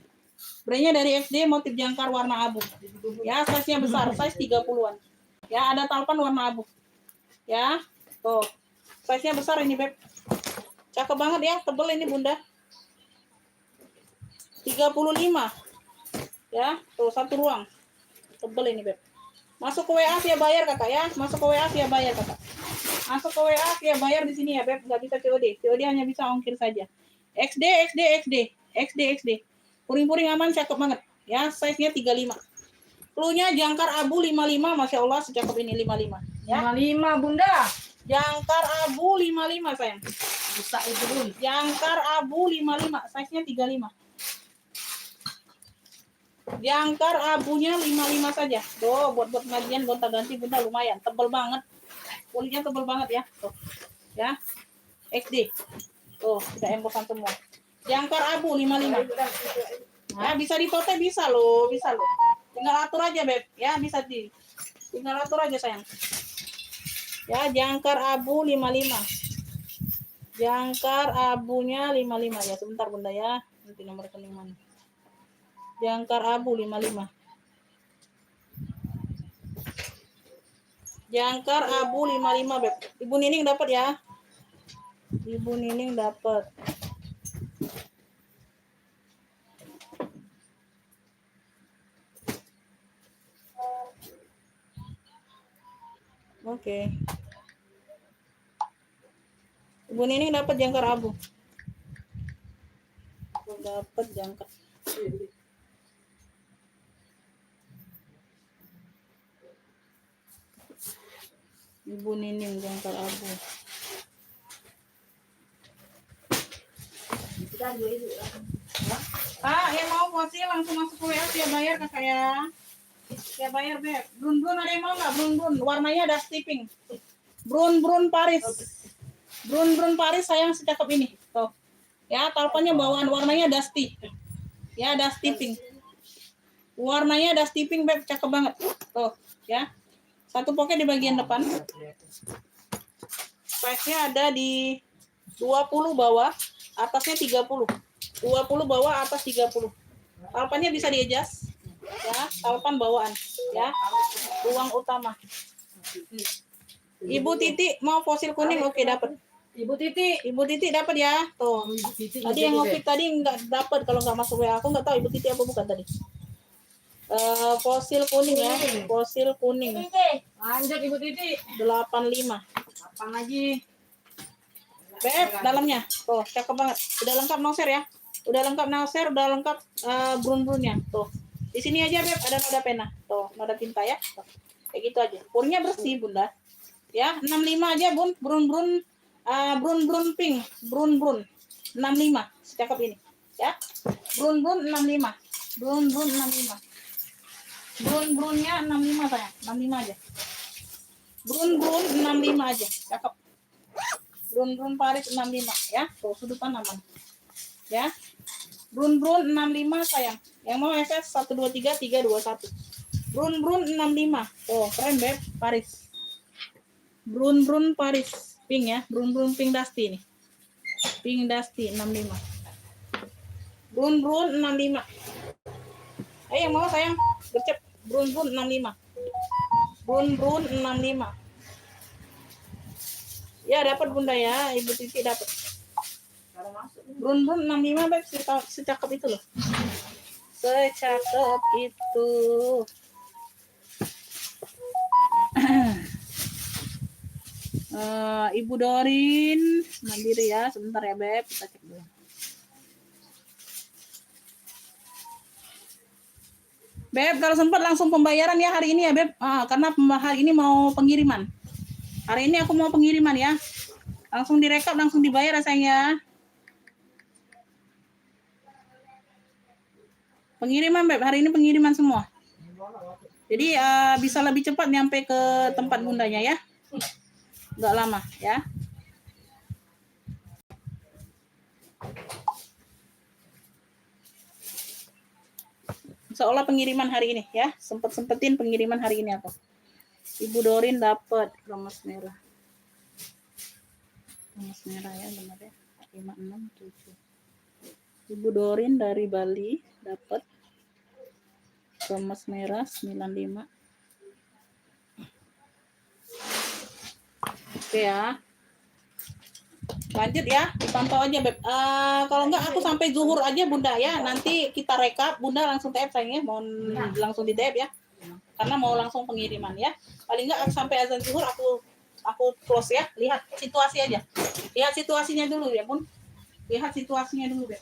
Brandnya dari XD, motif jangkar warna abu ya, size nya besar, size 30-an ya, ada talpan warna abu ya, tuh size-nya besar ini Beb. Cakep banget ya, tebel ini Bunda. 35. Ya, tuh satu ruang. Tebel ini Beb. Masuk ke WA via bayar Kakak ya. Masuk ke WA via bayar Kakak. Masuk ke WA via bayar di sini ya Beb, nggak bisa COD. COD hanya bisa ongkir saja. XD. Puring-puring aman, cakep banget. Ya, size-nya 35. Cluenya jangkar abu 55, Masya Allah secakep ini 55. Ya. 55 Bunda. Jangkar abu 55 sayang. Bisa itu Bun. Jangkar abu 55, size-nya 35. Jangkar abunya 55 saja. Tuh, buat pengajian gonta-ganti Bunda lumayan, tebel banget. Kulitnya tebel banget ya. Tuh. Ya. XD. Tuh, sudah embosan semua. Jangkar abu 55. Nah, bisa ditote bisa loh. Tinggal atur aja, Beb. Ya, bisa tinggal atur aja sayang. Ya, jangkar abu 55. Jangkar abunya 55 ya. Sebentar Bunda ya. Nanti nomor rekening mana. Jangkar abu 55. Jangkar abu 55 Beb. Ibu Nining dapat ya. Ibu Nining dapat. Oke. Ibu Nining dapat jangkar abu. Dapat jangkar. Ibu Nining jangkar abu. Yang mau fosil langsung masuk ke WA via bayar Kakak ya. Ya bayar Beb. Brun ada yang mau nggak? Brun warnanya dusty pink. Brun Paris. Brun Paris sayang secakep ini. Tuh. Ya, talpannya bawaan warnanya dusty. Ya, dusty pink. Warnanya dusty pink Beb, cakep banget. Tuh, ya. Satu pocket di bagian depan. Size-nya ada di 20 bawah, atasnya 30. 20 bawah, atas 30. Talpannya bisa di-adjust. Ya, talpan bawaan. Ya, ruang utama. Ibu Titi mau fosil kuning, oke dapat. Ibu Titi dapat ya. Tuh. Tadi yang ngopi tadi nggak dapat kalau nggak masuk WA. Aku nggak tahu Ibu Titi apa bukan tadi. Fosil kuning ya. Fosil kuning. Lanjut Ibu Titi. 85. Apa lagi? Beb, dalamnya. Tuh, cakep banget. Udah lengkap noser ya. Udah lengkap noser, udah lengkap brun-brunnya. Tuh. Di sini aja Beb ada noda pena. Tuh, noda tinta ya. Tuh. Kayak gitu aja. Purnya bersih Bunda. Ya, 65 aja Bun. Brun pink. Brun 65. Secakep ini. Ya. Brun 65. Brun 65. Brun-brunnya 65 sayang. 65 aja. Brun 65 aja. Cakep. Brun Paris 65 ya. Tuh, sudutan aman. Ya. Brun 65 sayang. Yang mau SS 123321. Brun 65. Oh, keren Beb, Paris. Brun Paris pink ya. Brun pink dusty nih. Pink dusty 65. Brun 65. Yang mau sayang gercep brun 65. Brun 65. Ya, dapat Bunda ya. Ibu Titi dapat. Brun 65 Beb, secakep itu loh. Secakep itu. 65 Ibu Dorin mandiri ya, sebentar ya Beb, kita cek dulu. Beb, kalau sempat langsung pembayaran ya hari ini ya Beb, karena hari ini mau pengiriman. Hari ini aku mau pengiriman ya, langsung direkap, langsung dibayar ya sayang ya. Pengiriman Beb, hari ini pengiriman semua. Jadi bisa lebih cepat nyampe ke tempat bundanya ya. Nggak lama ya. Seolah pengiriman hari ini ya. Sempetin pengiriman hari ini aku. Ibu Dorin dapat kemas merah. Kemas merah ya benar ya. 567. Ibu Dorin dari Bali dapat kemas merah 95. Oke ya. Lanjut ya, dipantau aja Beb. Kalau enggak aku sampai zuhur aja Bunda ya. Nanti kita rekap, Bunda langsung TF sayangnya, mohon langsung di TF ya. Karena mau langsung pengiriman ya. Paling enggak sampai azan zuhur aku close ya. Lihat situasi aja. Lihat situasinya dulu ya, Bun. Lihat situasinya dulu, Beb.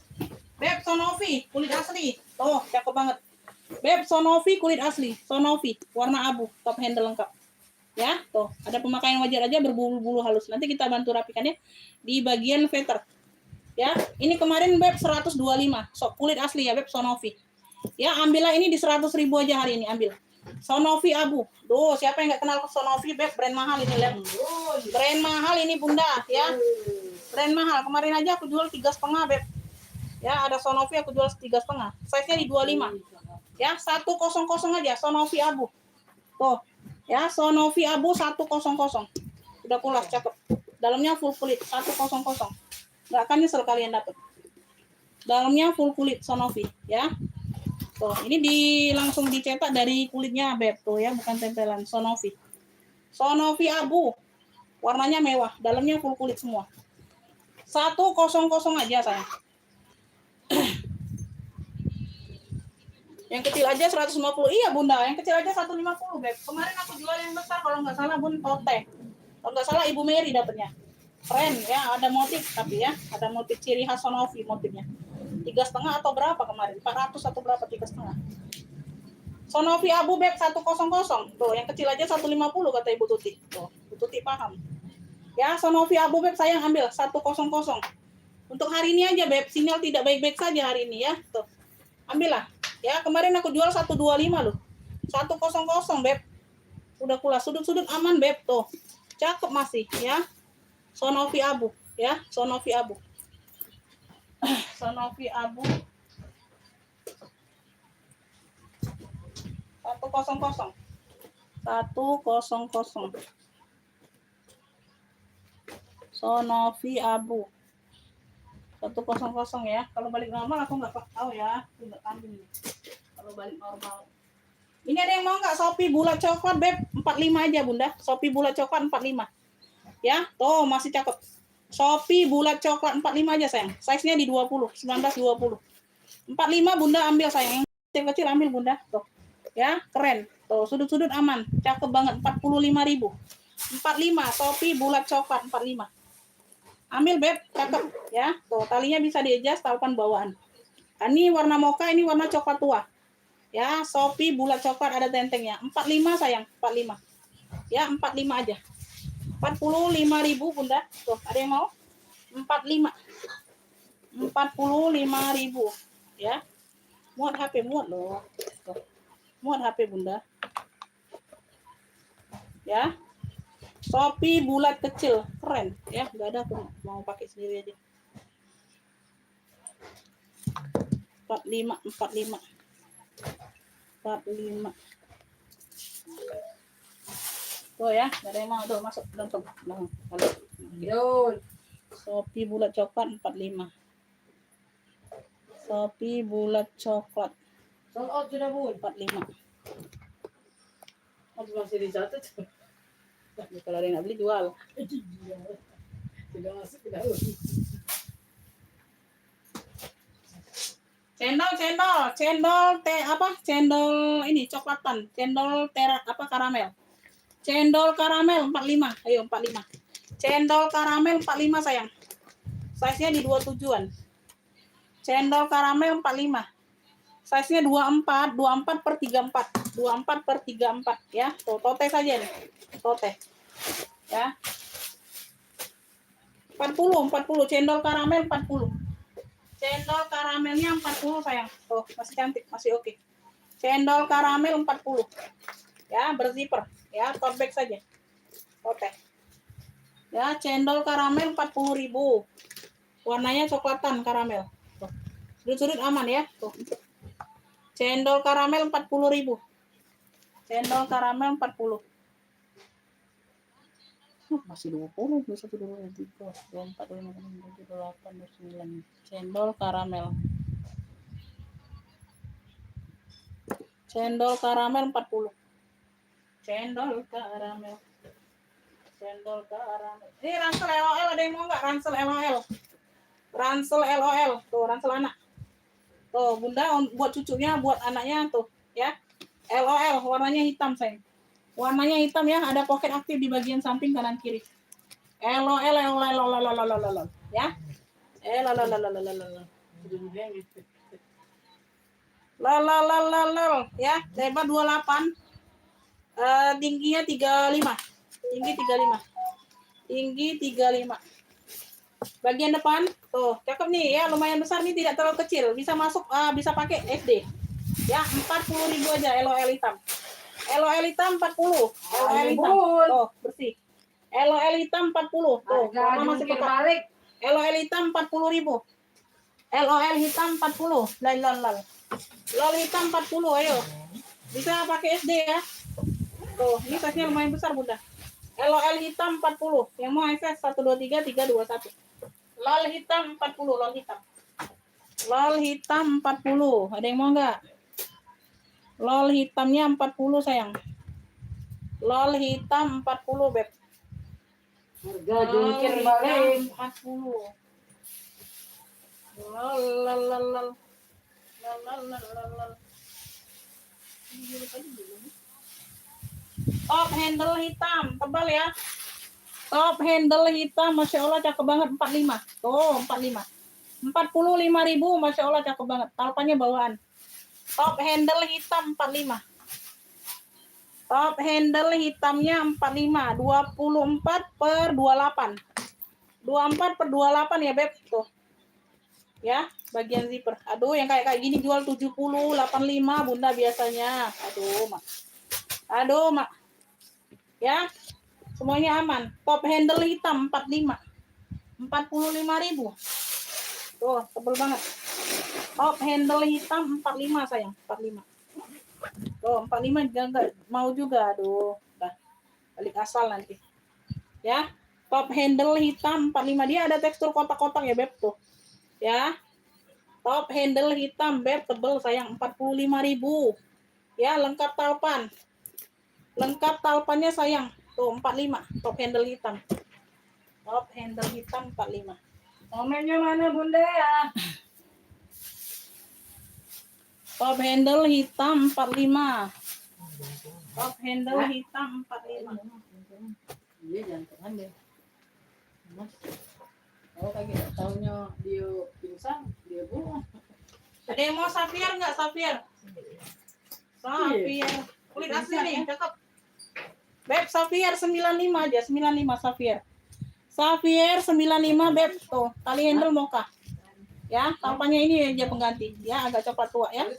Beb Sonovi, kulit asli. Tuh, cakep banget. Beb Sonovi kulit asli, Sonovi warna abu, top handle lengkap. Ya, tuh, ada pemakaian wajar aja berbulu-bulu halus. Nanti kita bantu rapikan ya di bagian veter. Ya, ini kemarin Beb 125. So, kulit asli ya Beb Sonovi. Ya, ambillah ini di 100.000 aja hari ini, ambil. Sonovi abu. Tuh, siapa yang nggak kenal Sonovi Beb, brand mahal ini lihat. Brand mahal ini Bunda, ya. Brand mahal. Kemarin aja aku jual 3,5 Beb. Ya, ada Sonovi aku jual 3,5. Size-nya di 25. Ya, 100 aja Sonovi abu. Tuh. Ya, Sonovi abu 100. Udah pulas, cakep. Dalamnya full kulit 100. Nggak akan nyesel kalian dapet. Dalamnya full kulit Sonovi, ya. Tuh, ini langsung dicetak dari kulitnya Beb tuh ya, bukan tempelan. Sonovi. Sonovi abu. Warnanya mewah, dalamnya full kulit semua. 100 aja saya. Yang kecil aja 150. Iya Bunda, yang kecil aja 150 Beb. Kemarin aku jual yang besar kalau nggak salah Bun Tote. Kalau nggak salah Ibu Mary dapatnya. Keren ya, ada motif tapi ya, ada motif ciri khas Sonovi motifnya. 3,5 atau berapa kemarin? 400 atau berapa 3,5. Sonovi abu Beb 100. Tuh, yang kecil aja 150 kata Ibu Tuti. Tuh, Ibu Tuti paham. Ya, Sonovi abu Beb sayang ambil 100. Untuk hari ini aja Beb, sinyal tidak baik-baik saja hari ini ya. Tuh. Ambillah. Ya, kemarin aku jual 125 loh. 100 Beb. Udah pula sudut-sudut aman Beb tuh. Cakep masih ya. Sonovi abu ya, Sonovi abu. Sonovi abu 100. 100. Sonovi abu 100 ya. Kalau balik normal aku nggak tahu ya, nggak tahu ini. Kalau balik normal. Ini ada yang mau nggak Shopee bulat coklat Beb 45 aja Bunda. Shopee bulat coklat 45. Ya, tuh masih cakep. Shopee bulat coklat 45 aja sayang. Size-nya di 20, 19-20. 45 Bunda ambil sayang. Yang kecil ambil Bunda. Tuh. Ya, keren. Tuh, sudut-sudut aman. Cakep banget 45.000. 45 Shopee bulat coklat 45. Ambil Beb, cakep ya. Tuh, talinya bisa di-adjust taupan bawaan. Ini warna mocha, ini warna coklat tua. Ya, Shopee bulat coklat ada tentengnya. 45 sayang, 45. Ya, 45 aja. 45.000 Bunda. Tuh, ada yang mau? 45. 45.000 ya. Muat HP muat loh. Tuh. Muat HP Bunda. Ya. Shopee bulat kecil, keren ya. Enggak ada aku mau pakai sendiri aja. 45. 45. Tuh ya, enggak ada yang mau tuh masuk tuh. Yo. Shopee bulat coklat 45. Shopee bulat coklat. Sold out sudah Bu. 45. Masih di satu. Kalau ada yang nggak beli jual. Sudah masuk sudah. Cendol ini coklatan, cendol karamel. Cendol karamel 45. Ayo 45. Cendol karamel 45 sayang. Size-nya di 27-an. Cendol karamel 45. Size-nya 24 per 34. 24 per 34 ya. Tuh, tote saja nih. Tote. Ya. 40 cendol karamel 40. Cendol karamelnya 40 sayang. Tuh, masih cantik, masih oke. Cendol karamel 40. Ya, berzipper. Ya, tote bag saja. Tote. Ya, cendol karamel 40.000. Warnanya coklatan karamel. Tuh. Sudut-sudut aman ya. Tuh. Cendol karamel 40.000. Cendol karamel 40. Masih 20, 21, 23, 24, 25, 26, 28, 29. Cendol karamel. Cendol karamel 40. Cendol karamel. Cendol karamel. Ini ransel LOL, ada yang mau nggak? Ransel LOL. Ransel LOL. Tuh, ransel anak. Tuh, bunda buat cucunya, buat anaknya tuh, ya. LOL, warnanya hitam, sayang. Warnanya hitam ya, ada pocket aktif di bagian samping kanan kiri. LOL, ya. Ya, lebar 28. Tingginya 35. Tinggi 35. Tinggi 35. Bagian depan, tuh, cakep nih ya, lumayan besar nih, tidak terlalu kecil. Bisa masuk, bisa pakai SD. Ya, 40.000 aja LOL hitam. LOL hitam 40. LOL hitam. Tuh, bersih. LOL hitam 40. Tuh, warna masih pekat. LOL hitam 40.000. LOL hitam 40. LOL hitam 40, ayo. Bisa pakai SD ya. Tuh, ini size-nya lumayan besar, Bunda. LOL hitam 40. Yang mau SS 123 321. LOL hitam 40, LOL hitam. LOL hitam 40. Ada yang mau enggak? LOL hitamnya 40 sayang. LOL hitam 40, Beb. Harga jungkir balik 40. LOL. Top handle hitam, tebal ya. Top handle hitam, Masya Allah cakep banget, 45. Tuh, 45. 45.000, Masya Allah cakep banget. Talpannya bawaan. Top handle hitam 45. Top handle hitamnya 45. 24 per 28. 24 per 28 ya, Beb. Tuh. Ya, bagian zipper. Aduh, yang kayak gini jual 70, 85 Bunda biasanya. Aduh, Mak. Ya. Semuanya aman. Top handle hitam 45. 45.000. Tuh, tebel banget. Top handle hitam 45 sayang, 45. Tuh, 45 enggak mau juga. Aduh, udah balik asal nanti. Ya. Top handle hitam 45. Dia ada tekstur kotak-kotak ya, Beb, tuh. Ya. Top handle hitam, Beb, tebel sayang, 45.000. Ya, lengkap talpan. Lengkap talpannya sayang. Tuh, 45. Top handle hitam. Top handle hitam 45. komennya mana Bunda ya? Top handle hitam 45. Top handle hitam 45. Iya jangan deh Mas. Oh kaget taunya dia pingsan dia buang. Ada yang mau safir nggak, safir? Safir. Kulit asli nih, cakep. Beb, safir 95 aja, 95 safir. Safir 95, Beb. Tuh, tali handle mocha. Ya, talpannya ini aja pengganti. Ya, agak coklat tua ya.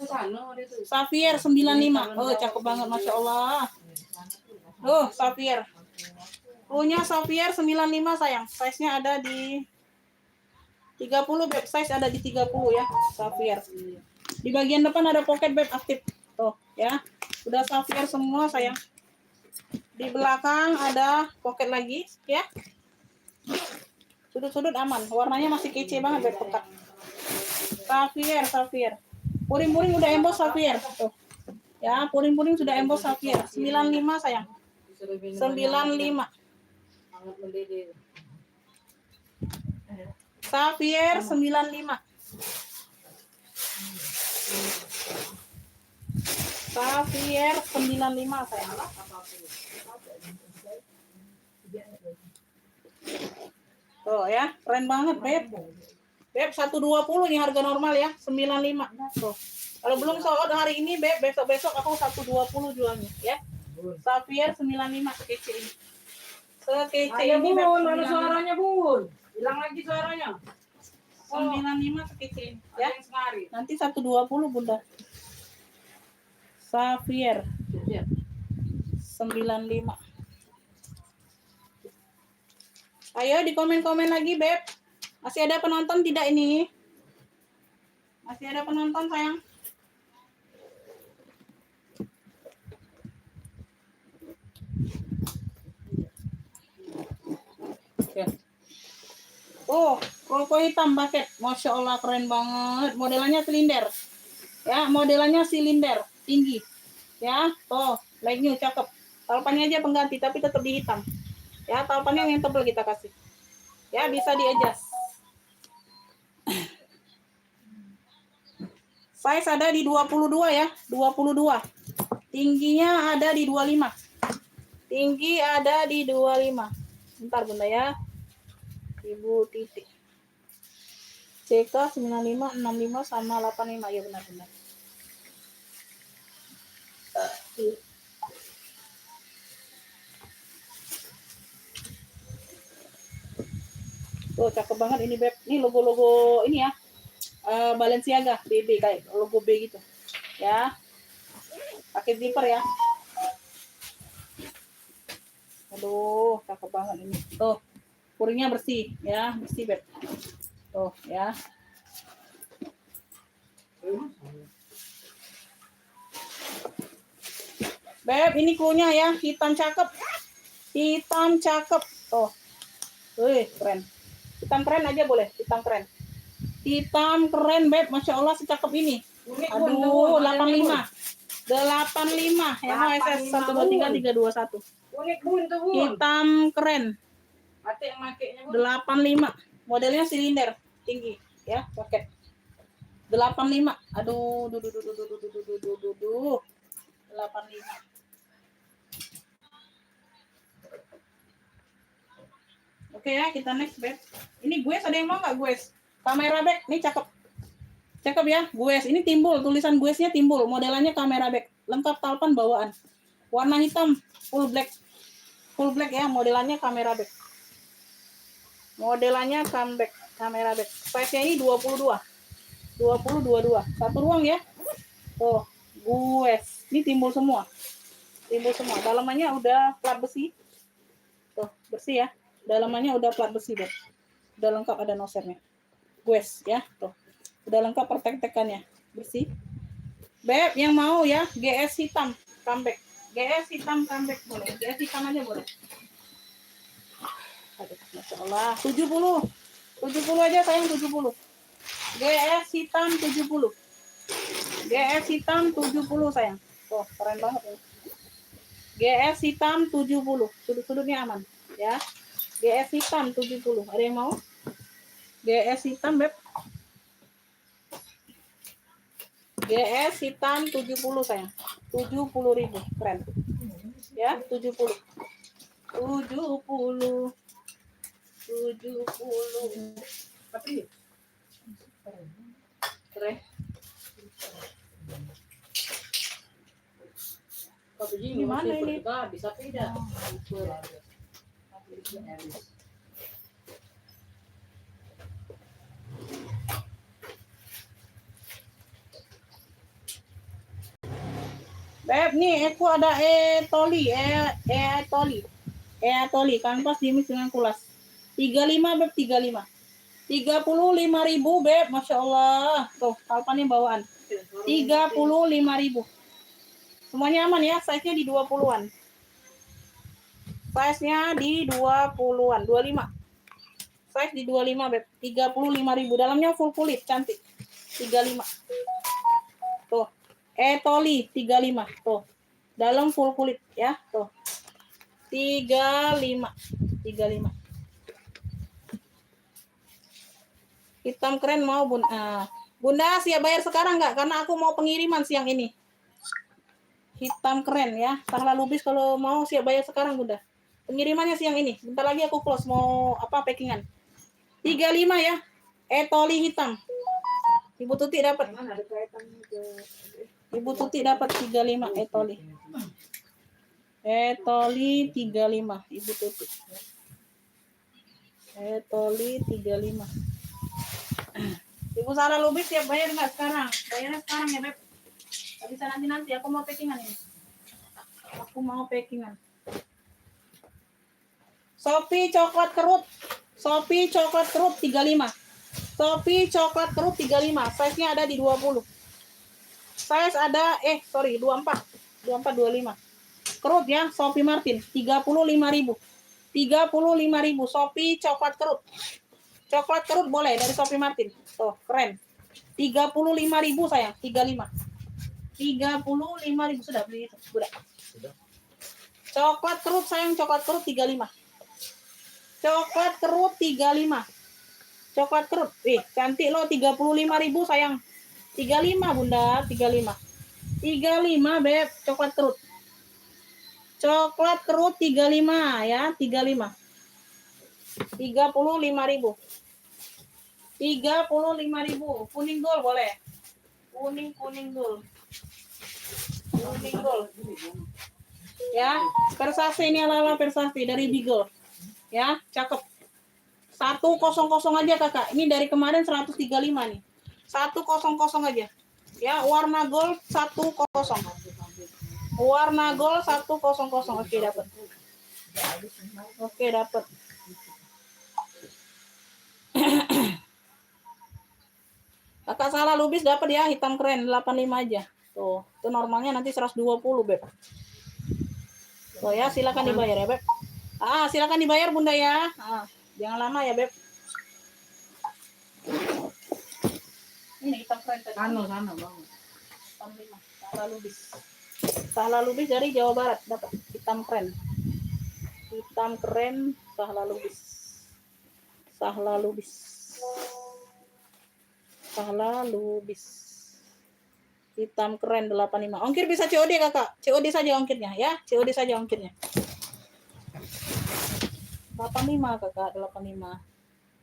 Safir 95. Oh, cakep banget, Masya Allah. Safir. Punya safir 95 sayang. Size-nya ada di 30, Beb. Size ada di 30 ya, safir. Di bagian depan ada pocket, Beb, aktif. Tuh, ya. Udah safir semua sayang. Di belakang ada pocket lagi, ya. Sudut-sudut aman. Warnanya masih kece banget, Beb, pekat. Safir. Puring-puring udah emboss safir. Tuh. Ya, puring-puring sudah emboss safir. 95 sayang. 95. Safir 95. Safir 95 sayang. Tuh ya, keren banget, Beb. Beb 120 nih harga normal ya, 95. Tuh. Kalau belum sold out hari ini, Beb, besok-besok aku 120 jualnya ya. Sapphire 95 sekece ini. Sekece Ayo ini, Beb. Bun, mana 95. suaranya Bun? Hilang lagi suaranya. 95 sekece ini Ya, ya. yang semari. Nanti 120 Bunda. Sapphire Ya. 95. Ayo di komen-komen lagi, Beb. Masih ada penonton tidak ini? Masih ada penonton, sayang? Oke. Oh, koko hitam bucket. Masya Allah, keren banget. Modelannya silinder. Ya, modelannya silinder. Tinggi. Ya, tuh. Like new, cakep. Talpannya aja pengganti, tapi tetap di hitam. Ya, talpannya yang tebal kita kasih. Ya, bisa di-adjust. Size ada di 22 ya, 22. Tingginya ada di 25. Tinggi ada di 25. Bentar Bunda ya. Ibu titik. CK 95, 65 sama 85 ya benar-benar. Tuh cakep banget ini Beb. Ini logo-logo ini ya. Balenciaga BB kayak logo B gitu. Ya. Pakai zipper ya. Aduh, cakep banget ini. Tuh. Puringnya bersih ya, bersih Beb. Tuh ya. Beb, ini cluenya ya, hitam cakep. Hitam cakep. Tuh. Wih, keren. Hitam keren aja boleh, hitam keren. Hitam keren, Beb. Masya Allah secakep ini. Aduh, 85. 85. Ya, mau SS 123 321. Unik Bun tuh Bun. Hitam keren. Ate yang makainya Bun. 85. Modelnya silinder, tinggi ya, paket. 85. Aduh, 85. Oke ya, kita next, Beb. Ini gue ada yang mau nggak gue? Kamera back, ini cakep. Cakep ya, gue. Ini timbul, tulisan gue-nya timbul. Modelannya kamera back, lengkap talpan bawaan. Warna hitam, full black. Full black ya, modelannya kamera back. Modelannya comeback, kamera back. Size-nya ini 22. 22. Satu ruang ya. Tuh, gue. Ini timbul semua. Timbul semua. Dalamannya udah plat besi. Tuh, bersih ya. Dalamannya udah plat besi, Beb. Udah lengkap ada nosernya. Gues ya, tuh. Udah lengkap pertek-tekannya. Bersih. Beb, yang mau ya, GS hitam comeback. GS hitam comeback boleh. GS hitam aja boleh. Aduh, Masya Allah. 70. 70 aja sayang, 70. GS hitam 70. GS hitam 70 sayang. Tuh, keren banget ya. GS hitam 70. Sudut-sudutnya aman ya. GS hitam 70. Ada yang mau? GS hitam, Beb. GS hitam 70 sayang. 70.000. Keren. Ya, 70. 70. Tapi keren. Gimana ini? Bisa tidak? Beb, nih aku ada toli kanvas dimix dengan kulas. 35 Beb, 35. 35.000 Beb, Masya Allah. Tuh, talpannya bawaan. 35.000. Semuanya aman ya, size-nya di 20-an. Size-nya di 20-an, 25. Size di 25 Beb, 35.000. Dalamnya full kulit, cantik. 35. Tuh. Toli 35 tuh. Dalam full kulit ya, tuh. 35. Hitam keren mau Bunda. Bunda siap bayar sekarang nggak? Karena aku mau pengiriman siang ini. Hitam keren ya. Sahla Lubis kalau mau siap bayar sekarang Bunda. Pengirimannya siang ini. Bentar lagi aku close mau packingan. 35 ya. Etoli hitam. Ibu Tuti dapat. Mana ada kaitannya ke Ibu Tuti dapat 35 etoli. Etoli 35 Ibu Tuti. Etoli 35. Ibu Sarah Lubis siap bayar nggak sekarang? Bayarnya sekarang ya, Beb. Nggak bisa nanti aku mau packingan ini. Aku mau packingan. Shopee coklat kerut. Shopee coklat kerut 35. Shopee coklat kerut 35. Size-nya ada di 20. Size ada 24. 24 25. Kerut ya, Shopee Martin 35.000. 35.000 Shopee coklat kerut. Coklat kerut boleh dari Shopee Martin. Tuh, keren. 35.000 sayang, 35. 35.000 sudah beli itu. Sudah. Coklat kerut sayang, coklat kerut 35. Coklat kerut 35. Coklat kerut. Cantik loh 35.000 sayang. 35 Bunda, 35. 35 Beb, coklat kerut. Coklat kerut 35 ya, 35. 35.000. 35.000. Kuning gold boleh. Kuning gold. Kuning gold. Ya, Versace ini ala-ala Versace dari Beagle. Ya, cakep. 100 aja Kakak. Ini dari kemarin 135 nih. 100 aja. Ya, warna gold 100. Warna gold 100. Oke, dapat. Oke, dapat. Kakak Salah Lubis dapat ya, hitam keren 85 aja. Tuh, itu normalnya nanti 120, Beb. Tuh ya, silakan dibayar ya, Beb. Silakan dibayar Bunda ya. Jangan lama ya, Beb. Ini hitam keren tadi. Sana bang. Hitam 5. Salah Lubis. Salah Lubis dari Jawa Barat dapat hitam keren. Hitam keren Salah Lubis. Salah Lubis. Salah Lubis. Hitam keren 85. Ongkir bisa COD Kakak. COD saja ongkirnya ya. COD saja ongkirnya. 85 Kakak, 85.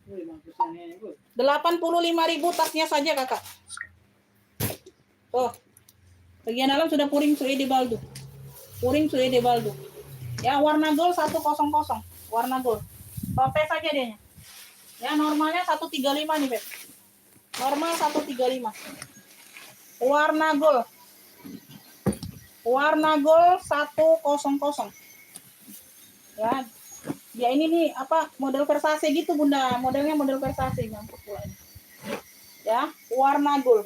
85.000 tasnya saja Kakak. Tuh. Bagian dalam sudah puring suede baldu. Puring suede baldu. Ya, warna gold 100. Warna gold. Tope saja dia. Ya, normalnya 135 nih, Beb. Normal 135. Warna gold. Warna gold 100. Ya. Ya ini nih model Versace gitu Bunda. Modelnya model Versace ngangkut pula ini. Ya, warna gold.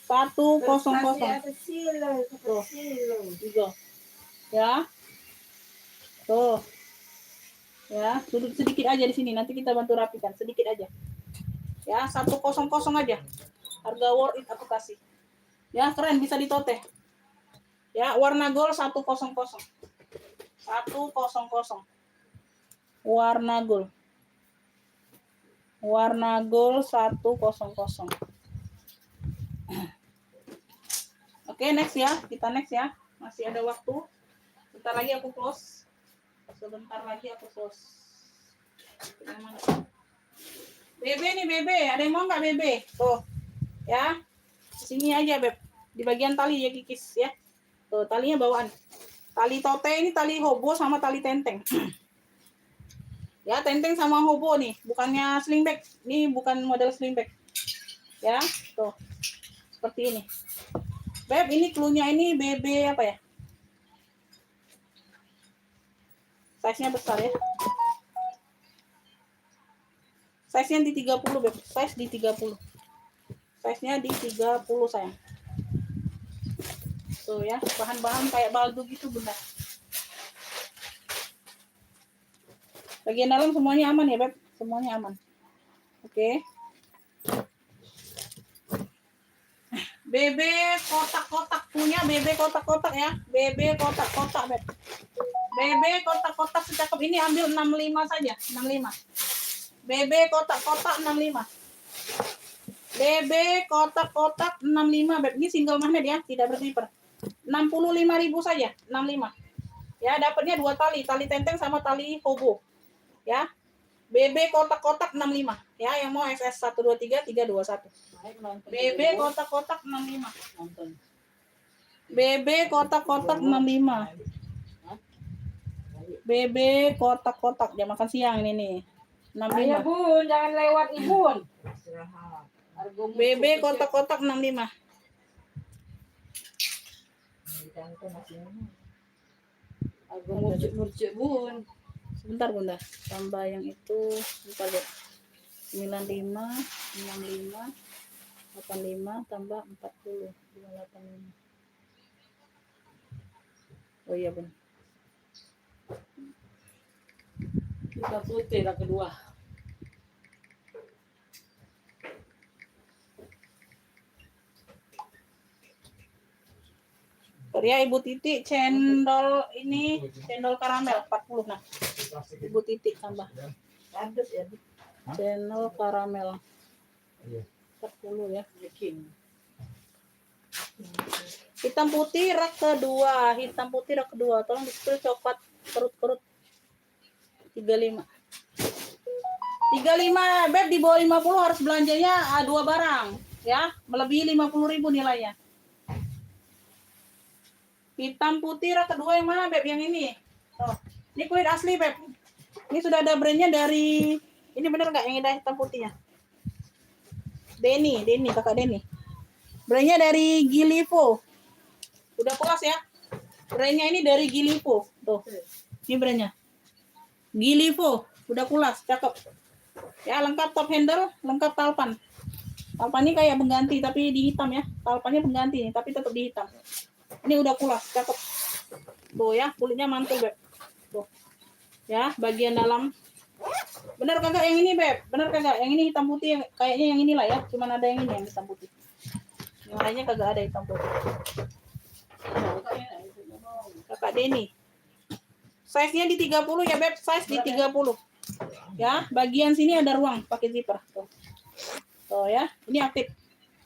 100. Tuh. Juga. Ya. Tuh. Ya, sudut sedikit aja di sini. Nanti kita bantu rapikan sedikit aja. Ya, 100 aja. Harga worth it aku kasih. Ya, keren bisa ditoteh. Ya, warna gold 100. 100. Warna gold. Warna gold 100. Oke, next ya. Kita next ya. Masih ada waktu. Bentar lagi aku close. Sebentar lagi aku close. Bebe nih, Bebe. Ada yang mau nggak, Bebe? Tuh. Ya. Sini aja, Beb. Di bagian tali ya, kikis ya. Tuh, talinya bawaan. Tali tote ini tali hobo sama tali tenteng. Ya, tenteng sama hobo nih. Bukannya slingback. Ini bukan model slingback. Ya, tuh. Seperti ini. Beb, ini cluenya ini BB apa ya? Size-nya besar ya. Size-nya di 30, Beb. Size di 30. Size-nya di 30, sayang. Tuh ya, bahan-bahan kayak baldu gitu, Bunda. Bagian dalam semuanya aman ya, Beb? Semuanya aman. Oke. BB kotak-kotak punya BB kotak-kotak ya. BB kotak-kotak, Beb. BB kotak-kotak secakep ini ambil 65 saja, 65. BB kotak-kotak 65. BB kotak-kotak 65, Beb. Ini single magnet ya, tidak berzipper. 65.000 saja, 65. Ya, dapatnya 2 tali tenteng sama tali hobo. Ya. BB kotak-kotak 65. Ya, yang mau SS 123 321. BB kotak-kotak 65. Nonton. BB kotak-kotak 65. BB kotak-kotak jam makan siang ini nih. Ayo 65. Bun, jangan lewat Ibun. Istirahat. BB kotak-kotak 65. Jangan masih ini. Harga murcik Bun. Sebentar Bunda, tambah yang itu sebentar ya. 95, 65, 85 tambah 40, 285. Oh iya Bun. Kita putih lah kedua. Ya Ibu Titi cendol ini cendol karamel 40 nah. Ibu Titi tambah Adus ya. cendol karamel 40 ya. Bikin. Hitam putih rak kedua, tolong disusul coklat kerut-kerut 35. 35 Beb di bawah 50 harus belanjanya 2 barang ya, melebihi 50.000 nilainya. Hitam putih rak kedua yang mana Beb? Yang ini. Oh, ini kulit asli Beb. Ini sudah ada brandnya dari ini bener nggak yang ada hitam putihnya? Denny, kakak Denny. Brandnya dari Gilivo. Udah pulas ya. Brandnya ini dari Gilivo. Tuh. Ini brandnya. Gilivo. Udah pulas, cakep. Ya, lengkap top handle, lengkap talpan. Talpannya kayak pengganti tapi di hitam ya. Talpannya pengganti nih, tapi tetap di hitam. Ini udah pulas, cakep. Tuh ya, kulitnya mantul, Beb. Tuh. Ya, bagian dalam. Bener kagak yang ini, Beb? Bener kagak? Yang ini hitam putih, kayaknya yang inilah ya. Cuman ada yang ini yang hitam putih. Yang lainnya kagak ada hitam putih. Kakak Denny. Size-nya di 30 ya, Beb. Size di 30. Ya, bagian sini ada ruang pakai zipper. Tuh. Tuh ya, ini aktif.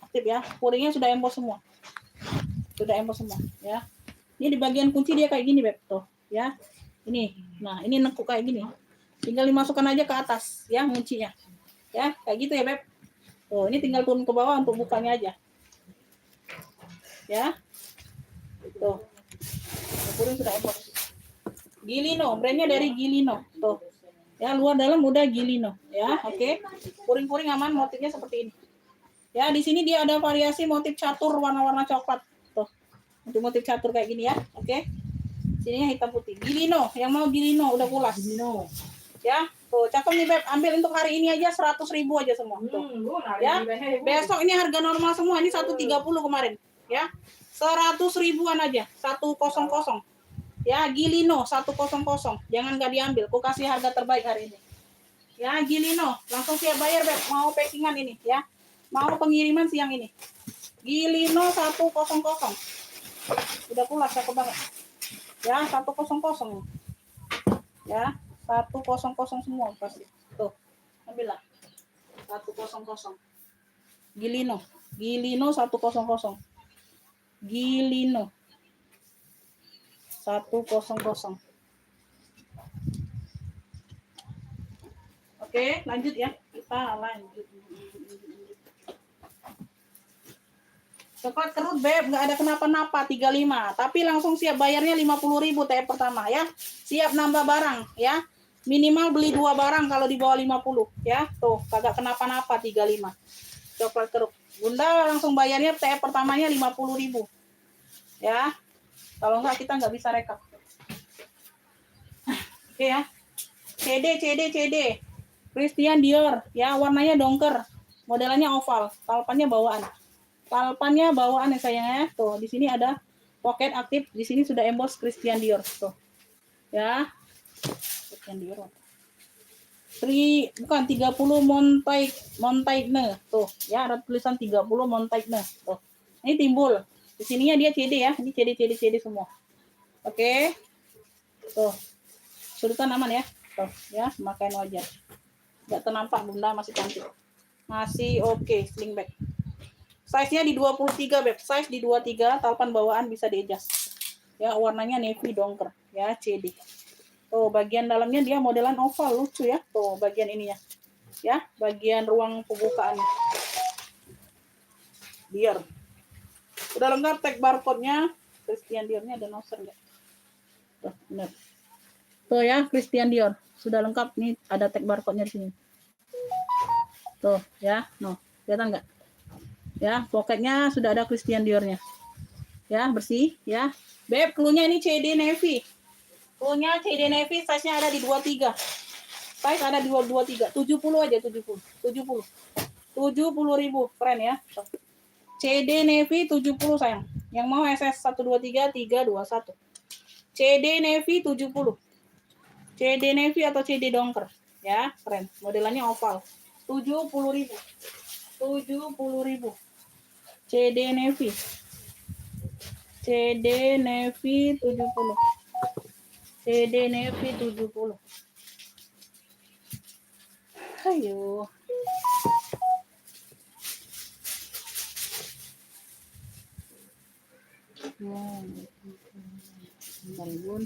Aktif ya. Puringnya sudah emboss semua. Sudah emboss semua, ya. Ini di bagian kunci dia kayak gini, Beb. Tuh, ya. Ini. Nah, ini nekuk kayak gini. Tinggal dimasukkan aja ke atas, ya, kuncinya. Ya, kayak gitu ya, Beb. Tuh, ini tinggal turun ke bawah untuk bukanya aja. Ya. Tuh. Puring sudah emboss. Gilino, brandnya dari Gilino. Tuh. Ya, luar dalam udah Gilino, ya. Oke. Puring-puring aman, motifnya seperti ini. Ya, di sini dia ada variasi motif catur warna-warna coklat. Tuh. Motif catur kayak gini ya. Oke. Sininya hitam putih. Gilino, yang mau Gilino udah pulas. Gilino. Ya. Tuh, cakep nih, Beb. Ambil untuk hari ini aja 100.000 aja semua. Tuh. Ya. Besok ini harga normal semua. Ini 130 kemarin, ya. 100.000-an aja. 100. Ya, Gilino 100. Jangan nggak diambil. Aku kasih harga terbaik hari ini. Ya, Gilino, langsung siap bayar, Beb. Mau packingan ini, ya. Mau pengiriman siang ini. Gilino 100. Udah pulas, cakep banget. Ya, 100. Ya, 100 semua pasti. Tuh, ambillah. 100. Gilino 100. Gilino 100. Oke, lanjut ya. Kita lanjut. Coklat kerut, Beb, nggak ada kenapa-napa 35, tapi langsung siap bayarnya 50.000 TF pertama ya. Siap nambah barang ya. Minimal beli 2 barang kalau di bawah 50 ya. Tuh, kagak kenapa-napa 35. Coklat kerut. Bunda langsung bayarnya TF pertamanya 50.000. Ya. Kalau enggak kita nggak bisa rekap. Oke ya. CD. Christian Dior ya, warnanya dongker. Modelannya oval, talpannya bawaan. Ya sayangnya. Tuh, di sini ada pocket aktif, di sini sudah emboss Christian Dior tuh. Ya. Christian Dior. 30 Montaigne tuh, ya ada tulisan 30 Montaigne tuh. Ini timbul. Di sininya dia CD ya. Ini CD semua. Oke. Tuh. Sudutan aman ya. Tuh, ya, memakai wajar. Enggak ternampak, Bunda masih cantik. Masih oke, sling bag. Size-nya di 23, Beb. Size di 23, talpan bawaan bisa di-adjust. Ya, warnanya navy dongker. Ya, CD. Tuh, bagian dalamnya dia modelan oval, lucu ya. Tuh, bagian ininya. Ya, bagian ruang pembukaannya. Dior. Udah lengkap tag barcode-nya. Christian Dior-nya ada noser enggak? Tuh, benar. Tuh ya, Christian Dior. Sudah lengkap nih, ada tag barcode-nya di sini. Tuh, ya. No, kelihatan enggak? Ya, pocketnya sudah ada Christian Dior-nya. Ya, bersih, ya. Beb, clue-nya ini CD navy. Clue-nya CD navy, size-nya ada di 23. Size ada di 23. 70 aja, 70. 70. 70.000, keren ya. Tuh. CD navy 70 sayang. Yang mau SS 123 321. CD navy 70. CD navy atau CD dongker. Ya, keren. Modelannya oval. 70.000. 70.000. CD navy. CD navy 70. CD navy 70. Ayo. Bun.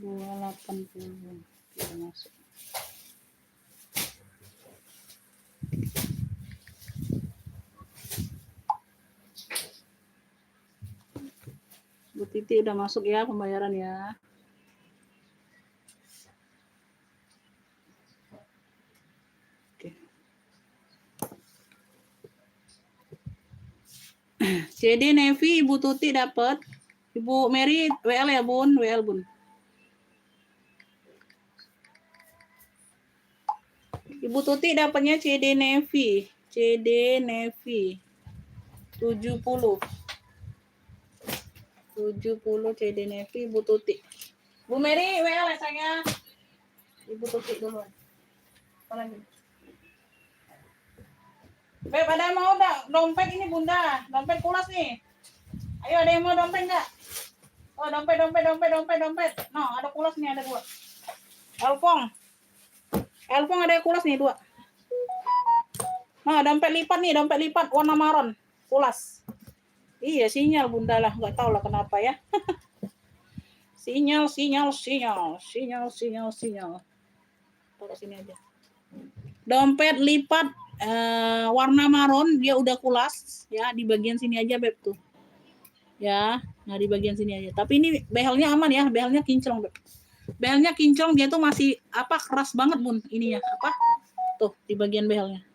Dua 80 sudah masuk. Bu Titi udah masuk ya pembayaran ya. Oke. CD Navy Ibu Tuti dapat. Ibu Mary WL ya Bun, WL Bun. Ibu Tuti dapatnya CD Navy. CD Navy 70. 70 CD Navy Ibu Tuti. Bu Mary WL ya sayang. Ibu Tuti dulu. Apa lagi? Beb, ada yang mau enggak dompet ini Bunda? Dompet kulas nih. Ayo, ada yang mau dompet enggak? Oh, dompet. No, ada kulas nih, ada 2. Elfong ada kulas nih 2. Nah, dompet lipat warna maron, kulas. Iya, sinyal Bunda lah, nggak tahu lah kenapa ya. Sinyal. Taruh sini aja. Dompet lipat warna maron, dia udah kulas ya, di bagian sini aja Beb tuh. Ya, nah di bagian sini aja. Tapi ini behelnya aman ya, behelnya kinclong Beb. Behelnya kinclong, dia tuh masih keras banget Bun ininya tuh di bagian behelnya.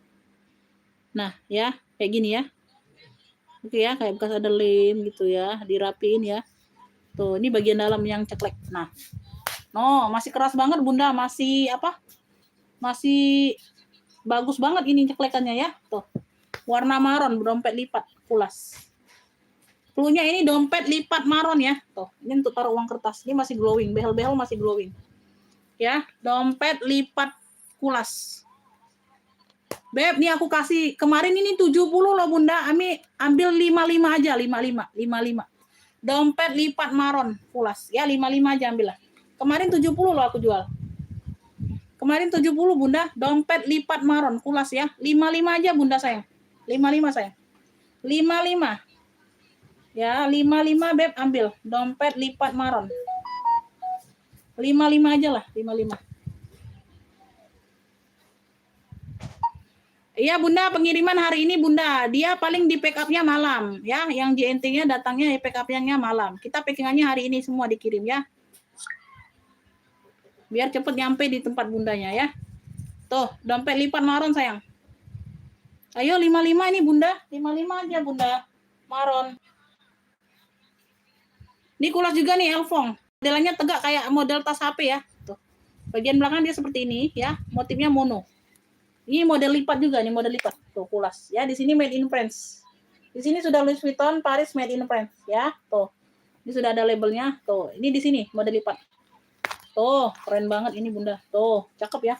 Nah ya kayak gini ya. Oke ya, kayak bekas ada lem gitu ya, dirapiin ya. Tuh ini bagian dalam yang ceklek. Nah, no masih keras banget Bunda, masih masih bagus banget ini ceklekannya ya. Tuh warna maron, dompet lipat kulas. Cluenya ini dompet lipat maron ya. Tuh, ini untuk taruh uang kertas. Ini masih glowing, behel-behel masih glowing. Ya, dompet lipat kulas. Beb, nih aku kasih kemarin ini 70 loh Bunda. Ami ambil 55 aja, 55. Dompet lipat maron kulas. Ya, 55 aja ambil lah. Kemarin 70 loh aku jual. Kemarin 70 Bunda, dompet lipat maron kulas ya. 55 aja Bunda sayang. 55 sayang. 55. Ya, 55 Beb ambil. Dompet lipat maron. 55 aja lah, 55. Iya Bunda, pengiriman hari ini Bunda. Dia paling di pick up-nya malam. Ya, yang JNT-nya datangnya pick up-nya malam. Kita packing-annya hari ini semua dikirim ya. Biar cepet nyampe di tempat Bundanya ya. Tuh, dompet lipat maron sayang. Ayo 55 ini Bunda. 55 aja Bunda. Maron. Ini kulas juga nih Elfong. Modelnya tegak kayak model tas HP ya. Tuh. Bagian belakang dia seperti ini ya. Motifnya mono. Ini model lipat juga nih, model lipat. Tuh kulas ya. Di sini made in France. Di sini sudah Louis Vuitton Paris made in France ya. Tuh. Ini sudah ada labelnya. Tuh, ini di sini model lipat. Tuh, keren banget ini Bunda. Tuh, cakep ya.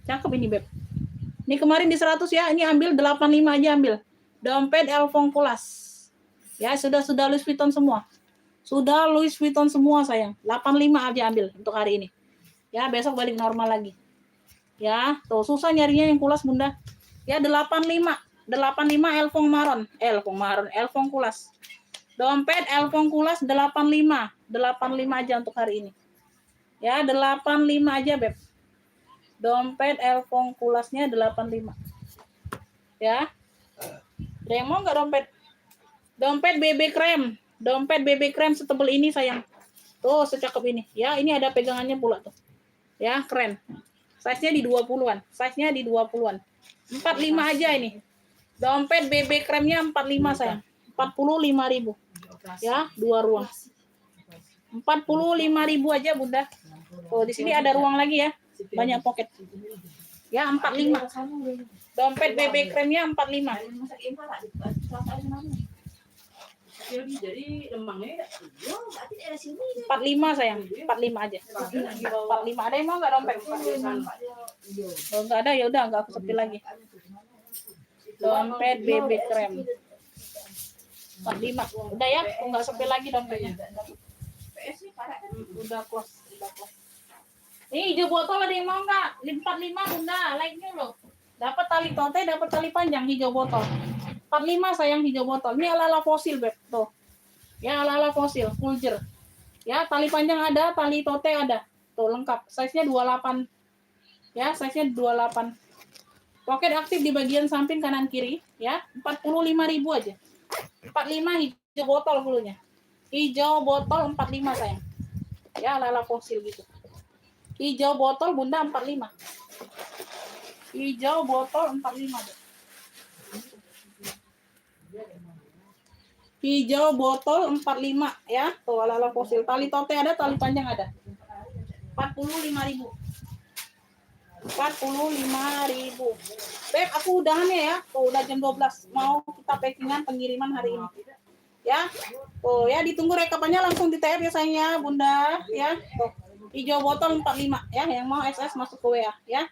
Cakep ini, Beb. Ini kemarin di 100 ya, ini ambil 85 aja ambil. Dompet Elfong Pulas. Ya, sudah Louis Vuitton semua. Sudah Louis Vuitton semua sayang. 85 aja ambil untuk hari ini. Ya, besok balik normal lagi. Ya, tuh susah nyarinya yang Pulas, Bunda. Ya, 85 Elfong Maron. Elfong Pulas. Dompet Elfong Pulas 85 aja untuk hari ini. Ya, 85 aja, Beb. Dompet Elfong Pulasnya 85. Ya. Ada yang mau nggak dompet? Dompet BB Krem. Dompet BB Krem setebel ini sayang. Tuh, secakep ini. Ya, ini ada pegangannya pula tuh. Ya, keren. Size-nya di 20-an. 45 aja ini. Dompet BB Kremnya 45 sayang. 45.000. Ya, 2 ruang. 45.000 aja, Bunda. Tuh, di sini ada ruang lagi ya. Banyak pocket. Ya, 45. Dompet BB Kremnya 45. Jadi lemangnya 45 sayang. 45 aja. 45. Ada yang mau nggak dompet? Kalau nggak ada ya udah nggak aku sepi lagi. Dompet BB Krem 45. Udah ya, aku nggak sepi lagi dompetnya. Udah close. Ini hijau botol ada yang mau nggak? 45 Bunda, like-nya loh. Dapat tali tote, dapat tali panjang hijau botol. 45 sayang hijau botol. Ini ala-ala fosil, Beb. Tuh. Ya, ala-ala fosil, Fulger. Ya, tali panjang ada, tali tote ada. Tuh, lengkap. Size-nya 28. Ya, size-nya 28. Pocket aktif di bagian samping kanan kiri, ya. 45.000 aja. 45 hijau botol fullnya. Hijau botol 45 sayang. Ya, ala-ala fosil gitu. Hijau botol Bunda 45. Hijau botol 45. Hijau botol 45 ya. Tuh ala-ala fosil. Tali tote ada, tali panjang ada. 45.000. 45.000. Beb, aku udahan ya. Tuh udah jam 12. Mau kita packingan pengiriman hari ini. Ya. Tuh ya, ditunggu rekapannya langsung di TF ya sayangnya, Bunda, ya. Tuh. Hijau botol 45 ya, yang mau SS masuk ke WA ya.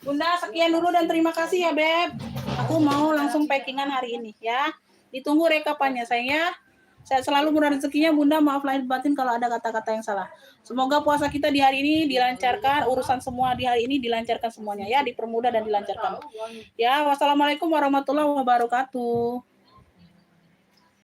Bunda, sekian dulu dan terima kasih ya, Beb. Aku mau langsung packingan hari ini ya. Ditunggu rekapannya sayangnya. Saya selalu murah rezekinya, Bunda. Maaf lahir batin kalau ada kata-kata yang salah. Semoga puasa kita di hari ini dilancarkan, urusan semua di hari ini dilancarkan semuanya ya, dipermudah dan dilancarkan. Ya, wassalamualaikum warahmatullahi wabarakatuh.